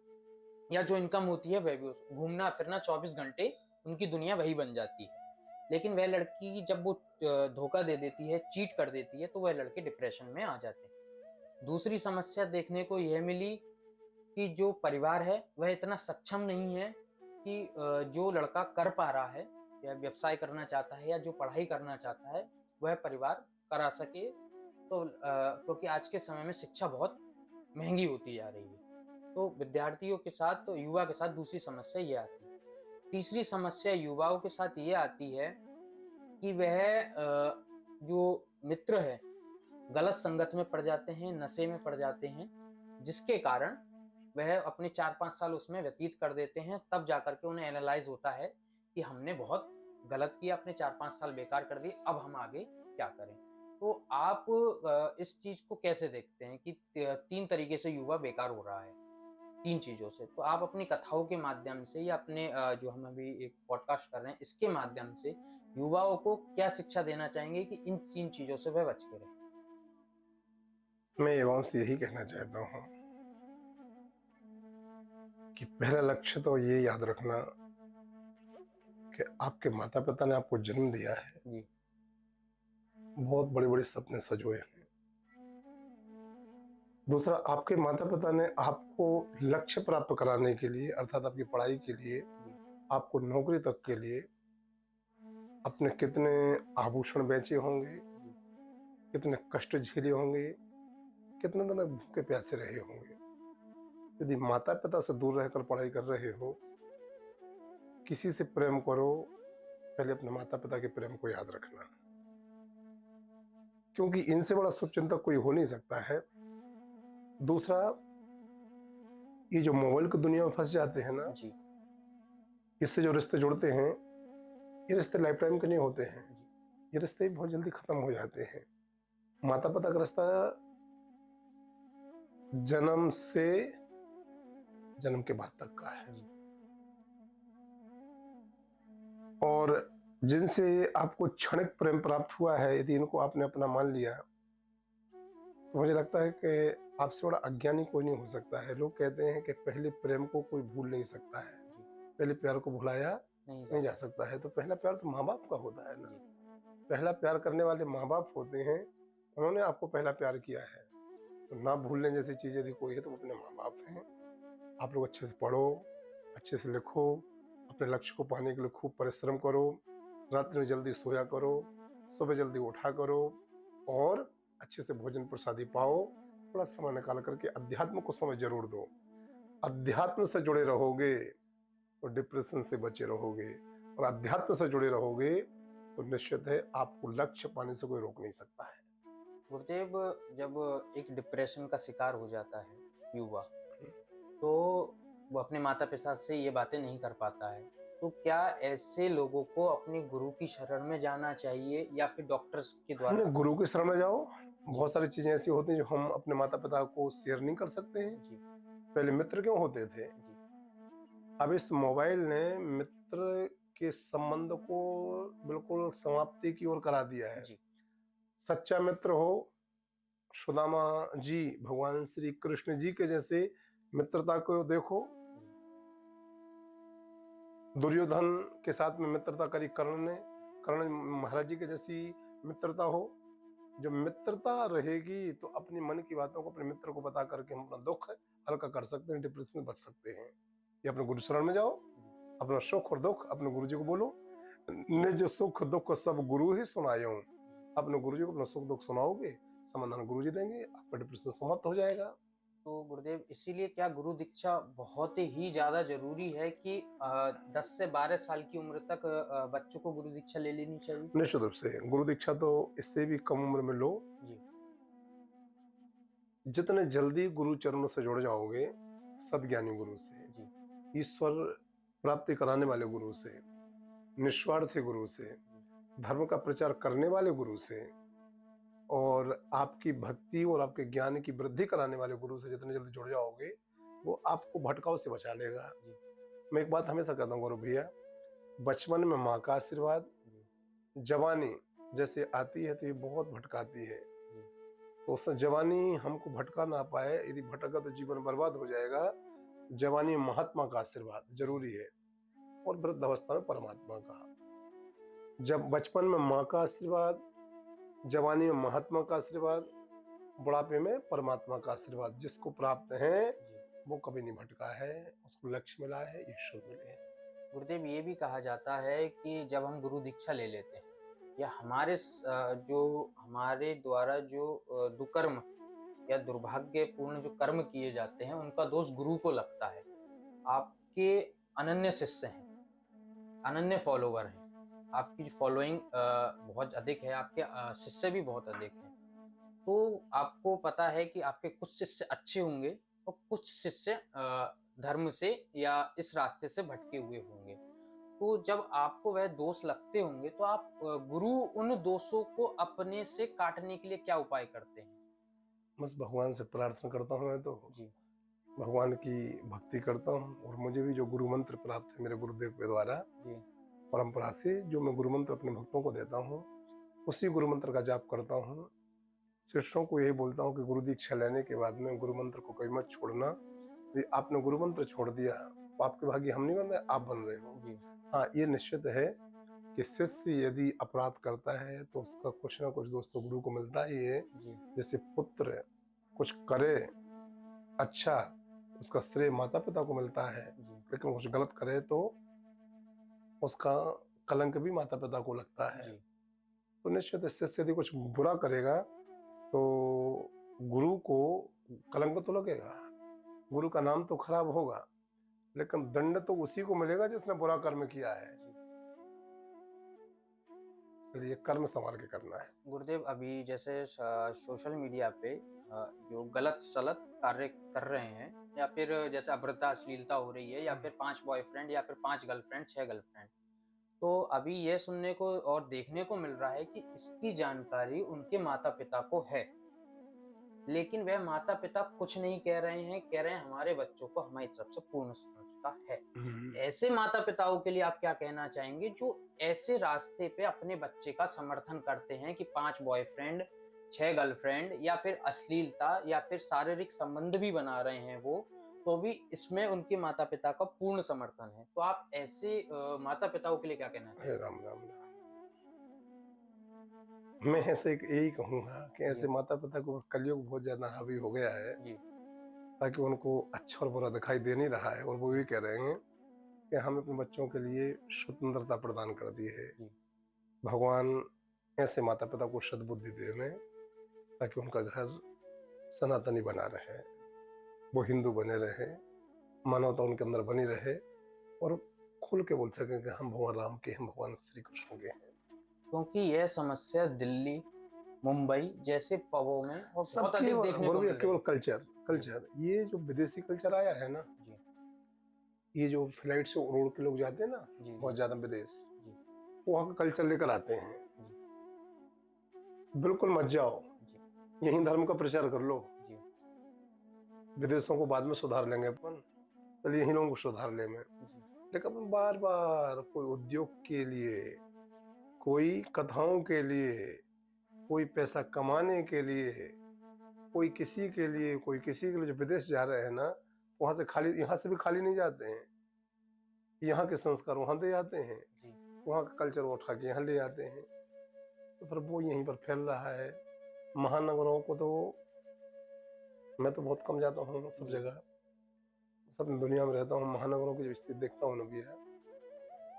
या जो इनकम होती है वह भी उस घूमना-फिरना 24 घंटे उनकी दुनिया वही बन जाती है। लेकिन वह लड़की जब वो धोखा दे देती है, चीट कर देती है, तो वह लड़के डिप्रेशन में आ जाते हैं। दूसरी समस्या देखने को यह मिली कि जो परिवार है, वह इतना सक्षम नहीं है कि जो लड़का कर पा रहा है या व्यवसाय करना चाहता है या जो पढ़ाई करना चाहता है, वह परिवार करा सके। तो क्योंकि आज के समय में शिक्षा बहुत महँगी होती जा रही है। तो विद्यार्थियों के साथ, तो युवा के साथ दूसरी समस्या ये आती है। तीसरी समस्या युवाओं के साथ ये आती है कि वह जो मित्र है, गलत संगत में पड़ जाते हैं, नशे में पड़ जाते हैं, जिसके कारण वह अपने 4-5 साल उसमें व्यतीत कर देते हैं, तब जाकर के उन्हें एनालाइज़ होता है कि हमने बहुत गलत किया, अपने 4-5 साल बेकार कर दिए, अब हम आगे क्या करें? तो आप इस चीज़ को कैसे देखते हैं कि 3 तरीके से युवा बेकार हो रहा है, 3 चीज़ों से? तो आप अपनी कथाओं के माध्यम से या अपने जो हम अभी एक पॉडकास्ट कर रहे हैं, इसके माध्यम से युवाओं को क्या शिक्षा देना चाहेंगे कि इन 3 चीज़ों से वह बच के रहें? मैं युवाओं से यही कहना चाहता हूँ कि पहला लक्ष्य तो ये याद रखना कि आपके माता पिता ने आपको जन्म दिया है, जी, बहुत बड़े बड़े सपने सजोए हैं, दूसरा, आपके माता पिता ने आपको लक्ष्य प्राप्त कराने के लिए, अर्थात आपकी पढ़ाई के लिए, जी, आपको नौकरी तक के लिए अपने कितने आभूषण बेचे होंगे, जी, कितने कष्ट झेले होंगे, कितने दिन भूखे प्यासे रहे होंगे। यदि माता पिता से दूर रहकर पढ़ाई कर रहे हो, किसी से प्रेम करो, पहले अपने माता पिता के प्रेम को याद रखना, क्योंकि इनसे बड़ा शुभचिंतक कोई हो नहीं सकता है। दूसरा, ये जो मोबाइल की दुनिया में फंस जाते हैं ना, जी, इससे जो रिश्ते जुड़ते हैं, ये रिश्ते लाइफ टाइम के नहीं होते हैं। जी, ये रिश्ते बहुत जल्दी खत्म हो जाते हैं। माता पिता का रिश्ता जन्म से जन्म के बाद तक का है, जी, और जिनसे आपको क्षणिक प्रेम प्राप्त हुआ है, यदि इनको आपने अपना मान लिया, तो मुझे लगता है कि आपसे बड़ा अज्ञानी कोई नहीं हो सकता है। लोग कहते हैं कि पहले प्रेम को कोई भूल नहीं सकता है, जी, पहले प्यार को भुलाया नहीं नहीं जा जा सकता है। तो पहला प्यार तो माँ बाप का होता है ना। जी, पहला प्यार करने वाले माँ बाप होते हैं, उन्होंने आपको पहला प्यार किया है। तो ना भूलने जैसी चीज यदि कोई है तो वो अपने माँ बाप हैं। आप लोग अच्छे से पढ़ो, अच्छे से लिखो, अपने लक्ष्य को पाने के लिए खूब परिश्रम करो, रात में जल्दी सोया करो, सुबह जल्दी उठा करो, और अच्छे से भोजन प्रसादी पाओ। थोड़ा समय निकाल करके अध्यात्म को समय जरूर दो। अध्यात्म से जुड़े रहोगे तो डिप्रेशन से बचे रहोगे, और अध्यात्म से जुड़े रहोगे तो निश्चित है आपको लक्ष्य पाने से कोई रोक नहीं सकता है। गुरुदेव, जब एक डिप्रेशन का शिकार हो जाता है युवा, तो वो अपने माता पिता से ये बातें नहीं कर पाता है, तो क्या ऐसे लोगों को अपने गुरु की शरण में जाना चाहिए या फिर डॉक्टर्स के नहीं, द्वारा? गुरु की शरण में जाओ। जी, बहुत सारी चीजें ऐसी होती हैं जो हम अपने माता पिता को शेयर नहीं कर सकते हैं। जी, पहले मित्र क्यों होते थे? जी, अब इस मोबाइल ने मित्र के संबंध को बिल्कुल समाप्ति की ओर करा दिया है। जी, सच्चा मित्र हो, सुदामा जी भगवान श्री कृष्ण जी के जैसे मित्रता को देखो। जी, दुर्योधन के साथ में मित्रता करी कर्ण ने, कर्ण महाराज जी के जैसी मित्रता हो। जब मित्रता रहेगी तो अपनी मन की बातों को अपने मित्र को बता करके हम अपना दुख हल्का कर सकते हैं, डिप्रेशन से बच सकते हैं। ये अपने गुरु शरण में जाओ, जी। अपना सुख और दुख अपने गुरु जी को बोलो। निज सुख दुख सब गुरु ही सुनायो। अपने गुरु जी को अपना सुख दुख सुनाओगे, समाधान गुरु जी देंगे, आपका डिप्रेशन समाप्त हो जाएगा। तो गुरुदेव, इसीलिए क्या गुरु दीक्षा बहुत ही ज़्यादा ज़रूरी है कि 10 से 12 साल की उम्र तक बच्चों को गुरु दीक्षा ले लेनी चाहिए? निश्चित रूप से गुरु दीक्षा तो इससे भी कम उम्र में लो। जी, जितने जल्दी गुरु चरणों से जुड़ जाओगे, सदज्ञानी गुरु से, जी, ईश्वर प्राप्ति कराने वाले गुरु से, निस्वार्थी गुरु से, जी, धर्म का प्रचार करने वाले गुरु से, और आपकी भक्ति और आपके ज्ञान की वृद्धि कराने वाले गुरु से जितने जल्दी जुड़ जाओगे, वो आपको भटकाव से बचा लेगा। जी, मैं एक बात हमेशा कहता हूँ गौरव भैया, बचपन में माँ का आशीर्वाद, जी, जवानी जैसे आती है तो ये बहुत भटकाती है। जी, तो उस जवानी हमको भटका ना पाए, यदि भटका तो जीवन बर्बाद हो जाएगा। जवानी में महात्मा का आशीर्वाद जी, जरूरी है, और वृद्धावस्था में परमात्मा का। जब बचपन में माँ का आशीर्वाद, जवानी में महात्मा का आशीर्वाद, बुढ़ापे में परमात्मा का आशीर्वाद जिसको प्राप्त है, जी। वो कभी नहीं भटका है, उसको लक्ष्य मिला है, ईश्वर मिले हैं। गुरुदेव, ये भी कहा जाता है कि जब हम गुरु दीक्षा ले लेते हैं या हमारे जो हमारे द्वारा जो दुष्कर्म या दुर्भाग्यपूर्ण जो कर्म किए जाते हैं, उनका दोष गुरु को लगता है। आपके अनन्य शिष्य हैं, अनन्य फॉलोवर हैं, आपकी फॉलोइंग बहुत अधिक है, आपके शिष्य भी बहुत अधिक हैं। तो आपको पता है कि आपके कुछ शिष्य अच्छे होंगे और कुछ शिष्य धर्म से या इस रास्ते से भटके हुए होंगे। तो जब आपको वह दोष लगते होंगे, तो आप गुरु उन दोषों को अपने से काटने के लिए क्या उपाय करते हैं? बस भगवान से प्रार्थना करता हूँ, मैं तो जी, भगवान की भक्ति करता हूँ, और मुझे भी जो गुरु मंत्र प्राप्त है मेरे गुरुदेव के द्वारा जी, परंपरा से, जो मैं गुरु मंत्र अपने भक्तों को देता हूँ, उसी गुरु मंत्र का जाप करता हूँ। शिष्यों को यही बोलता हूँ कि गुरु दीक्षा लेने के बाद में गुरु मंत्र को कभी मत छोड़ना। यदि आपने गुरु मंत्र छोड़ दिया तो आपके भाग्य हम नहीं बन रहे, आप बन रहे हो। जी, हाँ, ये निश्चित है कि शिष्य यदि अपराध करता है तो उसका कुछ ना कुछ दोष तो गुरु को मिलता ही है। जी, जैसे पुत्र कुछ करे अच्छा, उसका श्रेय माता पिता को मिलता है, जी लेकिन कुछ गलत करे तो उसका कलंक भी माता पिता को लगता है। जी तो निश्चित शिष्य यदि कुछ बुरा करेगा तो गुरु को कलंक तो लगेगा, गुरु का नाम तो खराब होगा, लेकिन दंड तो उसी को मिलेगा जिसने बुरा कर्म किया है। जी। इसलिए कर्म संभाल के करना है। गुरुदेव, अभी जैसे सोशल मीडिया पे जो गलत सलत कार्य कर रहे हैं, या फिर जैसे अभद्रता अश्लीलता हो रही है, या फिर 5 बॉयफ्रेंड या फिर 5 गर्लफ्रेंड 6 गर्लफ्रेंड, तो अभी ये सुनने को और देखने को मिल रहा है कि इसकी जानकारी उनके माता पिता को है, लेकिन वह माता पिता कुछ नहीं कह रहे हैं, कह रहे हैं हमारे बच्चों को हमारी तरफ से पूर्ण सुरक्षा है। ऐसे माता पिताओं के लिए आप क्या कहना चाहेंगे जो ऐसे रास्ते पे अपने बच्चे का समर्थन करते हैं कि 5 बॉयफ्रेंड 6 गर्लफ्रेंड या फिर अश्लीलता या फिर शारीरिक संबंध भी बना रहे हैं वो, तो भी इसमें उनके माता पिता का पूर्ण समर्थन है, तो आप ऐसे माता पिताओं के लिए क्या कहना अरे चाहेंगे? राम राम राम। मैं ऐसे यही कहूंगा कि ऐसे जी माता पिता को कलयुग बहुत ज्यादा हावी हो गया है, जी ताकि उनको अच्छा और बुरा दिखाई दे नहीं रहा है, और वो भी कह रहे हैं कि हम अपने बच्चों के लिए स्वतंत्रता प्रदान कर दी है। जी भगवान ऐसे माता पिता को सद्बुद्धि दे हमें, ताकि उनका घर सनातनी बना रहे, वो हिंदू बने रहे, मानवता उनके अंदर बनी रहे, और खुल के बोल सकें कि हम भगवान राम के, हम भगवान श्री कृष्ण के हैं। क्योंकि यह समस्या दिल्ली, मुंबई जैसे पबों में और सब बहुत अधिक देखने को मिल रही केवल है। कल्चर कल्चर ये जो विदेशी कल्चर आया है ना, जी ये जो फ्लाइट से उड़ उड़ के लोग जाते हैं ना जी बहुत जी ज्यादा विदेश, जी वहाँ का कल्चर लेकर आते हैं। जी बिल्कुल मत जाओ, जी यही धर्म का प्रचार कर लो, जी विदेशों को बाद में सुधार लेंगे अपन, पहले यही लोगों को सुधार ले में। जी लेकिन अपन बार बार कोई उद्योग के लिए, कोई कथाओं के लिए, कोई पैसा कमाने के लिए, कोई किसी के लिए, कोई किसी के लिए जो विदेश जा रहे हैं ना, वहां से खाली, यहाँ से भी खाली नहीं जाते हैं। यहाँ के संस्कार वहां दे जाते हैं, जी वहाँ का कल्चर वो उठा के यहाँ ले आते हैं, तो फिर वो यहीं पर फैल रहा है। महानगरों को तो मैं तो बहुत कम जाता हूँ, सब जी जगह, सब दुनिया में रहता हूँ, महानगरों की जब स्थिति देखता हूँ ना भैया,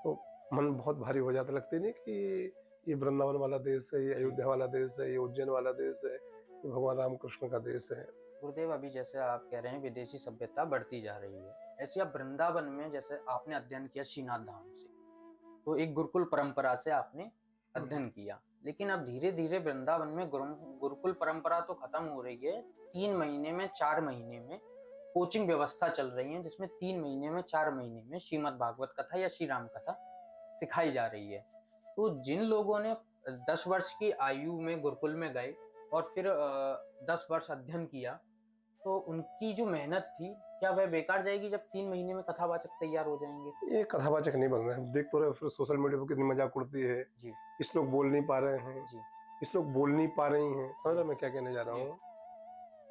तो मन बहुत भारी हो जाता, लगता नहीं कि ये वृंदावन वाला देश है, ये अयोध्या वाला देश है, ये उज्जैन वाला देश है, ये भगवान राम कृष्ण का देश है। गुरुदेव, अभी जैसे आप कह रहे हैं विदेशी सभ्यता बढ़ती जा रही है, ऐसे आप वृंदावन में जैसे आपने अध्ययन किया श्रीनाथ धाम से, तो एक गुरुकुल परंपरा से आपने अध्ययन किया, लेकिन अब धीरे धीरे वृंदावन में गुरुकुल परंपरा तो खत्म हो रही है। 3 महीने में 4 महीने में कोचिंग व्यवस्था चल रही है, जिसमें 3 महीने में 4 महीने में श्रीमद् भागवत कथा या श्री राम कथा सिखाई जा रही है। तो जिन लोगों ने 10 वर्ष की आयु में गुरुकुल में गए और फिर 10 वर्ष अध्ययन किया, तो उनकी जो मेहनत थी क्या वह बेकार जाएगी जब 3 महीने में कथावाचक तैयार हो जाएंगे? ये कथावाचक नहीं बन रहे हैं, देख तो रहे हो, फिर सोशल मीडिया पर कितनी मजाक उड़ती है, जी इस लोग बोल नहीं पा रहे हैं, जी इस लोग बोल नहीं पा रही हैं, समझ रहे मैं क्या कहने जा रहा जी हूँ।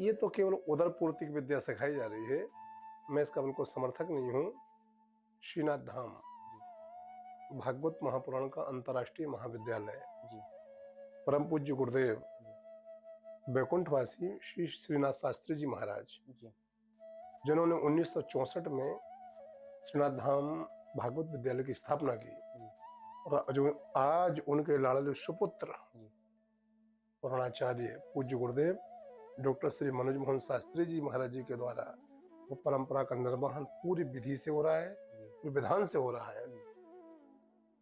ये तो केवल उदर पूर्ति की विद्या सिखाई जा रही है, मैं इसका बिल्कुल समर्थक नहीं हूँ। श्रीनाथ धाम भागवत महापुराण का अंतर्राष्ट्रीय महाविद्यालय, जी परम पूज्य गुरुदेव जी वैकुंठवासी श्री श्रीनाथ शास्त्री जी महाराज, जी जिन्होंने 1964 में श्रीनाथ धाम भागवत विद्यालय की स्थापना की, जी और जो आज उनके लाड़ले सुपुत्र जी पुराणाचार्य पूज्य गुरुदेव डॉक्टर श्री मनोज मोहन शास्त्री जी महाराज जी के द्वारा वो परंपरा का निर्वहन पूरी विधि से हो रहा है, जी पूरे विधान से हो रहा है।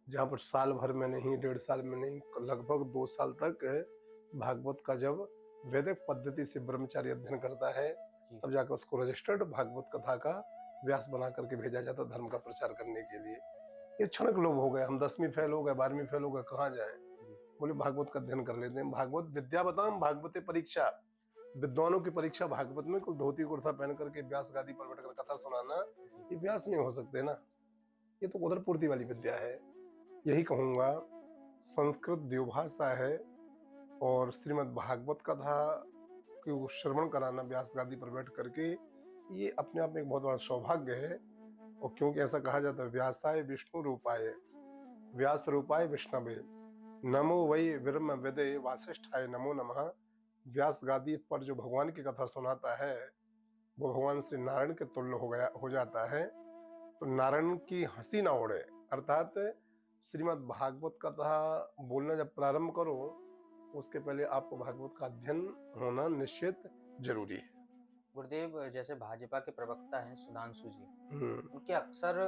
जहाँ पर साल भर में नहीं, 1.5 साल में नहीं, लगभग 2 साल तक भागवत का जब वैदिक पद्धति से ब्रह्मचारी अध्ययन करता है, तब जाकर उसको रजिस्टर्ड भागवत कथा का व्यास बना करके भेजा जाता धर्म का प्रचार करने के लिए। ये क्षणिक लोग हो गए, हम 10वीं फेल हो गए, 12वीं फेल हो गए, कहाँ जाए, बोले भागवत का अध्ययन कर लेते हैं। भागवत विद्या बताम भागवत परीक्षा, विद्वानों की परीक्षा भागवत में, कुल धोती कुर्ता पहन करके व्यास गादी पर बैठकर कथा सुनाना, ये व्यास नहीं हो सकते ना, ये तो उदर पूर्ति वाली विद्या है। यही कहूंगा, संस्कृत द्विभाषा है, और श्रीमद् भागवत कथा को श्रवण कराना व्यास गादी पर बैठ करके, ये अपने आप में एक बहुत बड़ा सौभाग्य है। और क्योंकि ऐसा कहा जाता है, व्यासाय विष्णु रूपाय व्यास रूपाय विष्णवे, नमो वै विरम वेदे वासिष्ठाय नमो नमः, व्यास गादी पर जो भगवान की कथा सुनाता है वो भगवान श्री नारायण के तुल्य हो जाता है। तो नारायण की हंसी ना उड़े, अर्थात श्रीमद् भागवत कथा बोलना जब प्रारंभ करो उसके पहले आपको भागवत का अध्ययन होना निश्चित जरूरी है। गुरुदेव, जैसे भाजपा के प्रवक्ता हैं सुधांशु जी, हम्म, उनके अक्सर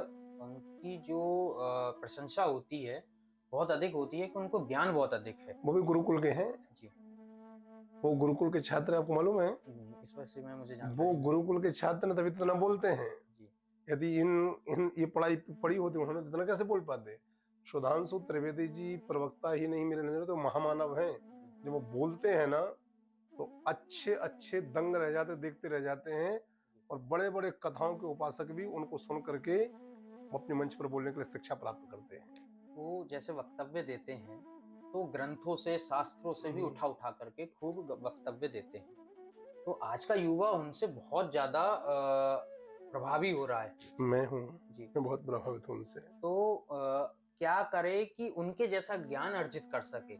उनकी जो प्रशंसा होती है बहुत अधिक होती है कि उनको ज्ञान बहुत अधिक है। वो भी गुरुकुल के हैं। जी। वो गुरुकुल के छात्र, आपको मालूम है? इस वजह से मैं मुझे वो जानकारी गुरुकुल के छात्र ने तभी तो ना बोलते हैं। जी। यदि इन इन ये पढ़ाई पढ़ी होती उन्होंने तो इतना कैसे बोल पाते? सुधांशु त्रिवेदी जी प्रवक्ता ही नहीं मेरे नजर में तो महामानव हैं। जब वो बोलते हैं ना तो अच्छे अच्छे दंग रह जाते, देखते रह जाते हैं। और बड़े बड़े कथाओं के उपासक भी उनको सुन करके अपने मंच पर बोलने के लिए शिक्षा प्राप्त करते हैं। वो जैसे वक्तव्य देते हैं तो ग्रंथों से, शास्त्रों से भी उठा उठा करके खूब वक्तव्य देते हैं। तो आज का युवा उनसे बहुत ज्यादा प्रभावी हो रहा है। मैं हूँ, जी। मैं बहुत प्रभावित हूँ उनसे। तो क्या करे कि उनके जैसा ज्ञान अर्जित कर सके?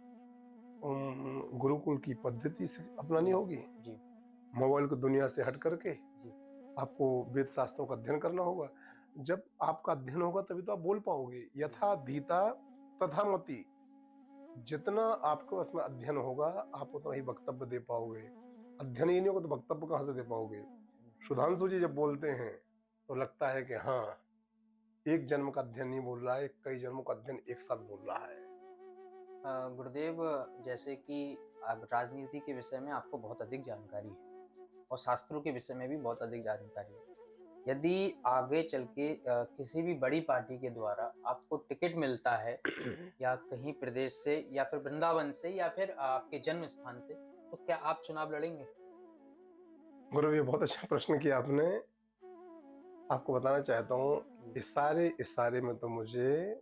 गुरुकुल की पद्धति से अपनानी होगी। जी। मोबाइल को दुनिया से हट करके जी। आपको वेद शास्त्रों का अध्ययन करना होगा। जब आपका अध्ययन होगा तभी तो आप बोल पाओगे। यथा धीता तथा मति, जितना आपके उसमें अध्ययन होगा आप उतना ही वक्तव्य दे पाओगे। अध्ययन ही नहीं होगा तो वक्तव्य कहाँ से दे पाओगे? सुधांशु जी जब बोलते हैं तो लगता है कि हाँ, एक जन्म का अध्ययन नहीं बोल रहा है, कई जन्मों का अध्ययन एक साथ बोल रहा है। गुरुदेव, जैसे कि अब राजनीति के विषय में आपको बहुत अधिक जानकारी है और शास्त्रों के विषय में भी बहुत अधिक जानकारी है। यदि आगे चल के किसी भी बड़ी पार्टी के द्वारा आपको टिकट मिलता है या कहीं प्रदेश से या फिर वृंदावन से या फिर आपके जन्म स्थान से, तो क्या आप चुनाव लड़ेंगे? गुरु, ये बहुत अच्छा प्रश्न किया आपने। आपको बताना चाहता हूँ, इशारे में तो मुझे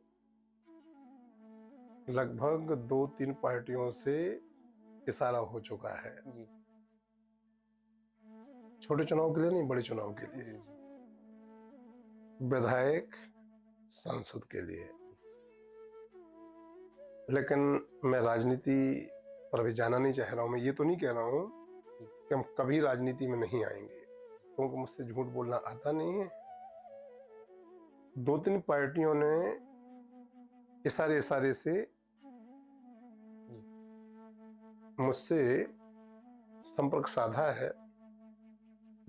लगभग 2-3 पार्टियों से इशारा हो चुका है। जी। छोटे चुनाव के लिए नहीं, बड़े चुनाव के लिए, जी। जी। विधायक, सांसद के लिए। लेकिन मैं राजनीति पर अभी जाना नहीं चाह रहा हूँ। मैं ये तो नहीं कह रहा हूँ कि हम कभी राजनीति में नहीं आएंगे, क्योंकि मुझसे झूठ बोलना आता नहीं है। 2-3 पार्टियों ने इशारे से मुझसे संपर्क साधा है,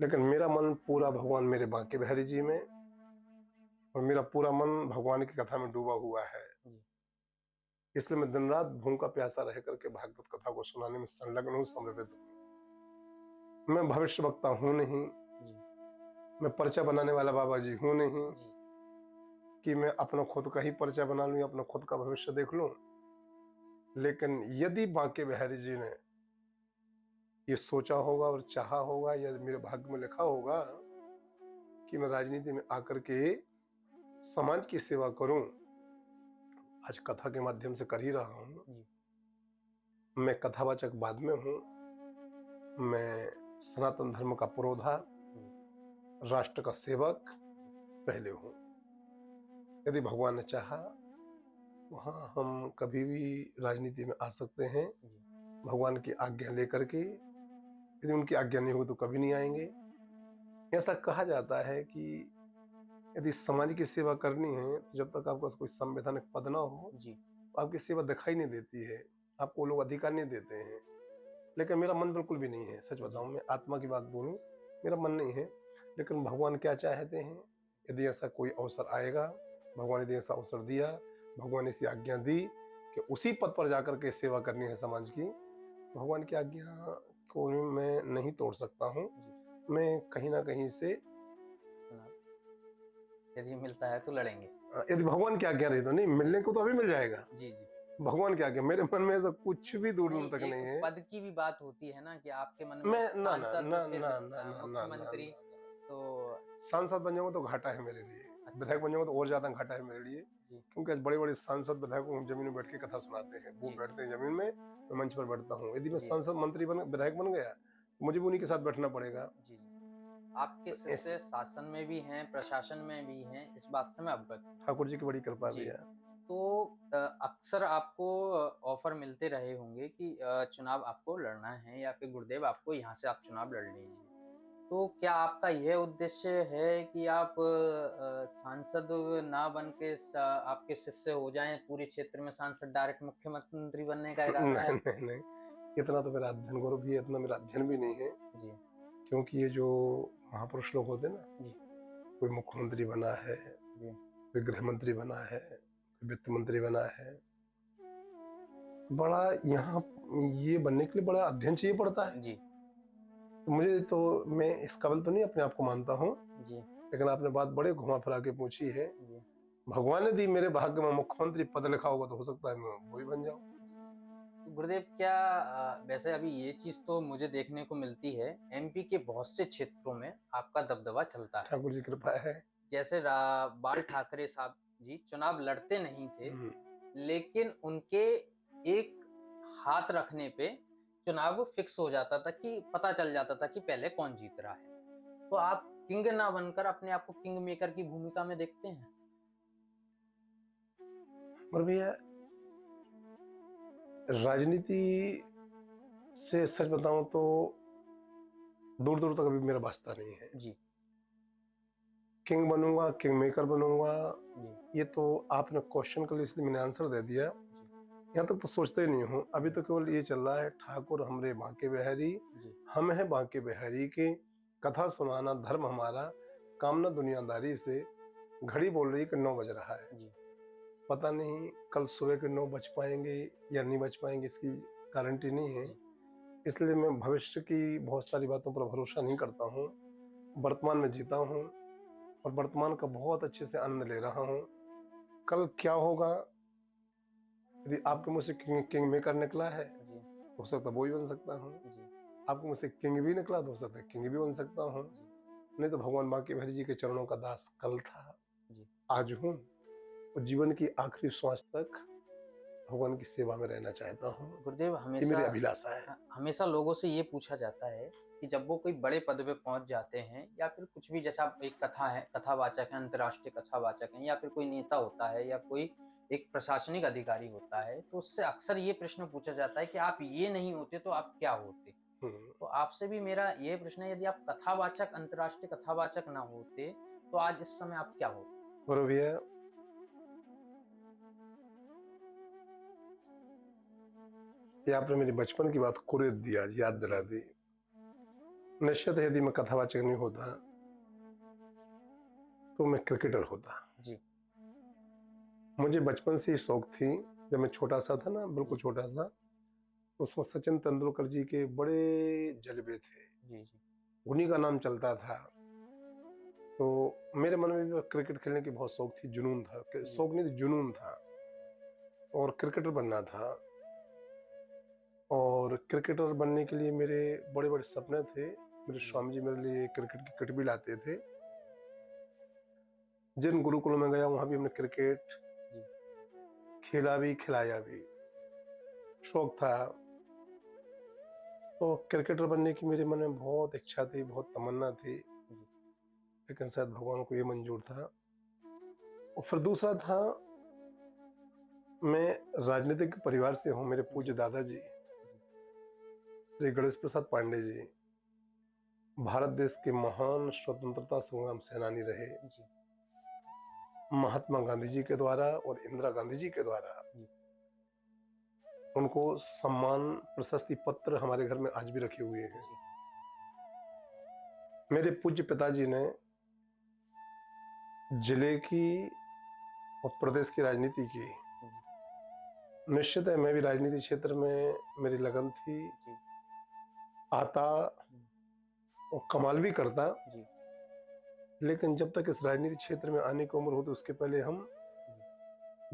लेकिन मेरा मन पूरा भगवान मेरे बांके बिहारी जी में और मेरा पूरा मन भगवान की कथा में डूबा हुआ है। इसलिए मैं दिन रात भूखा प्यासा रह करके भागवत कथा को सुनाने में संलग्न हूँ, समर्पित हूँ। मैं भविष्य वक्ता हूँ नहीं, मैं पर्चा बनाने वाला बाबा जी हूँ नहीं कि मैं अपना खुद का ही पर्चा बना लूं या अपना खुद का भविष्य देख लूं। लेकिन यदि बांके बिहारी जी ने ये सोचा होगा और चाहा होगा या मेरे भाग्य में लिखा होगा कि मैं राजनीति में आकर के समाज की सेवा करूं, आज कथा के माध्यम से कर ही रहा हूं। मैं कथावाचक बाद में हूं, मैं सनातन धर्म का पुरोधा, राष्ट्र का सेवक पहले हूं। यदि भगवान ने चाहा तो हाँ, हम कभी भी राजनीति में आ सकते हैं, भगवान की आज्ञा लेकर के। यदि उनकी आज्ञा नहीं हो तो कभी नहीं आएंगे। ऐसा कहा जाता है कि यदि समाज की सेवा करनी है तो जब तक आपका कोई संवैधानिक पद ना हो तो आपकी सेवा दिखाई नहीं देती है, आपको लोग अधिकार नहीं देते हैं। लेकिन मेरा मन बिल्कुल भी नहीं है, सच बताऊं, मैं आत्मा की बात बोलूं, मेरा मन नहीं है। लेकिन भगवान क्या चाहते हैं, यदि ऐसा कोई अवसर आएगा, भगवान यदि ऐसा अवसर दिया, भगवान ने ऐसी आज्ञा दी कि उसी पद पर जाकर के सेवा करनी है समाज की, भगवान की आज्ञा को मैं नहीं तोड़ सकता हूँ। मैं कहीं ना कहीं से, यदि मिलता है तो लड़ेंगे। यदि भगवान की आज्ञा रही तो नहीं, मिलने को तो अभी मिल जाएगा। जी। भगवान की आज्ञा, मेरे मन में ऐसा कुछ भी दूर दूर तक नहीं है। पद की भी बात होती है ना कि आपके मन में मैं सांसद, फिर मुख्यमंत्री, तो सांसद बन जाऊंगा तो घाटा है मेरे लिए। अच्छा। विधायक बन जाऊंगा तो और ज्यादा घाटा है मेरे लिए, क्योंकि आज बड़े बड़े सांसद विधायक जमीन में बैठ के कथा सुनाते हैं। वो बैठते हैं जमीन में, मैं मंच पर बैठता हूँ। यदि मैं सांसद, मंत्री बन, विधायक बन गया तो मुझे भी उन्हीं के साथ बैठना पड़ेगा। आपके शिष्य शासन में भी हैं, प्रशासन में भी हैं, इस बात से मैं अवगत हूं। ठाकुर जी की बड़ी कृपा भी है। तो अक्सर आपको ऑफर मिलते रहे होंगे कि चुनाव आपको लड़ना है या फिर गुरुदेव आपको यहाँ से आप चुनाव लड़ लीजिए। तो क्या आपका यह उद्देश्य है कि आप सांसद ना बन के आपके शिष्य हो जाएं पूरे क्षेत्र में सांसद, डायरेक्ट मुख्यमंत्री बनने का इरादा नहीं है? नहीं नहीं, इतना तो मेरा अध्ययन गौरव भी है, इतना मेरा अध्ययन भी नहीं है। जी। क्योंकि ये जो महापुरुष लोग होते हैं ना, जी। कोई मुख्यमंत्री बना है, जी। कोई गृह मंत्री बना है, कोई वित्त मंत्री बना है, बड़ा यहाँ ये बनने के लिए बड़ा अध्ययन चाहिए पड़ता है। जी। तो मुझे तो, मैं इस काबिल तो नहीं अपने आप को मानता हूँ, जी। लेकिन आपने बात बड़े घुमा फिरा के पूछी है। जी। भगवान ने दी मेरे भाग्य में मुख्यमंत्री पद लिखा होगा तो हो सकता है मैं वही बन जाऊं। तो गुरुदेव क्या वैसे अभी ये चीज तो मुझे देखने को मिलती है, एमपी के बहुत से क्षेत्रों में आपका दबदबा चलता है। ठाकुर जी की कृपा है। जैसे बाल ठाकरे साहब जी चुनाव लड़ते नहीं थे, हम्म, लेकिन उनके एक हाथ रखने पे चुनाव फिक्स हो जाता था कि पता चल जाता था कि पहले कौन जीत रहा है। तो आप किंग ना बनकर अपने आप को किंग मेकर की भूमिका में देखते हैं? पर भैया राजनीति से सच बताऊं तो दूर दूर तक अभी मेरा वास्ता नहीं है। जी। किंग बनूंगा, किंग मेकर बनूंगा, जी। ये तो आपने क्वेश्चन के लिए इसलिए मैंने आंसर दे दिया। जी। यहाँ तक तो सोचते ही नहीं हूँ, अभी तो केवल ये चल रहा है, ठाकुर हमरे बांके बिहारी, जी। हम हैं बांके बिहारी के, कथा सुनाना धर्म हमारा, कामना दुनियादारी से। घड़ी बोल रही है कि 9 बज रहा है, जी। पता नहीं कल सुबह के 9 बज पाएंगे या नहीं बज पाएंगे, इसकी गारंटी नहीं है। जी। इसलिए मैं भविष्य की बहुत सारी बातों पर भरोसा नहीं करता हूँ। वर्तमान में जीता हूँ और वर्तमान का बहुत अच्छे से आनंद ले रहा हूँ। कल क्या होगा, यदि आपके मुंह से किंग मेकर निकला है जी। हो सकता है वो ही बन सकता हूँ। जी। आपके मुंह से किंग भी निकला तो हो सकता है किंग भी बन सकता हूँ। जी। नहीं तो भगवान बांके बिहारी जी के चरणों का दास कल था, जी। आज हूँ, और जीवन की आखिरी श्वास तक भगवान की सेवा में रहना चाहता हूँ। गुरुदेव ये मेरी अभिलाषा है। हमेशा लोगों से ये पूछा जाता है कि जब वो कोई बड़े पद पे पहुंच जाते हैं या फिर कुछ भी, जैसा आप एक कथा है, कथावाचक है, अंतर्राष्ट्रीय कथावाचक हैं, या फिर कोई नेता होता है या कोई एक प्रशासनिक अधिकारी होता है, तो उससे अक्सर ये प्रश्न पूछा जाता है कि आप ये नहीं होते तो आप क्या होते? हम्म, तो आपसे भी मेरा ये प्रश्न है, यदि आप कथावाचक, अंतर्राष्ट्रीय कथावाचक ना होते तो आज इस समय आप क्या होते? गौरव भैया, ये आपने मेरी बचपन की बात कुरेद दिया, याद दिला दी। निश्चित है, यदि मैं कथावाचक नहीं होता तो मैं क्रिकेटर होता। जी। मुझे बचपन से ही शौक थी, जब मैं छोटा सा था ना, बिल्कुल जी। छोटा सा, तो उसमें सचिन तेंदुलकर जी के बड़े जलवे थे, जी। जी। उन्हीं का नाम चलता था। तो मेरे मन में भी क्रिकेट खेलने की बहुत शौक थी, जुनून था, जी। शौक नहीं, जुनून था, और क्रिकेटर बनना था। और क्रिकेटर बनने के लिए मेरे बड़े बड़े सपने थे। मेरे स्वामी जी मेरे लिए क्रिकेट की किट भी लाते थे। जिन गुरुकुलों में गया वहां भी हमने क्रिकेट जी। खेला भी, खिलाया भी, शौक था। तो क्रिकेटर बनने की मेरे मन में बहुत इच्छा थी, बहुत तमन्ना थी, जी। लेकिन शायद भगवान को ये मंजूर था। और फिर दूसरा था, मैं राजनीतिक परिवार से हूँ। मेरे पूज्य दादाजी श्री गणेश प्रसाद पांडे जी भारत देश के महान स्वतंत्रता संग्राम सेनानी रहे। जी। महात्मा गांधी जी के द्वारा और इंदिरा गांधी जी के द्वारा जी। उनको सम्मान प्रशस्ति पत्र हमारे घर में आज भी रखे हुए हैं। जी। मेरे पूज्य पिताजी ने जिले की और प्रदेश की राजनीति की। निश्चित है, मैं भी राजनीति क्षेत्र में मेरी लगन थी, जी। आता और कमाल भी करता। जी। लेकिन जब तक इस राजनीति क्षेत्र में आने की उम्र होती, उसके पहले हम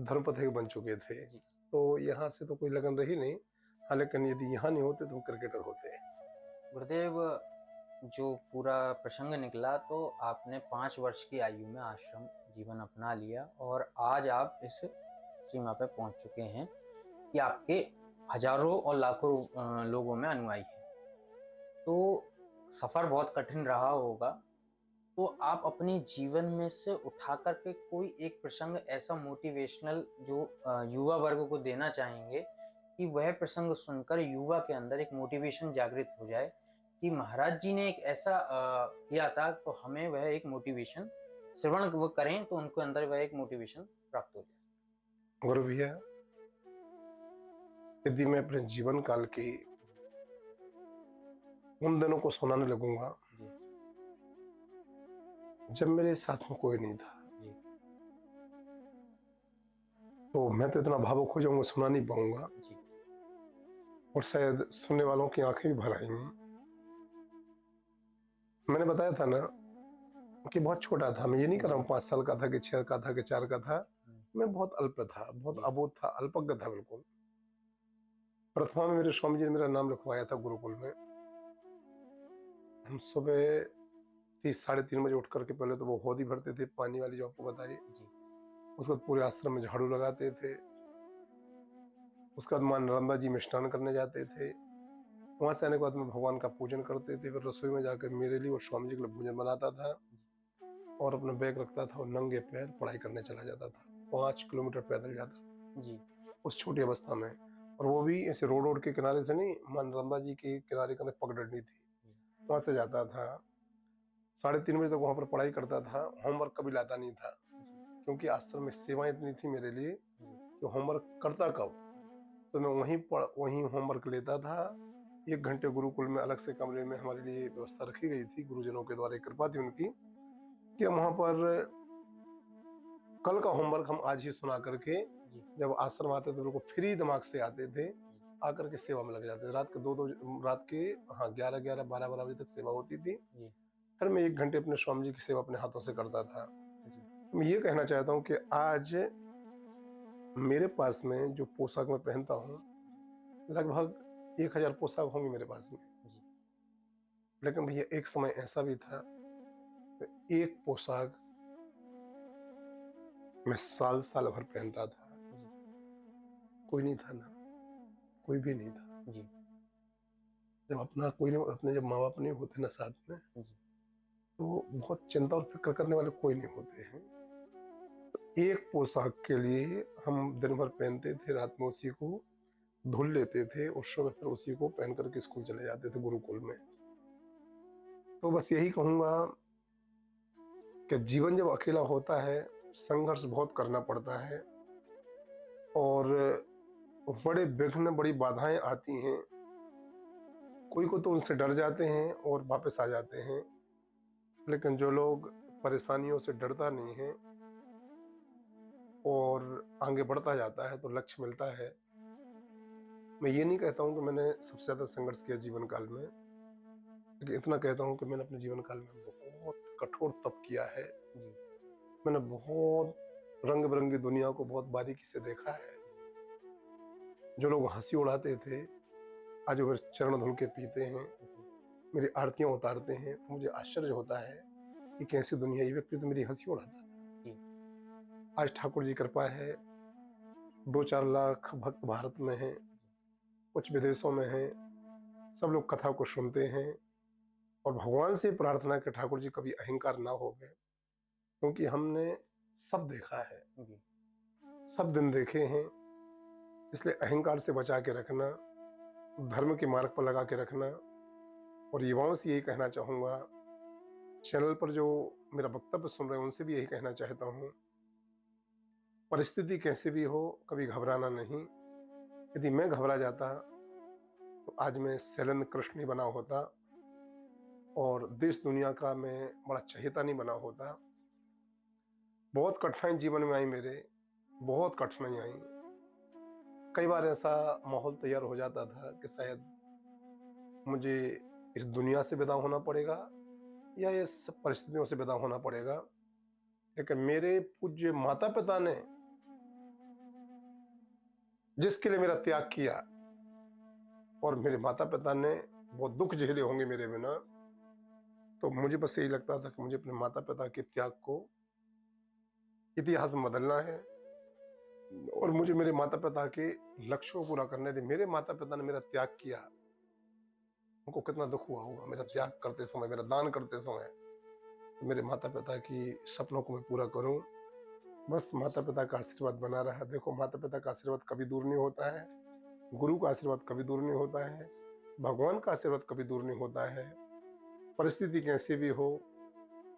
धर्मपथ बन चुके थे। जी। तो यहाँ से तो कोई लगन रही नहीं। हाँ, लेकिन यदि यहाँ नहीं होते तो हम क्रिकेटर होते। गुरुदेव, जो पूरा प्रसंग निकला तो आपने 5 वर्ष की आयु में आश्रम जीवन अपना लिया और आज आप इस सीमा पे पहुंच चुके हैं कि आपके हजारों और लाखों लोगों में अनुयायी हैं। तो सफ़र बहुत कठिन रहा होगा, तो आप अपने जीवन में से उठा कर के कोई एक प्रसंग ऐसा मोटिवेशनल जो युवा वर्ग को देना चाहेंगे कि वह प्रसंग सुनकर युवा के अंदर एक मोटिवेशन जागृत हो जाए कि महाराज जी ने एक ऐसा किया था तो हमें वह एक मोटिवेशन श्रवण वो करें तो उनके अंदर वह एक मोटिवेशन प्राप्त हो जाए। और भैया, यदि मैं अपने जीवन काल की उन दिनों को सुनाने लगूंगा जी जब मेरे साथ में कोई नहीं था, जी तो मैं तो इतना भावुक हो जाऊंगा, सुना नहीं पाऊंगा, जी और शायद सुनने वालों की आंखें भी भर आएंगी। मैंने बताया था ना कि बहुत छोटा था, मैं ये नहीं कर रहा हूँ 5 साल का था कि 6 का था कि 4 का था। मैं बहुत अल्प था, बहुत जी अबोध था, अल्पज्ञ था बिल्कुल। प्रथमा में मेरे स्वामी जी ने मेरा नाम लिखवाया था गुरुकुल में। हम सुबह 3 साढ़े 3 बजे उठ करके पहले तो वो होदी भरते थे, पानी वाली जो आपको बताई। जी उसके बाद पूरे आश्रम में झाड़ू लगाते थे। उसके बाद माँ नर्मदा जी में स्नान करने जाते थे। वहां से आने के बाद में भगवान का पूजन करते थे, फिर रसोई में जाकर मेरे लिए और स्वामी जी के लिए भोजन बनाता था और अपना बैग रखता था और नंगे पैर पढ़ाई करने चला जाता था। 5 किलोमीटर पैदल जाता था जी उस छोटी अवस्था में, और वो भी ऐसे रोड के किनारे से नहीं, माँ नर्मदा जी के किनारे कने पगडंडी थी, वहां से जाता था। 3:30 बजे तक वहां पर पढ़ाई करता था। होमवर्क कभी लाता नहीं था, क्योंकि आश्रम में सेवाएं इतनी थी मेरे लिए कि होमवर्क करता कब, तो मैं वहीं होमवर्क लेता था। 1 घंटे गुरुकुल में अलग से कमरे में हमारे लिए व्यवस्था रखी गई थी, गुरुजनों के द्वारा, एक कृपा थी उनकी कि हम वहां पर कल का होमवर्क हम आज ही सुना करके जी जब आश्रम आते थे बिल्कुल फ्री दिमाग से आते थे, आकर के सेवा में लग जाते थे। रात के हाँ 11-11 12-12 बजे तक सेवा होती थी। जी फिर मैं 1 घंटे अपने स्वामी जी की सेवा अपने हाथों से करता था। जी मैं ये कहना चाहता हूँ कि आज मेरे पास में जो पोशाक मैं पहनता हूँ, लगभग 1000 पोशाक होंगे मेरे पास में। जी लेकिन भैया एक समय ऐसा भी था, एक पोशाक मैं साल साल भर पहनता था। कोई नहीं था ना, कोई भी नहीं था। जी जब अपना कोई नहीं, अपने जब माँ बाप नहीं होते ना साथ में, जी तो बहुत चिंता और फिक्र करने वाले कोई नहीं होते हैं। एक पोशाक के लिए हम दिन भर पहनते थे, रात में उसी को धुल लेते थे और सुबह फिर उसी को पहन करके स्कूल चले जाते थे गुरुकुल में। तो बस यही कहूंगा कि जीवन जब अकेला होता है, संघर्ष बहुत करना पड़ता है और बड़े विघ्न, बड़ी बाधाएं आती हैं। कोई को तो उनसे डर जाते हैं और वापस आ जाते हैं, लेकिन जो लोग परेशानियों से डरता नहीं है और आगे बढ़ता जाता है तो लक्ष्य मिलता है। मैं ये नहीं कहता हूँ कि मैंने सबसे ज्यादा संघर्ष किया जीवन काल में, लेकिन इतना कहता हूँ कि मैंने अपने जीवन काल में बहुत कठोर तप किया है। जी मैंने बहुत रंग बिरंगी दुनिया को बहुत बारीकी से देखा है। जो लोग हंसी उड़ाते थे, आज वो मेरे चरण धुल के पीते हैं, मेरी आरतियां उतारते हैं, तो मुझे आश्चर्य होता है कि कैसी दुनिया। ये व्यक्ति तो मेरी हंसी उड़ाता था, जी आज ठाकुर जी कृपा है 2-4 लाख भक्त भारत में हैं, कुछ विदेशों में हैं। सब लोग कथा को सुनते हैं और भगवान से प्रार्थना कि ठाकुर जी कभी अहंकार ना हो गए, क्योंकि हमने सब देखा है, जी सब दिन देखे हैं। इसलिए अहंकार से बचा के रखना, धर्म के मार्ग पर लगा के रखना। और युवाओं से यही कहना चाहूंगा, चैनल पर जो मेरा वक्तव्य सुन रहे हैं उनसे भी यही कहना चाहता हूँ, परिस्थिति कैसे भी हो कभी घबराना नहीं। यदि मैं घबरा जाता तो आज मैं शैलेंद्र कृष्ण नहीं बना होता और देश दुनिया का मैं बड़ा चहेता नहीं बना होता। बहुत कठिनाई जीवन में आई मेरे, बहुत कठिनाई आई। कई बार ऐसा माहौल तैयार हो जाता था कि शायद मुझे इस दुनिया से विदा होना पड़ेगा या इस परिस्थितियों से विदा होना पड़ेगा। लेकिन मेरे पूज्य माता पिता ने जिसके लिए मेरा त्याग किया, और मेरे माता पिता ने बहुत दुख झेले होंगे मेरे बिना, तो मुझे बस यही लगता था कि मुझे अपने माता पिता के त्याग को इतिहास में बदलना है और मुझे मेरे माता पिता के लक्ष्यों को पूरा करने थे। मेरे माता पिता ने मेरा त्याग किया, उनको कितना दुख हुआ होगा मेरा त्याग करते समय, मेरा दान करते समय। मेरे माता पिता की सपनों को मैं पूरा करूं। बस माता पिता का आशीर्वाद बना रहा। देखो, माता पिता का आशीर्वाद कभी दूर नहीं होता है, गुरु का आशीर्वाद कभी दूर नहीं होता है, भगवान का आशीर्वाद कभी दूर नहीं होता है। परिस्थिति कैसी भी हो,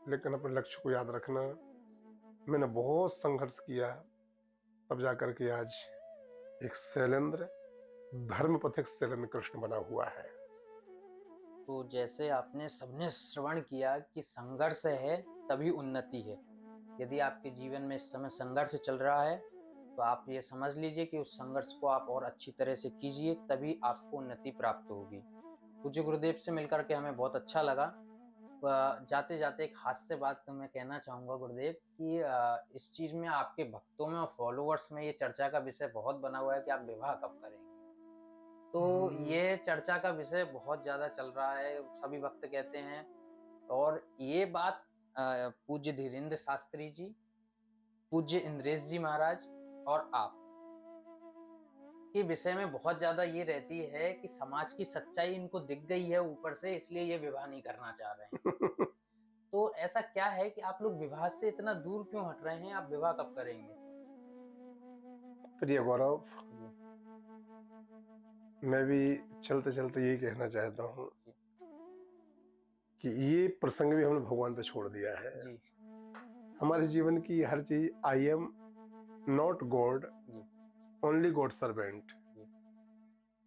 लेकिन अपने लक्ष्य को याद रखना। मैंने बहुत संघर्ष किया, तब जाकर के आज एक शैलेंद्र, धर्म पथिक शैलेंद्र कृष्ण बना हुआ है। तो जैसे आपने सबने श्रवण किया कि संघर्ष है तभी उन्नति है। यदि आपके जीवन में इस समय संघर्ष चल रहा है तो आप ये समझ लीजिए कि उस संघर्ष को आप और अच्छी तरह से कीजिए, तभी आपको उन्नति प्राप्त होगी। पूज्य गुरुदेव से मिलकर के हमें बहुत अच्छा लगा। जाते जाते एक हास्य बात तो मैं कहना चाहूँगा गुरुदेव कि इस चीज़ में आपके भक्तों में और फॉलोअर्स में ये चर्चा का विषय बहुत बना हुआ है कि आप विवाह कब करेंगे। तो ये चर्चा का विषय बहुत ज़्यादा चल रहा है, सभी भक्त कहते हैं। और ये बात पूज्य धीरेन्द्र शास्त्री जी, पूज्य इंद्रेश जी महाराज और आप के विषय में बहुत ज़्यादा ये रहती है कि समाज की सच्चाई इनको दिख गई है ऊपर से, इसलिए ये विवाह नहीं करना चाह रहे हैं। तो ऐसा क्या है कि आप लोग विवाह से इतना दूर क्यों हट रहे हैं? आप विवाह कब करेंगे? प्रिय गौरव, जी, मैं भी चलते चलते यही कहना चाहता हूँ जी, कि ये प्रसंग भी हमने भगवान पे छोड़ दिया है। जी, हमारे जीवन की हर चीज, आई एम नॉट गॉड, जी, ओनली गॉड सर्वेंट। जी,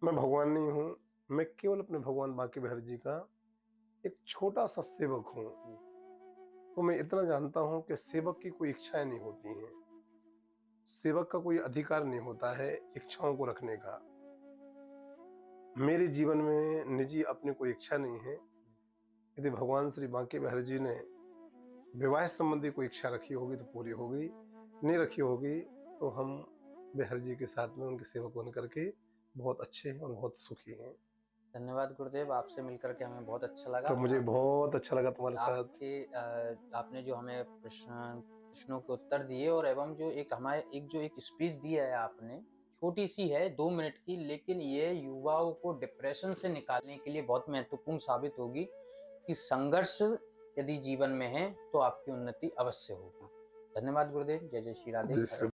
मैं भगवान नहीं हूँ, मैं केवल अपने भगवान बांके बिहारी जी का एक छोटा सा सेवक हूँ। जी, तो मैं इतना जानता हूँ कि सेवक की कोई इच्छाएं नहीं होती हैं, सेवक का कोई अधिकार नहीं होता है इच्छाओं को रखने का। मेरे जीवन में निजी अपनी कोई इच्छा नहीं है। यदि भगवान श्री बांके बिहारी जी ने विवाह संबंधी कोई इच्छा रखी होगी तो पूरी होगी, नहीं रखी होगी तो हम बिहारी जी के साथ में उनके सेवक बन करके बहुत अच्छे हैं और बहुत सुखी हैं। धन्यवाद गुरुदेव, आपसे मिलकर के हमें बहुत अच्छा लगा। तो मुझे बहुत अच्छा लगा तुम्हारे साथ। आपने जो हमें प्रश्नों के उत्तर दिए और एवं जो एक स्पीच दी है आपने, छोटी-सी है 2 मिनट की, लेकिन ये युवाओं को डिप्रेशन से निकालने के लिए बहुत महत्वपूर्ण साबित होगी कि संघर्ष यदि जीवन में है, तो आपकी उन्नति अवश्य होगी। धन्यवाद गुरुदेव। जय जय श्री राधे। जय श्री